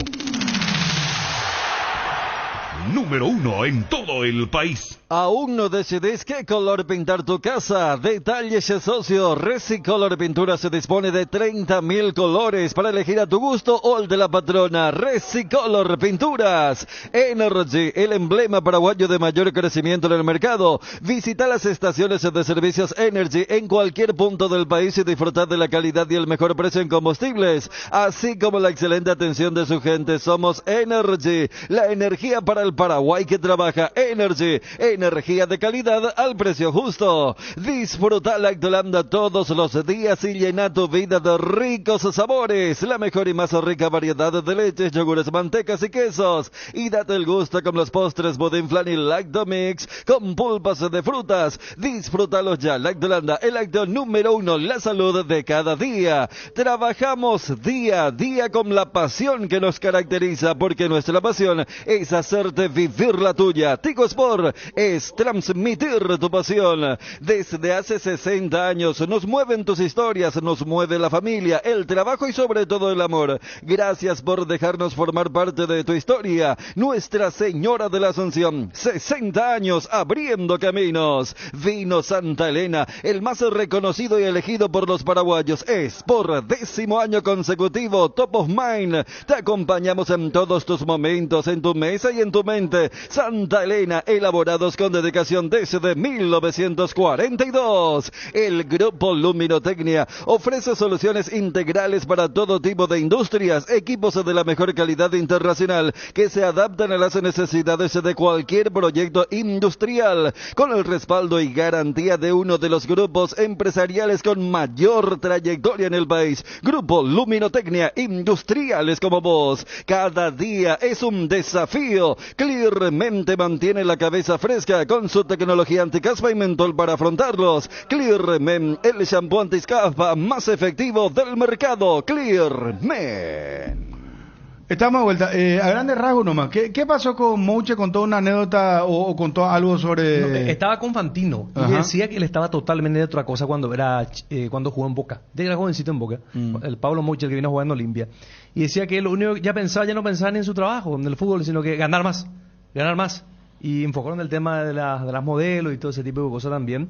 Número 1 en todo el país. ¿Aún no decides qué color pintar tu casa? Detalles, socio. Resicolor Pintura se dispone de 30.000 colores para elegir a tu gusto o el de la patrona. Resicolor Pinturas. Energy, el emblema paraguayo de mayor crecimiento en el mercado. Visita las estaciones de servicios Energy en cualquier punto del país y disfrutar de la calidad y el mejor precio en combustibles, así como la excelente atención de su gente. Somos Energy, la energía para el Paraguay que trabaja. Energy, energía de calidad al precio justo. Disfruta Lactolanda todos los días y llena tu vida de ricos sabores. La mejor y más rica variedad de leches, yogures, mantecas y quesos. Y date el gusto con los postres Budín Flan y Lactomix con pulpas de frutas. Disfrútalos ya. Lactolanda, el lácteo número 1, la salud de cada día. Trabajamos día a día con la pasión que nos caracteriza, porque nuestra pasión es hacerte vivir la tuya. Tigo Sport es transmitir tu pasión. Desde hace 60 años nos mueven tus historias, nos mueve la familia, el trabajo y sobre todo el amor. Gracias por dejarnos formar parte de tu historia. Nuestra Señora de la Asunción, 60 años abriendo caminos. Vino Santa Elena, el más reconocido y elegido por los paraguayos. Es por 10º año consecutivo Top of Mind. Te acompañamos en todos tus momentos, en tu mesa y en tu mente. Santa Elena, elaborados con dedicación desde 1942. El Grupo Luminotecnia ofrece soluciones integrales para todo tipo de industrias, equipos de la mejor calidad internacional que se adaptan a las necesidades de cualquier proyecto industrial, con el respaldo y garantía de uno de los grupos empresariales con mayor trayectoria en el país. Grupo Luminotecnia, industriales como vos. Cada día es un desafío. Clearmente mantiene la cabeza fresca con su tecnología anticaspa y mentol para afrontarlos. Clearment, el shampoo anticaspa más efectivo del mercado. Clearment. Estamos de vuelta. A grandes rasgos nomás. ¿Qué pasó con Mouche? ¿Contó una anécdota o contó algo sobre...? No, estaba con Fantino. Y decía que él estaba totalmente de otra cosa cuando jugó en Boca. Ya era jovencito en Boca. El Pablo Mouche, el que vino jugando en Olimpia. Y decía que lo único que ya no pensaba ni en su trabajo, en el fútbol, sino que ganar más. Y enfocaron el tema de las modelos y todo ese tipo de cosas también.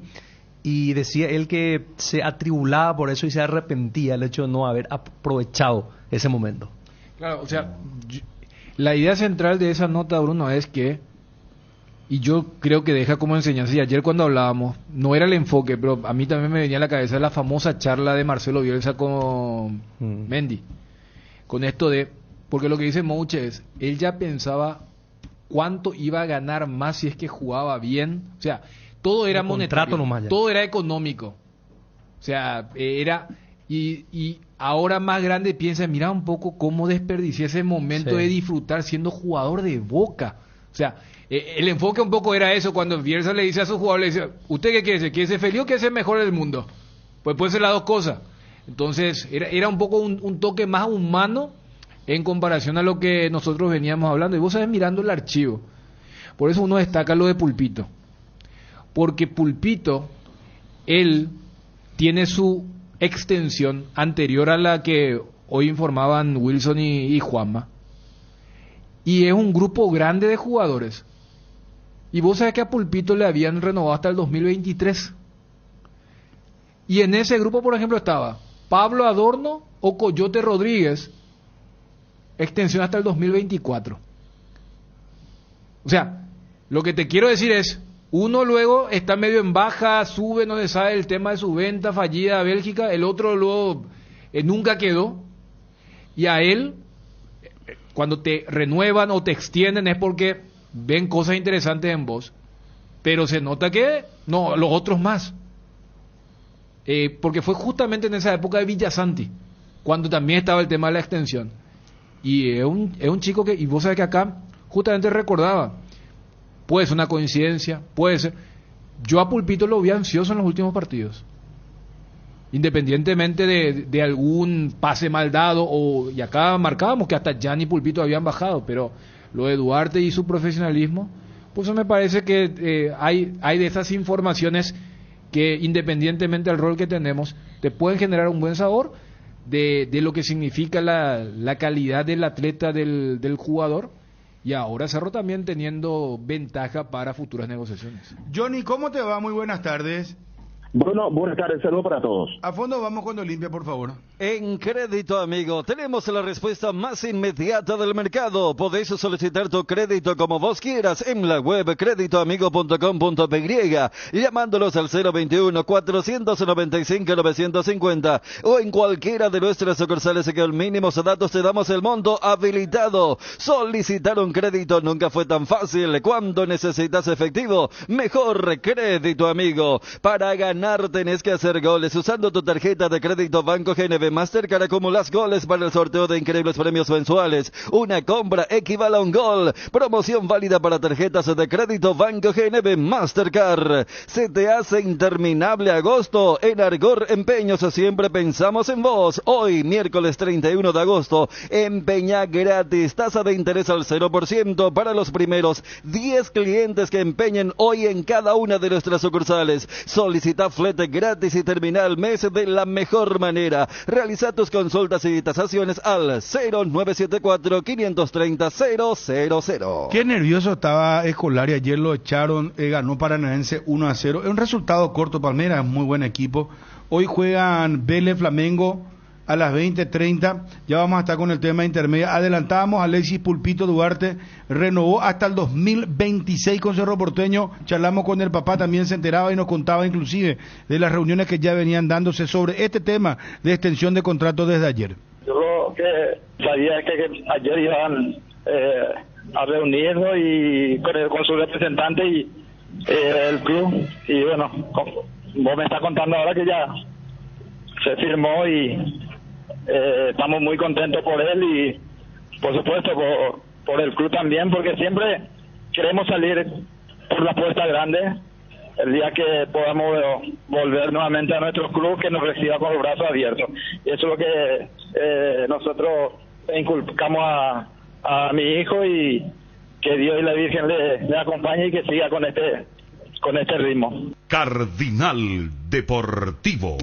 Y decía él que se atribulaba por eso y se arrepentía el hecho de no haber aprovechado ese momento. Claro, o sea, la idea central de esa nota, Bruno, es que, y yo creo que deja como enseñanza, y ayer cuando hablábamos, no era el enfoque, pero a mí también me venía a la cabeza la famosa charla de Marcelo Bielsa con Mendy, con esto de, porque lo que dice Mouche es, él ya pensaba cuánto iba a ganar más si es que jugaba bien, o sea, todo era monetario, todo era económico, o sea, era... Y ahora más grande piensa, mira un poco cómo desperdicié ese momento de disfrutar siendo jugador de Boca. O sea, el enfoque un poco era eso, cuando Bielsa le dice a su jugador, le dice, ¿usted qué quiere ser? ¿Quiere ser feliz o quiere ser mejor del mundo? Pues puede ser las dos cosas. Entonces, era un poco un toque más humano en comparación a lo que nosotros veníamos hablando. Y vos sabés, mirando el archivo. Por eso uno destaca lo de Pulpito. Porque Pulpito, él tiene su extensión anterior a la que hoy informaban Wilson y Juanma, y es un grupo grande de jugadores, y vos sabés que a Pulpito le habían renovado hasta el 2023, y en ese grupo, por ejemplo, estaba Pablo Adorno o Coyote Rodríguez, extensión hasta el 2024. O sea, lo que te quiero decir es, uno luego está medio en baja, sube, no se sabe el tema de su venta fallida a Bélgica, el otro luego nunca quedó, y a él, cuando te renuevan o te extienden es porque ven cosas interesantes en vos, pero se nota que no, los otros más, porque fue justamente en esa época de Villasanti, cuando también estaba el tema de la extensión, y es un chico que, y vos sabés que acá justamente recordaba, puede ser una coincidencia, puede ser. Yo a Pulpito lo vi ansioso en los últimos partidos. Independientemente de algún pase mal dado, y acá marcábamos que hasta Jan y Pulpito habían bajado, pero lo de Duarte y su profesionalismo, pues eso me parece que hay de esas informaciones que independientemente del rol que tenemos, te pueden generar un buen sabor de lo que significa la calidad del atleta, del jugador. Y ahora Cerro también teniendo ventaja para futuras negociaciones. Johnny, ¿cómo te va? Muy buenas tardes. Bueno, buenas tardes, saludos para todos. A fondo vamos con Olimpia, por favor. En Crédito Amigo tenemos la respuesta más inmediata del mercado. Podés solicitar tu crédito como vos quieras en la web creditoamigo.com.py, llamándolos al 021-495-950 o en cualquiera de nuestras sucursales que con mínimos datos te damos el monto habilitado. Solicitar un crédito nunca fue tan fácil. Cuando necesitas efectivo, mejor Crédito Amigo. Para ganar tenés que hacer goles. Usando tu tarjeta de crédito Banco GNB Mastercard acumulas goles para el sorteo de increíbles premios mensuales. Una compra equivale a un gol. Promoción válida para tarjetas de crédito Banco GNB Mastercard. Se te hace interminable agosto. En Argor Empeños siempre pensamos en vos. Hoy, miércoles 31 de agosto, empeña gratis. Tasa de interés al 0% para los primeros 10 clientes que empeñen hoy en cada una de nuestras sucursales. Solicita flete gratis y termina el mes de la mejor manera. Realiza tus consultas y tasaciones al 0974-530-000. Qué nervioso estaba Escolari. Ayer lo echaron, ganó Paranaense 1-0. Es un resultado corto. Palmeiras es muy buen equipo. Hoy juegan Vélez, Flamengo, a las 20:30. Ya vamos a estar con el tema intermedia. Adelantamos, Alexis Pulpito Duarte renovó hasta el 2026 con Cerro Porteño. Charlamos con el papá, también se enteraba y nos contaba inclusive de las reuniones que ya venían dándose sobre este tema de extensión de contrato desde ayer. Yo lo que sabía es que ayer iban a reunirnos y con su representante y el club, y bueno, vos me estás contando ahora que ya se firmó y estamos muy contentos por él y por supuesto por el club también, porque siempre queremos salir por la puerta grande el día que podamos volver nuevamente a nuestro club, que nos reciba con los brazos abiertos. Y eso es lo que nosotros inculcamos a mi hijo, y que Dios y la Virgen le acompañe y que siga con este ritmo. Cardinal Deportivo.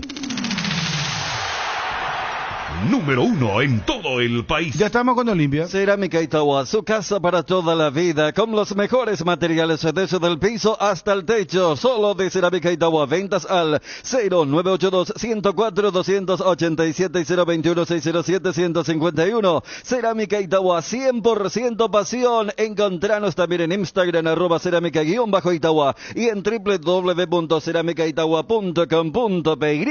Número 1 en todo el país. Ya estamos con Olimpia. Cerámica Itagua, su casa para toda la vida, con los mejores materiales desde el piso hasta el techo. Solo de Cerámica Itagua. Ventas al 0982-104-287 y 021-607-151. Cerámica Itagua, 100% pasión. Encontranos también en Instagram, @cerámica_Itagua y en www.ceramicaitagua.com.py.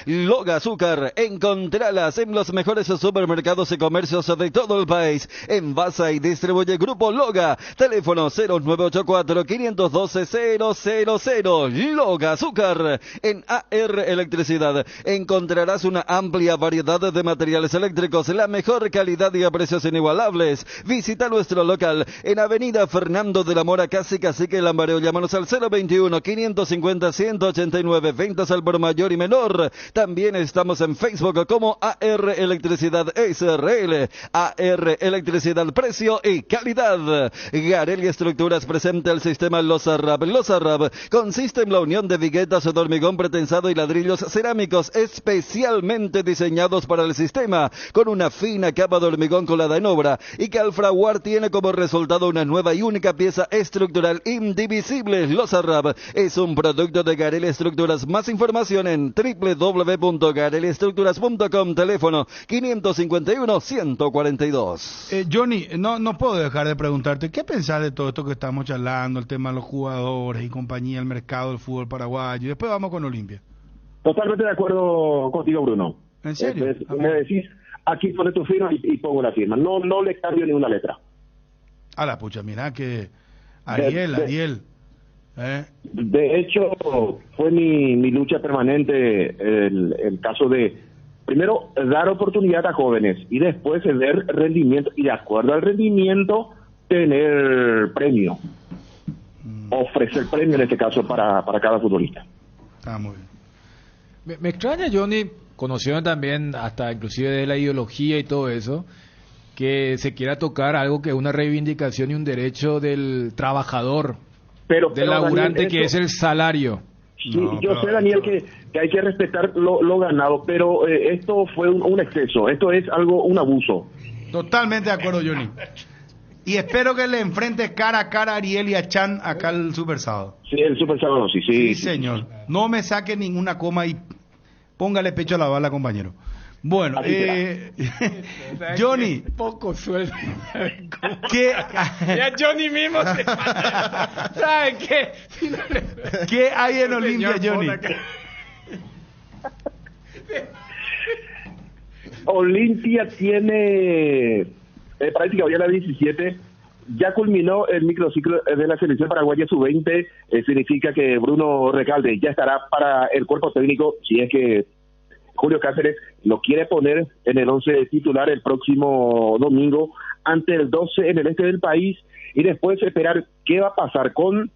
Loga Azúcar, encontralas en los mejores supermercados y comercios de todo el país. Envasa y distribuye Grupo Loga. Teléfono 0984-512-000. Loga Azúcar. En AR Electricidad encontrarás una amplia variedad de materiales eléctricos, la mejor calidad y a precios inigualables. Visita nuestro local en Avenida Fernando de la Mora, casi Cacique Lambareo. Llámanos al 021-550-189. Ventas al por mayor y menor. También estamos en Facebook como AR Electricidad SRL. AR Electricidad, precio y calidad. Garelli Estructuras presenta el sistema Losarrab. Losarrab consiste en la unión de viguetas de hormigón pretensado y ladrillos cerámicos especialmente diseñados para el sistema, con una fina capa de hormigón colada en obra, y que al fraguar tiene como resultado una nueva y única pieza estructural indivisible. Losarrab es un producto de Garelli Estructuras. Más información en www.garelliestructuras.com. Teléfono 551-142. Johnny, no puedo dejar de preguntarte, ¿qué pensás de todo esto que estamos charlando, el tema de los jugadores y compañía, el mercado del fútbol paraguayo? Y después vamos con Olimpia. Totalmente de acuerdo contigo, Bruno. ¿En serio? Me decís, aquí pone tu firma y pongo la firma. No le cambio ni una letra. A la pucha, mira que Ariel. De hecho, fue mi lucha permanente el caso de, primero, dar oportunidad a jóvenes y después ver rendimiento, y de acuerdo al rendimiento tener premio, ofrecer premio en este caso para cada futbolista. Ah, muy bien. Me extraña, Johnny, conociendo también hasta inclusive de la ideología y todo eso, que se quiera tocar algo que es una reivindicación y un derecho del trabajador, del laburante, Daniel, que es el salario. Sí, yo sé, Daniel, que hay que respetar lo ganado, pero esto fue un exceso, esto es un abuso. Totalmente de acuerdo, Johnny. Y espero que le enfrente cara a cara a Ariel y a Chan acá el Super Sábado. Sí, el Super Sábado, sí. Sí, señor. No me saque ninguna coma y póngale pecho a la bala, compañero. Bueno, Johnny. Poco sueldo. Ya Johnny mismo se ¿sabe qué? ¿Qué hay en Olimpia, Johnny? Olimpia tiene prácticamente ya la 17. Ya culminó el microciclo de la selección paraguaya sub-20. Significa que Bruno Recalde ya estará para el cuerpo técnico, si es que Julio Cáceres lo quiere poner en el 11 titular el próximo domingo ante el 12 en el este del país, y después esperar qué va a pasar con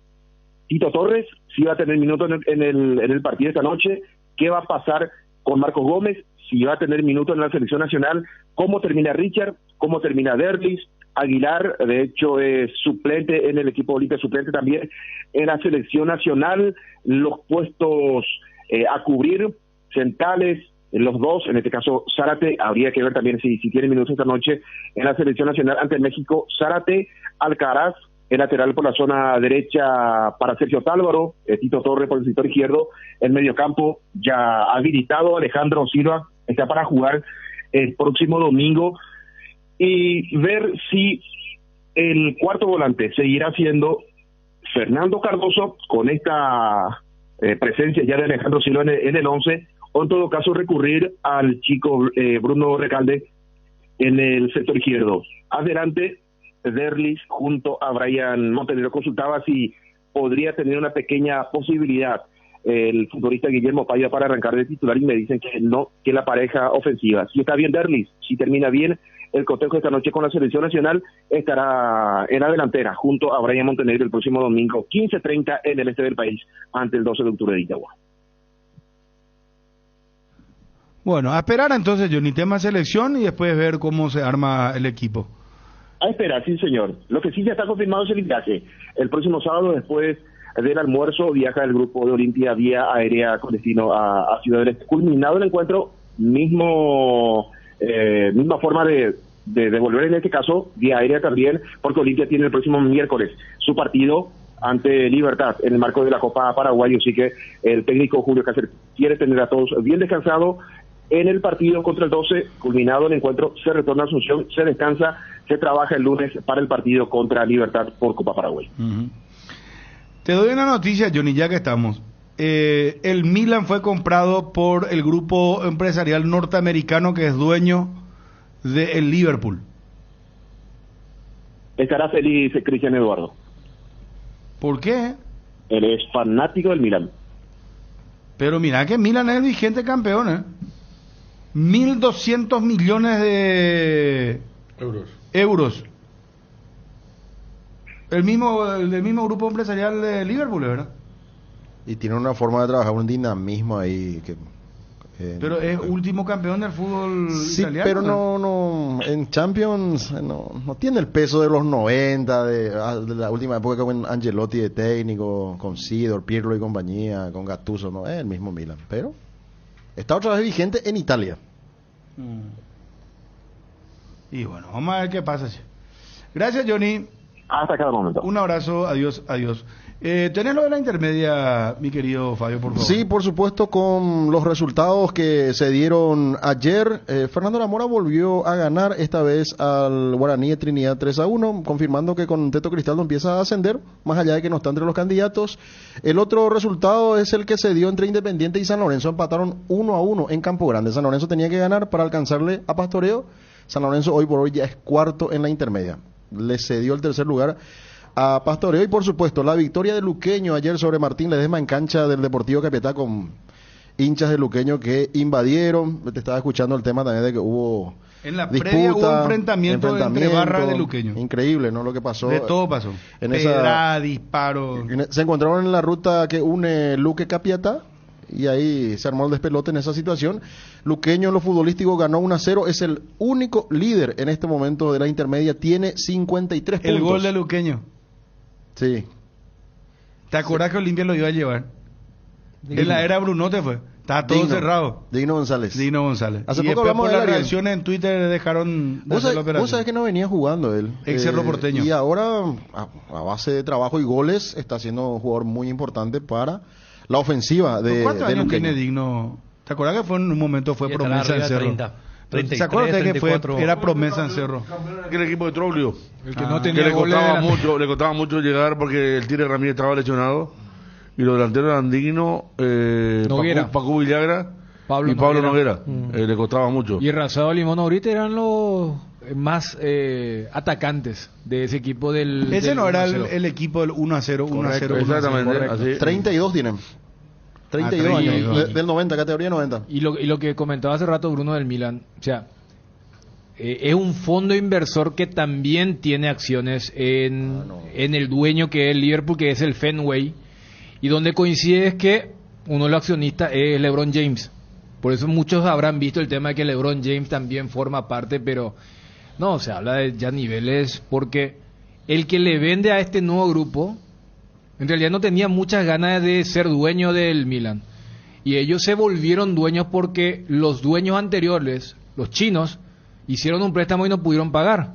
Tito Torres, si va a tener minutos en el partido esta noche, qué va a pasar con Marcos Gómez, si va a tener minutos en la selección nacional, cómo termina Richard, cómo termina Derlis. Aguilar, de hecho, es suplente en el equipo Olimpia, suplente también en la selección nacional. Los puestos a cubrir, centrales, los dos, en este caso Zárate, habría que ver también si tiene minutos esta noche en la selección nacional ante México. Zárate, Alcaraz, el lateral por la zona derecha para Sergio Tálvaro, Tito Torres por el sector izquierdo, el mediocampo ya habilitado, Alejandro Silva, está para jugar el próximo domingo, y ver si el cuarto volante seguirá siendo Fernando Cardoso, con esta presencia ya de Alejandro Silva en el 11, o en todo caso recurrir al chico Bruno Recalde en el sector izquierdo. Adelante, Derlis junto a Brian Montenegro. Consultaba si podría tener una pequeña posibilidad el futbolista Guillermo Paiva para arrancar de titular, y me dicen que no, que la pareja ofensiva, si está bien Derlis, si termina bien el cotejo esta noche con la selección nacional, estará en la delantera junto a Brian Montenegro el próximo domingo 15:30 en el este del país ante el 12 de octubre de Itagua. Bueno, a esperar entonces, Johnny, tema selección y después ver cómo se arma el equipo. A esperar, sí señor. Lo que sí ya está confirmado es el viaje. El próximo sábado, después del almuerzo, viaja el grupo de Olimpia vía aérea con destino a Ciudad del Este. Culminado el encuentro, misma forma de volver, en este caso vía aérea también, porque Olimpia tiene el próximo miércoles su partido ante Libertad en el marco de la Copa Paraguay, así que el técnico Julio Cáceres quiere tener a todos bien descansados en el partido contra el 12. Culminado el encuentro, se retorna a Asunción, se descansa, se trabaja el lunes para el partido contra Libertad por Copa Paraguay. Te doy una noticia, Johnny, ya que estamos. El Milan fue comprado por el grupo empresarial norteamericano que es dueño del Liverpool. Estará feliz Cristian Eduardo. ¿Por qué? Él es fanático del Milan. Pero mira que Milan es el vigente campeón, ¿eh? 1.200 millones de euros. Del mismo grupo empresarial de Liverpool, ¿verdad? Y tiene una forma de trabajar, un dinamismo ahí que... pero es último campeón del fútbol sí, italiano. Pero no, en Champions no tiene el peso de los 90, de la última época con Ancelotti de técnico, con Sidor, Pirlo y compañía, con Gattuso, no es el mismo Milan, pero está otra vez vigente en Italia. Y bueno, vamos a ver qué pasa. Gracias, Johnny. Hasta cada momento. Un abrazo, adiós. ¿Tenés lo de la intermedia, mi querido Fabio, por favor? Sí, por supuesto, con los resultados que se dieron ayer. Fernando Lamora volvió a ganar, esta vez al Guaraní de Trinidad 3-1, confirmando que con Teto Cristaldo empieza a ascender, más allá de que no está entre los candidatos. El otro resultado es el que se dio entre Independiente y San Lorenzo, empataron 1-1 en Campo Grande. San Lorenzo tenía que ganar para alcanzarle a Pastoreo. San Lorenzo hoy por hoy ya es cuarto en la intermedia. Le cedió el tercer lugar a Pastoreo. Y por supuesto la victoria de Luqueño ayer sobre Martín Ledesma en cancha del Deportivo Capiatá, con hinchas de Luqueño que invadieron. Te estaba escuchando el tema también de que hubo en la previa hubo enfrentamiento entre barras de Luqueño. Increíble, ¿no? Lo que pasó. De todo pasó. Disparo. Se encontraron en la ruta que une Luque Capiatá y ahí se armó el despelote en esa situación. Luqueño en lo futbolístico ganó 1-0, es el único líder en este momento de la intermedia, tiene 53 puntos. El gol de Luqueño. Sí. ¿Te acuerdas que Olimpia lo iba a llevar? En la era Brunote fue. Estaba todo cerrado. Digno González. Hace poco hablamos de las reacciones en Twitter, dejaron de hacer la operación. Vos sabés que no venía jugando él. Ex Cerro Porteño. Y ahora, a base de trabajo y goles, está siendo un jugador muy importante para la ofensiva de ¿Cuántos años Luqueño tiene Digno? ¿Te acuerdas que fue en un momento fue promesa en Cerro? 33, ¿Se acuerdan que 34. era promesa en Cerro? El equipo de Troglio. El que no tenía que goles le costaba mucho llegar porque el Tigre Ramírez estaba lesionado. Y los delanteros eran Digno, Pacu Villagra y Pablo Noguera. Le costaba mucho. Y Razado Limón ahorita eran los más atacantes de ese equipo del... Ese del no era el equipo del 1-0, 1-0. Exactamente. Así. 32 tienen. 32 años, del 90, categoría 90. Y lo que comentaba hace rato Bruno del Milan, o sea, es un fondo inversor que también tiene acciones en el dueño que es el Liverpool, que es el Fenway, y donde coincide es que uno de los accionistas es LeBron James. Por eso muchos habrán visto el tema de que LeBron James también forma parte, pero no, se habla de ya niveles, porque el que le vende a este nuevo grupo en realidad no tenía muchas ganas de ser dueño del Milan. Y ellos se volvieron dueños porque los dueños anteriores, los chinos, hicieron un préstamo y no pudieron pagar.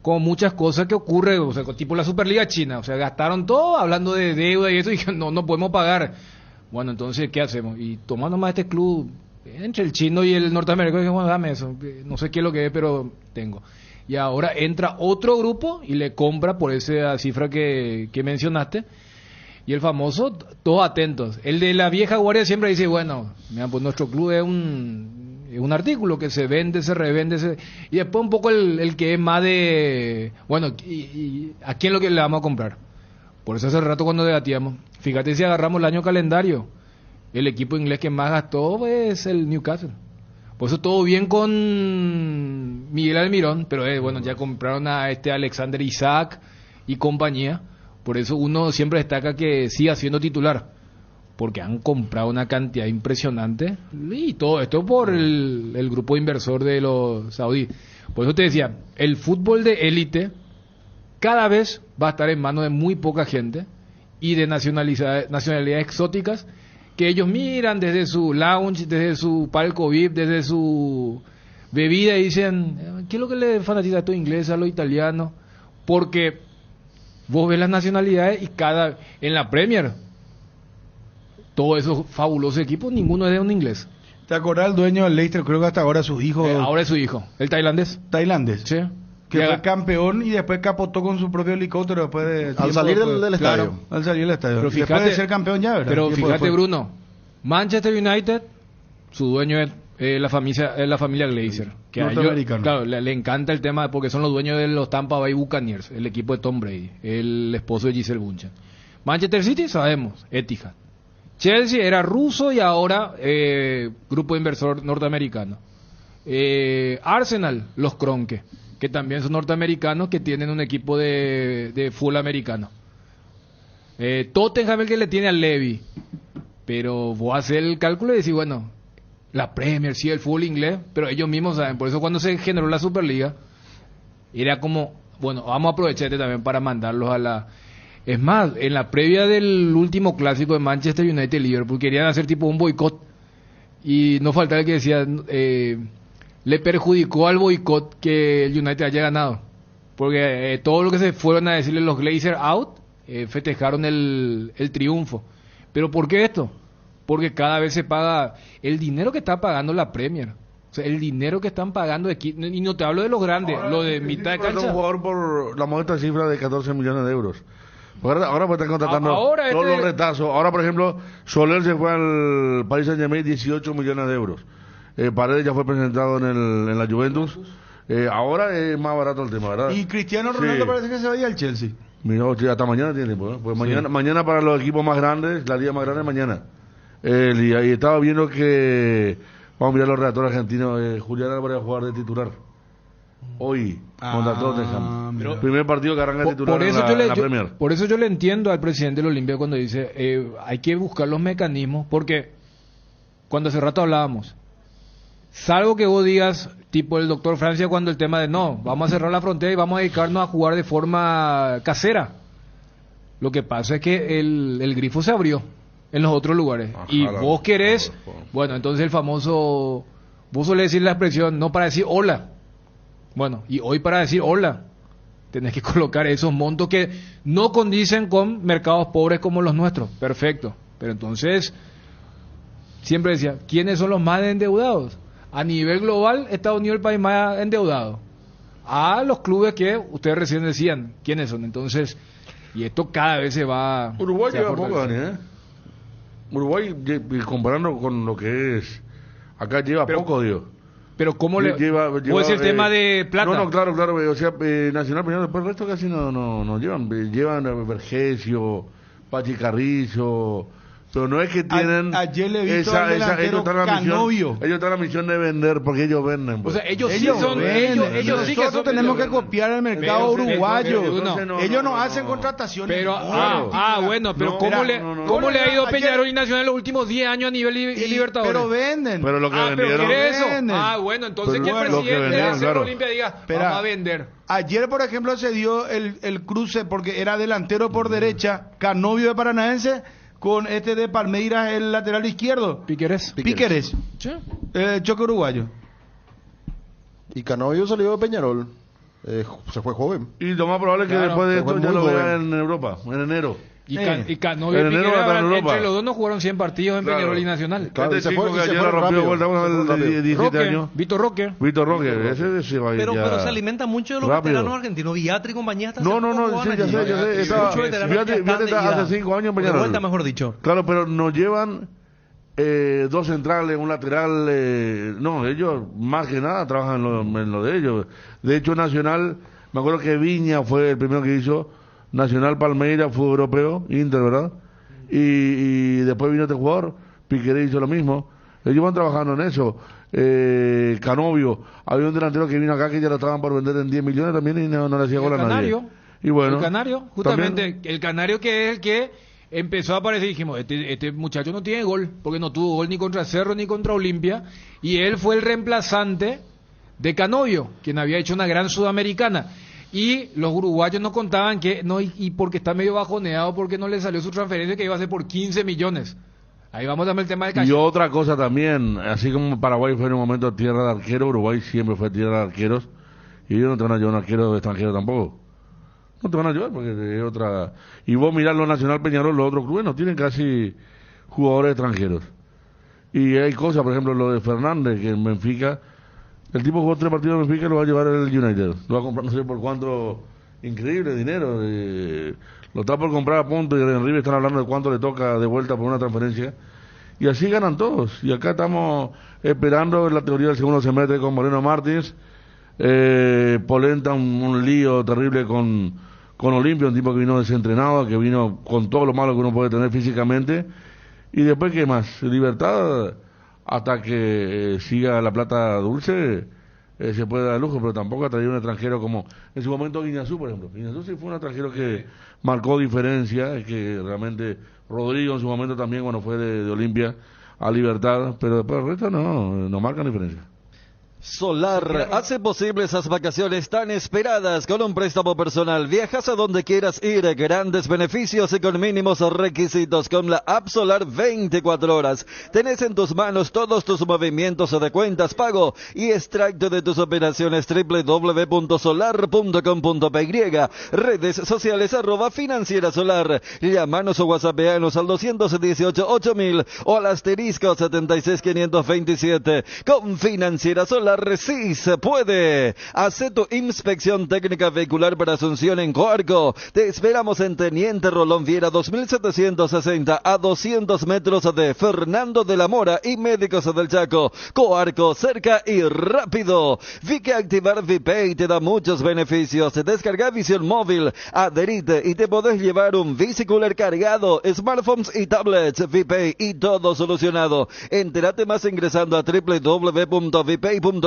Como muchas cosas que ocurren, o sea, tipo la Superliga China. O sea, gastaron todo hablando de deuda y eso, y dijeron, no podemos pagar. Bueno, entonces, ¿qué hacemos? Y toma nomás este club Entre el chino y el norteamericano, dije, bueno, dame eso, no sé qué es lo que es, pero tengo. Y ahora entra otro grupo y le compra por esa cifra que mencionaste. Y el famoso, todos atentos. El de la vieja guardia siempre dice, bueno, mira, pues nuestro club es un artículo que se vende, se revende, y después un poco el que es más de, bueno, y ¿a quién lo que le vamos a comprar? Por eso hace rato cuando debatíamos, fíjate si agarramos el año calendario, el equipo inglés que más gastó es el Newcastle. Por eso todo bien con Miguel Almirón, pero bueno, ya compraron a Alexander Isaac y compañía. Por eso uno siempre destaca que siga siendo titular, porque han comprado una cantidad impresionante y todo esto por el grupo inversor de los saudíes. Por eso te decía, el fútbol de élite cada vez va a estar en manos de muy poca gente y de nacionalidades exóticas que ellos miran desde su lounge, desde su palco VIP, desde su bebida y dicen, ¿qué es lo que le fanatiza a esto inglés, a lo italiano? Porque vos ves las nacionalidades y en la Premier, todos esos fabulosos equipos, ninguno es de un inglés. ¿Te acordás del dueño del Leicester? Creo que hasta ahora su hijo. Ahora es su hijo, el tailandés. Tailandés. Sí. Que fue campeón y después capotó con su propio helicóptero después de... Al salir del estadio. Claro. Al salir del estadio. Pero fíjate, después de ser campeón ya, ¿verdad? Pero fíjate, Bruno, Manchester United, su dueño es la familia Glazer. Que a ellos, claro, le encanta el tema porque son los dueños de los Tampa Bay Buccaneers, el equipo de Tom Brady, el esposo de Giselle Bündchen. Manchester City, sabemos, Etihad. Chelsea era ruso y ahora grupo inversor norteamericano. Arsenal, los Kroenke, que también son norteamericanos que tienen un equipo de fútbol americano. Tottenham el que le tiene al Levy, pero vos haces el cálculo y decís, bueno, la Premier, sí, el fútbol inglés, pero ellos mismos saben, por eso cuando se generó la Superliga, era como, bueno, vamos a aprovechar también para mandarlos a la... Es más, en la previa del último clásico de Manchester United y Liverpool, querían hacer tipo un boicot, y no faltaba el que decía, le perjudicó al boicot que el United haya ganado, porque todo lo que se fueron a decirle los Glazer out, festejaron el triunfo. ¿Pero por qué esto? Porque cada vez se paga el dinero que está pagando la Premier. O sea, el dinero que están pagando aquí, y no te hablo de los grandes, lo de mitad de cancha. Un jugador por la modesta cifra de 14 millones de euros. Ahora pues están contratando los retazos. Ahora, por ejemplo, Soler se fue al Paris Saint-Germain, 18 millones de euros. Paredes ya fue presentado en la Juventus. Ahora es más barato el tema, ¿verdad? Y Cristiano Ronaldo parece que se vaya al Chelsea. Mira, hasta mañana tiene tiempo, ¿eh? Pues mañana para los equipos más grandes, la liga más grande mañana. Y estaba viendo que, vamos a mirar los relatores argentinos, Julián Álvarez va a jugar de titular hoy contra Tottenham. Primer partido que arranca de titular en la Premier. Por eso yo le entiendo al presidente del Olimpia cuando dice, hay que buscar los mecanismos, porque cuando hace rato hablábamos, salvo que vos digas, tipo el doctor Francia, cuando el tema de no, vamos a cerrar la frontera y vamos a dedicarnos a jugar de forma casera. Lo que pasa es que el grifo se abrió en los otros lugares. Y vos querés, bueno, entonces el famoso, vos solés decir la expresión, no para decir hola. Bueno, y hoy para decir hola, tenés que colocar esos montos que no condicen con mercados pobres como los nuestros. Perfecto. Pero entonces, siempre decía, ¿quiénes son los más endeudados? A nivel global, Estados Unidos es el país más endeudado. A los clubes que ustedes recién decían, ¿quiénes son? Entonces, y esto cada vez se va... Uruguay lleva poco, Dani, ¿eh? Uruguay, comparando con lo que es... Acá lleva poco, digo. Pero ¿cómo le...? ¿O es el tema de plata? No, claro. O sea, Nacional primero, después el resto casi no llevan. Llevan Vergesio, Pachi Carrizo... Pero no es que tienen ayer le vi ellos están en la misión de vender, porque ellos venden, pues. O sea, ellos sí son ellos sí que nosotros tenemos que copiar el mercado uruguayo. Ellos no hacen contrataciones. Pero bueno, pero ¿cómo le ha ido Peñarol y Nacional en los últimos 10 años a nivel Libertadores? Pero venden. Pero lo que vendieron. Pero eso. Bueno, entonces que el presidente de Cerro Olimpia diga, vamos a vender. Ayer, por ejemplo, se dio el cruce porque era delantero por derecha, Canovio de Paranaense, con este de Palmeiras, el lateral izquierdo. Piqueres. Sí. Choque uruguayo. Y Canovio salió de Peñarol. Se fue joven. Y lo más probable es que después de esto ya lo vea en Europa, en enero. Y Canovio y Piquerés, entre los dos no jugaron 100 partidos en Peñarol y Nacional. Claro, este chico que ayer la rompió vuelta de 17 años. Víctor Roque, ese se va a ir pero ya se alimenta mucho de los rápido. veteranos argentinos. Villatri y compañía hasta No, sí, ya sé. Fíjate, hace 5 años en Peñarol. De vuelta, mejor dicho. Claro, pero nos llevan 2 centrales, un lateral. No, ellos más que nada trabajan en lo de ellos. De hecho, Nacional, me acuerdo que Viña fue el primero que hizo. Nacional Palmeiras fue europeo, Inter, ¿verdad? Y después vino este jugador, Piquerés hizo lo mismo. Ellos van trabajando en eso. Canovio, había un delantero que vino acá que ya lo estaban por vender en 10 millones también y no le hacía gol a nadie. Y bueno, el Canario, justamente, también, el Canario que es el que empezó a aparecer y dijimos, este muchacho no tiene gol, porque no tuvo gol ni contra Cerro ni contra Olimpia, y él fue el reemplazante de Canovio, quien había hecho una gran Sudamericana. Y los uruguayos nos contaban que no, y porque está medio bajoneado porque no le salió su transferencia que iba a ser por 15 millones. Ahí vamos a ver el tema de Calle. Y otra cosa también, así como Paraguay fue en un momento tierra de arqueros, Uruguay siempre fue tierra de arqueros, y ellos no te van a llevar un arquero extranjero tampoco. No te van a llevar porque es otra. Y vos mirás lo Nacional Peñarol, los otros clubes no tienen casi jugadores extranjeros. Y hay cosas, por ejemplo, lo de Fernández, que en Benfica, el tipo jugó 3 partidos en Benfica y lo va a llevar el United. Lo va a comprar no sé por cuánto, increíble dinero. Lo está por comprar a punto y en River están hablando de cuánto le toca de vuelta por una transferencia. Y así ganan todos. Y acá estamos esperando la teoría del segundo semestre con Moreno Martins. Polenta, un lío terrible con Olimpia, un tipo que vino desentrenado, que vino con todo lo malo que uno puede tener físicamente. Y después, ¿qué más? Libertad, hasta que siga la plata dulce, se puede dar lujo, pero tampoco ha traído un extranjero como en su momento Guiñazú, por ejemplo. Guiñazú sí fue un extranjero que marcó diferencia, que realmente Rodrigo en su momento también cuando fue de Olimpia a Libertad, pero después el resto no marcan diferencia. Solar hace posible esas vacaciones tan esperadas con un préstamo personal. Viajas a donde quieras ir, grandes beneficios y con mínimos requisitos. Con la app Solar 24 horas tenés en tus manos todos tus movimientos de cuentas, pago y extracto de tus operaciones. www.solar.com.py, redes sociales @financiera solar. Llamanos o whatsappeanos al 218-8000 o al asterisco 76527. Con Financiera Solar sí se puede. Hace tu inspección técnica vehicular para Asunción en Coarco. Te esperamos en Teniente Rolón Viera 2760 a 200 metros de Fernando de la Mora y Médicos del Chaco. Coarco, cerca y rápido. Vi que activar VPay te da muchos beneficios. Descarga Visión Móvil, adherite y te podés llevar un bicicooler cargado, smartphones y tablets. VPay y todo solucionado. Entérate más ingresando a www.vpay.com.py.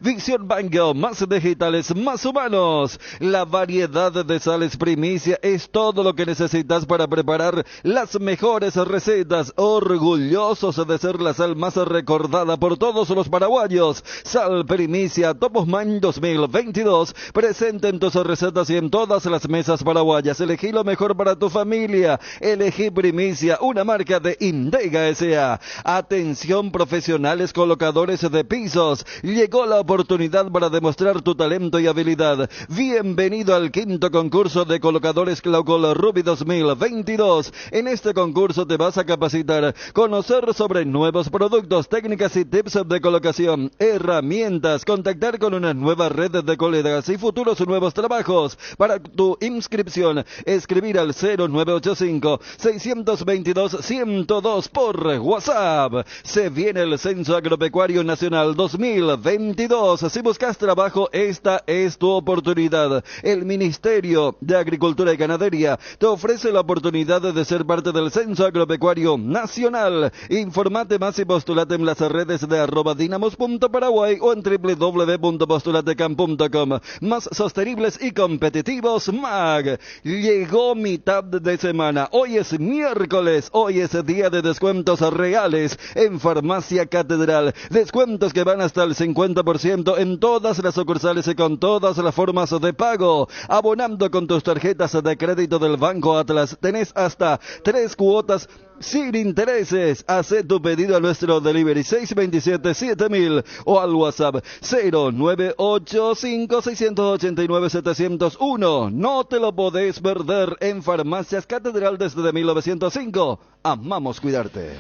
Visión Banco, más digitales, más humanos. La variedad de sales primicia es todo lo que necesitas para preparar las mejores recetas. Orgullosos de ser la sal más recordada por todos los paraguayos. Sal primicia Topusman 2022, presente en tus recetas y en todas las mesas paraguayas. Elegí lo mejor para tu familia. Elegí primicia, una marca de Indega S.A. Atención profesionales colocadores de pisos. Llegó la oportunidad para demostrar tu talento y habilidad. Bienvenido al 5º concurso de colocadores Claucol Ruby 2022. En este concurso te vas a capacitar, conocer sobre nuevos productos, técnicas y tips de colocación, herramientas, contactar con una nueva red de colegas y futuros nuevos trabajos. Para tu inscripción, escribir al 0985-622-102 por WhatsApp. Se viene el Censo Agropecuario Nacional 2022. Si buscas trabajo, esta es tu oportunidad. El Ministerio de Agricultura y Ganadería te ofrece la oportunidad de ser parte del Censo Agropecuario Nacional. Informate más y postulate en las redes de @dinamos.paraguay o en www.postulatecam.com. Más sostenibles y competitivos, MAG. Llegó mitad de semana. Hoy es miércoles. Hoy es día de descuentos reales en Farmacia Catedral. Descuentos descuentos que van hasta el 50% en todas las sucursales y con todas las formas de pago. Abonando con tus tarjetas de crédito del Banco Atlas, tenés hasta 3 cuotas sin intereses. Haz tu pedido a nuestro delivery 627-7000 o al WhatsApp 0985-689-701. No te lo podés perder en Farmacias Catedral desde 1905. Amamos cuidarte.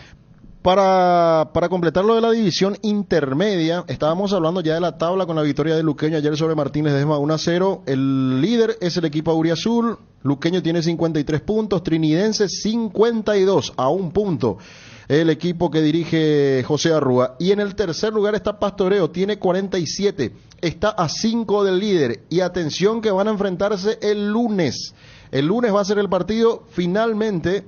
Para completar lo de la división intermedia, estábamos hablando ya de la tabla con la victoria de Luqueño ayer sobre Martín Ledesma 1-0. El líder es el equipo Auriazul. Luqueño tiene 53 puntos, Trinidense 52, a un punto. El equipo que dirige José Arrúa. Y en el tercer lugar está Pastoreo, tiene 47, está a 5 del líder. Y atención que van a enfrentarse el lunes. El lunes va a ser el partido finalmente.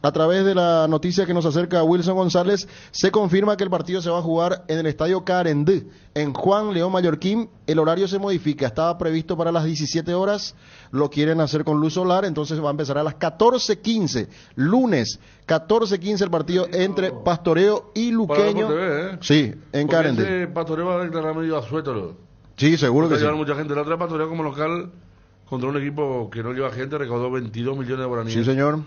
A través de la noticia que nos acerca Wilson González, se confirma que el partido se va a jugar en el estadio Carendí, en Juan León Mallorquín. El horario se modifica, estaba previsto para las 17 horas, lo quieren hacer con luz solar, entonces va a empezar a las 14:15, lunes 14:15 el partido entre Pastoreo y Luqueño. TV, ¿eh? Sí, en Carendí. Ese Pastoreo va a declarar medio asueto. Sí, seguro que sí. Llevar mucha gente. La otra Pastoreo como local contra un equipo que no lleva gente, recaudó 22 millones de guaraníes. Sí, señor.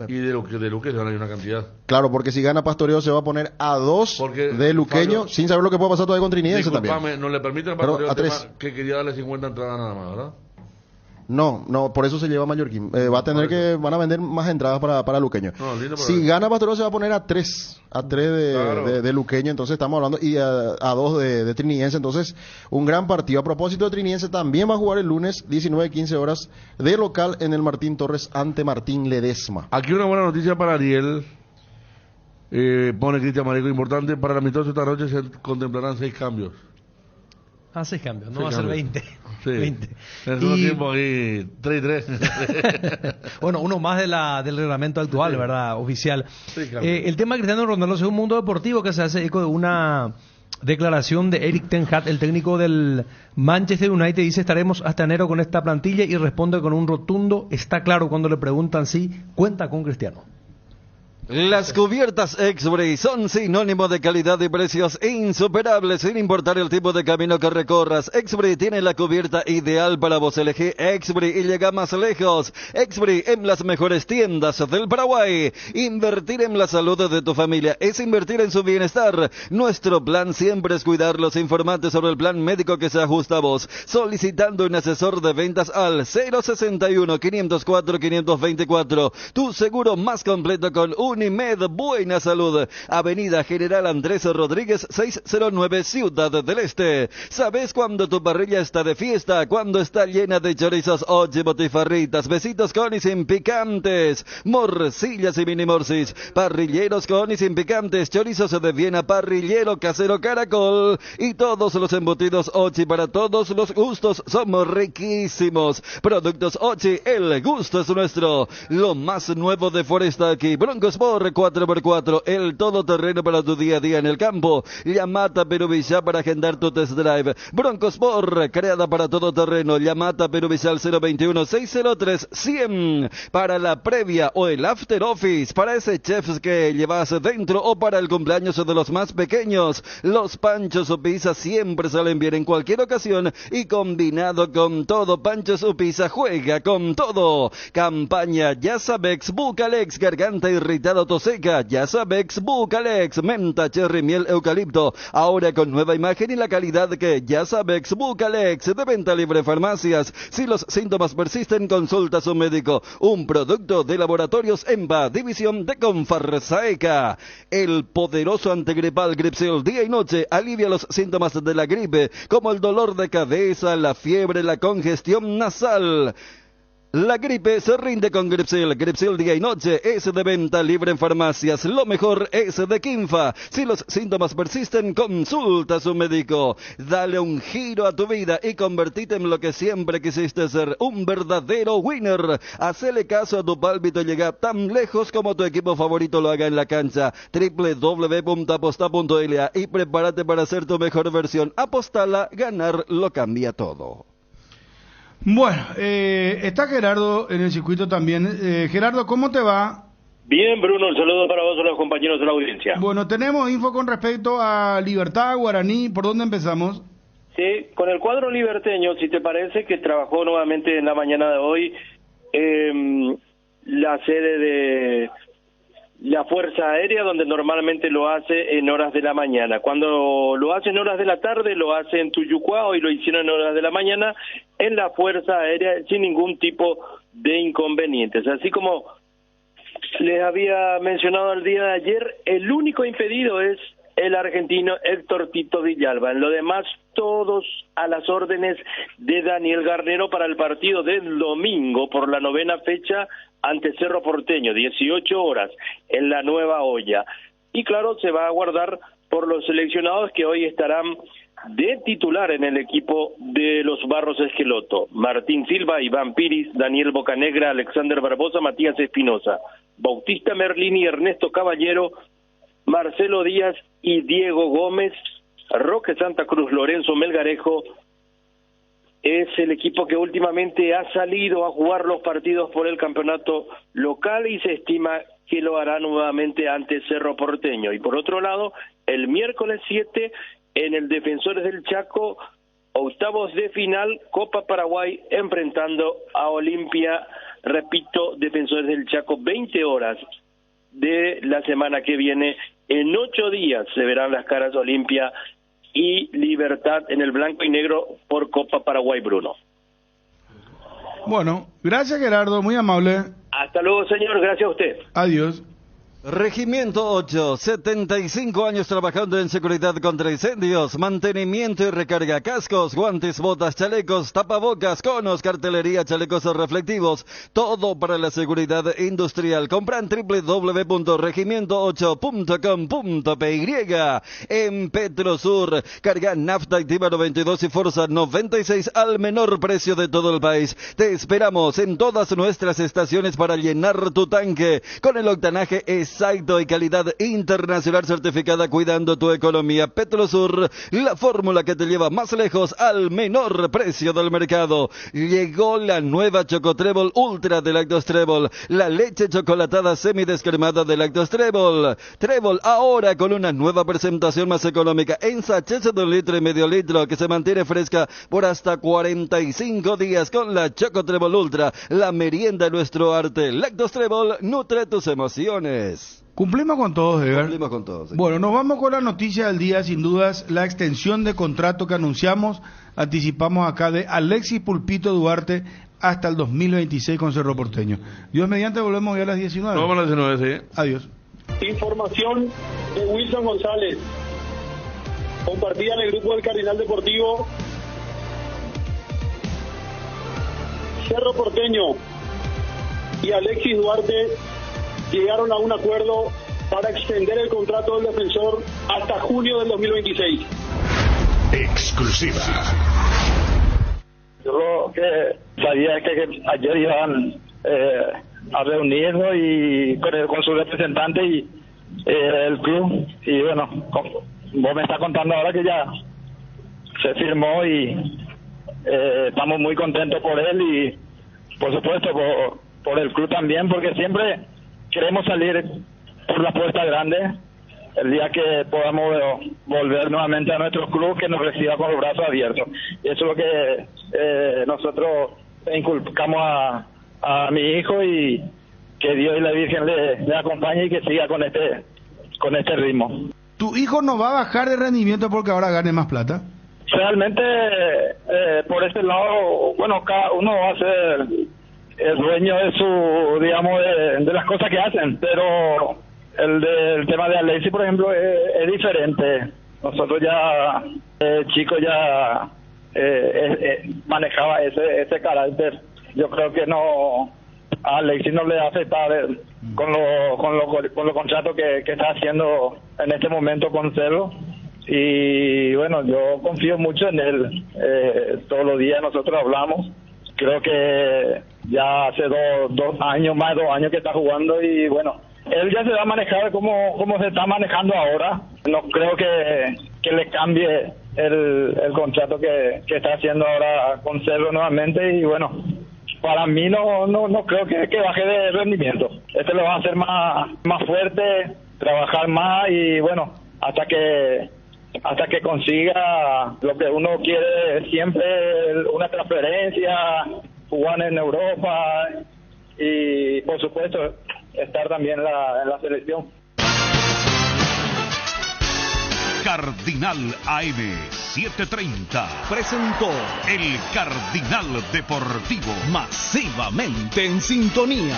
Y de Luque se van a ir una cantidad. Claro, porque si gana Pastoreo se va a poner a 2 de Luqueño, Fabio, sin saber lo que puede pasar todavía con Trinidense también. No le permite a Pastoreo que quería darle 50 entradas nada más, ¿verdad? No, por eso se lleva a Mallorquín. Van a vender más entradas para Luqueño. Si gana Pastoreo se va a poner a 3 de Luqueño, entonces estamos hablando, y a 2 de Trinidense, entonces un gran partido. A propósito de Trinidense, también va a jugar el lunes 19:15 horas de local en el Martín Torres ante Martín Ledesma. Aquí una buena noticia para Ariel, pone Cristian Marico, importante, para el amistoso esta noche se contemplarán 6 cambios. 6 cambios, no va a ser 20. Sí. 20. En el tiempo ahí, 3 y 3. Bueno, uno más del reglamento actual, ¿verdad? Oficial. El tema de Cristiano Ronaldo es un mundo deportivo que se hace eco de una declaración de Erik ten Hag, el técnico del Manchester United. Dice: estaremos hasta enero con esta plantilla, y responde con un rotundo está claro cuando le preguntan si cuenta con Cristiano. Las cubiertas X-Bray son sinónimo de calidad y precios insuperables sin importar el tipo de camino que recorras. X-Bray tiene la cubierta ideal para vos. Elegí X-Bray y llega más lejos. X-Bray en las mejores tiendas del Paraguay. Invertir en la salud de tu familia es invertir en su bienestar. Nuestro plan siempre es cuidarlos. Informate sobre el plan médico que se ajusta a vos, solicitando un asesor de ventas al 061-504-524. Tu seguro más completo con Unimed Buena Salud. Avenida General Andrés Rodríguez 609, Ciudad del Este. ¿Sabes cuándo tu parrilla está de fiesta? Cuando está llena de chorizos, oye, botifarritas, besitos con y sin picantes, morcillas y mini morcis, parrilleros con y sin picantes, chorizos de Viena, parrillero casero Caracol y todos los embutidos Ochi para todos los gustos. Somos riquísimos. Productos Ochi, el gusto es nuestro. Lo más nuevo de Foresta aquí. Broncos por 4x4, el todoterreno para tu día a día en el campo. Yamata Peruvilla para agendar tu test drive. Broncos por, creada para todoterreno. Yamata Peruvilla al 021-603-100. Para la previa o el after office, para ese chef que llevas dentro o para el cumpleaños de los más pequeños. Los panchos o pizza siempre salen bien en cualquier ocasión y combinado con todo. Panchos o pizza juega con todo. Campaña Yasabex, Bucalex, garganta irritada, toseca, Yasabex, Bucalex, menta, cherry, miel, eucalipto, ahora con nueva imagen y la calidad que Yasabex, Bucalex, de venta libre en farmacias. Si los síntomas persisten, consulta a su médico. Un producto de Laboratorios EMBA, división de Confarsaeca. El poderoso antigripal Gripsil, día y noche, alivia los síntomas de la gripe, como el dolor de cabeza, la fiebre, la congestión nasal. La gripe se rinde con Gripsil. Gripsil día y noche es de venta libre en farmacias. Lo mejor es de Kinfa. Si los síntomas persisten, consulta a su médico. Dale un giro a tu vida y convertite en lo que siempre quisiste ser, un verdadero winner. Hacele caso a tu pálpito y llega tan lejos como tu equipo favorito lo haga en la cancha. www.aposta.la y prepárate para ser tu mejor versión. Apostala, ganar lo cambia todo. Bueno, está Gerardo en el circuito también. Gerardo, ¿cómo te va? Bien, Bruno, el saludo para vos, los compañeros de la audiencia. Bueno, tenemos info con respecto a Libertad, Guaraní. ¿Por dónde empezamos? Sí, con el cuadro liberteño, si te parece, que trabajó nuevamente en la mañana de hoy la sede de la Fuerza Aérea, donde normalmente lo hace en horas de la mañana. Cuando lo hace en horas de la tarde, lo hace en Tuyucuá, hoy lo hicieron en horas de la mañana en la Fuerza Aérea sin ningún tipo de inconvenientes. Así como les había mencionado el día de ayer, el único impedido es el argentino Héctor Tito Villalba. En lo demás, todos a las órdenes de Daniel Garnero para el partido del domingo por la 9ª fecha ante Cerro Porteño, 18 horas en la Nueva Olla. Y claro, se va a guardar por los seleccionados que hoy estarán de titular en el equipo de los Barros Esqueloto: Martín Silva, Iván Piris, Daniel Bocanegra, Alexander Barbosa, Matías Espinosa, Bautista Merlini, Ernesto Caballero, Marcelo Díaz y Diego Gómez. Roque Santa Cruz, Lorenzo Melgarejo es el equipo que últimamente ha salido a jugar los partidos por el campeonato local y se estima que lo hará nuevamente ante Cerro Porteño. Y por otro lado, el miércoles 7 en el Defensores del Chaco, octavos de final, Copa Paraguay enfrentando a Olimpia. Repito, Defensores del Chaco, 20 horas de la semana que viene. En 8 días se verán las caras Olimpia y Libertad en el blanco y negro por Copa Paraguay, Bruno. Bueno, gracias Gerardo, muy amable. Hasta luego, señor, gracias a usted. Adiós. Regimiento 8, 75 años trabajando en seguridad contra incendios, mantenimiento y recarga, cascos, guantes, botas, chalecos, tapabocas, conos, cartelería, chalecos reflectivos, todo para la seguridad industrial. Compran www.regimiento8.com.py. En Petrosur, carga nafta activa 92 y Forza 96 al menor precio de todo el país. Te esperamos en todas nuestras estaciones para llenar tu tanque con el octanaje exacto y calidad internacional certificada, cuidando tu economía. Petrosur, la fórmula que te lleva más lejos al menor precio del mercado. Llegó la nueva Chocotrébol Ultra de Lactos Trébol, la leche chocolatada semidescremada de Lactos Trébol. Trébol ahora con una nueva presentación más económica en sachets de 1,5 litros que se mantiene fresca por hasta 45 días con la Chocotrébol Ultra, la merienda de nuestro arte. Lactos Trébol nutre tus emociones. Cumplimos con todos, Edgar. Cumplimos con todos. Sí. Bueno, nos vamos con la noticia del día, sin dudas, la extensión de contrato que anticipamos acá de Alexis Pulpito Duarte hasta el 2026 con Cerro Porteño. Dios mediante, volvemos ya a las 19. Nos vamos a las 19, sí. Adiós. Información de Wilson González, compartida en el grupo del Cardinal Deportivo. Cerro Porteño y Alexis Duarte llegaron a un acuerdo para extender el contrato del defensor hasta junio del 2026. Exclusiva. Yo lo que sabía es que ayer iban a reunirnos y con su representante y el club, y bueno, vos me estás contando ahora que ya se firmó y estamos muy contentos por él y por supuesto por el club también, porque siempre queremos salir por la puerta grande el día que podamos volver nuevamente a nuestro club, que nos reciba con los brazos abiertos. Y eso es lo que nosotros inculcamos a mi hijo, y que Dios y la Virgen le acompañe y que siga con este ritmo. ¿Tu hijo no va a bajar de rendimiento porque ahora gane más plata? Realmente, por ese lado, bueno, cada uno va a ser el dueño de su, digamos, de las cosas que hacen, pero el tema de Alexis, por ejemplo, es diferente. Nosotros ya, chico ya manejaba ese carácter. Yo creo que no, a Alexis no le va a afectar con los contratos que está haciendo en este momento con Cerro. Y bueno, yo confío mucho en él. Todos los días nosotros hablamos. Creo que ya hace más de 2 años que está jugando, y bueno, él ya se va a manejar como se está manejando ahora. No creo que le cambie el contrato que está haciendo ahora con Cerro nuevamente, y bueno, para mí no creo que baje de rendimiento. Este lo va a hacer más fuerte, trabajar más y bueno, hasta que consiga lo que uno quiere siempre, una transferencia, jugar en Europa y por supuesto estar también en la selección. Cardinal AM 730 presentó el Cardinal Deportivo, masivamente en sintonía.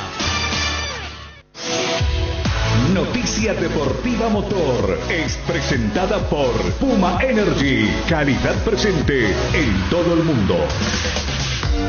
Noticia Deportiva Motor es presentada por Puma Energy, calidad presente en todo el mundo.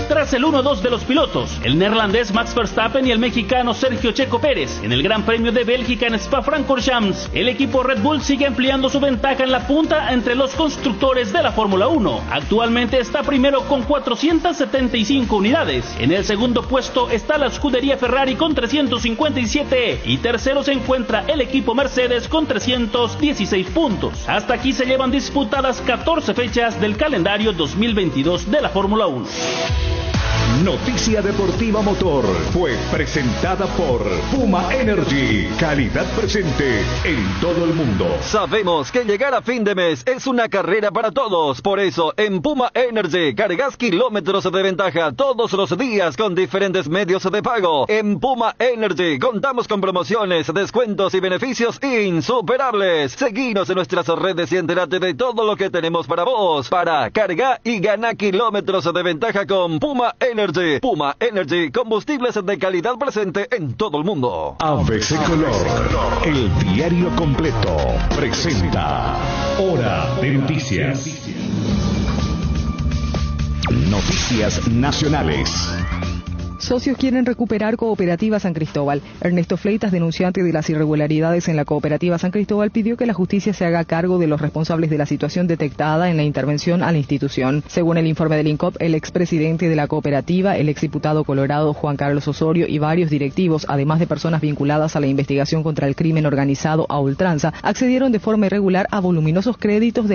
Tras el 1-2 de los pilotos, el neerlandés Max Verstappen y el mexicano Sergio Checo Pérez, en el Gran Premio de Bélgica en Spa-Francorchamps, el equipo Red Bull sigue ampliando su ventaja en la punta entre los constructores de la Fórmula 1. Actualmente está primero con 475 unidades. En el segundo puesto está la escudería Ferrari con 357 y tercero se encuentra el equipo Mercedes con 316 puntos. Hasta aquí se llevan disputadas 14 fechas del calendario 2022 de la Fórmula 1. Noticia Deportiva Motor fue presentada por Puma Energy, calidad presente en todo el mundo. Sabemos que llegar a fin de mes es una carrera para todos, por eso en Puma Energy cargas kilómetros de ventaja todos los días con diferentes medios de pago. En Puma Energy contamos con promociones, descuentos y beneficios insuperables. Seguinos en nuestras redes y entérate de todo lo que tenemos para vos, para cargar y ganar kilómetros de ventaja con Puma Energy. Puma Energy, combustibles de calidad presente en todo el mundo. ABC Color, el diario completo, presenta Hora de Noticias. Noticias nacionales. Socios quieren recuperar Cooperativa San Cristóbal. Ernesto Fleitas, denunciante de las irregularidades en la Cooperativa San Cristóbal, pidió que la justicia se haga cargo de los responsables de la situación detectada en la intervención a la institución. Según el informe del INCOP, el expresidente de la cooperativa, el exdiputado colorado Juan Carlos Osorio y varios directivos, además de personas vinculadas a la investigación contra el crimen organizado a ultranza, accedieron de forma irregular a voluminosos créditos de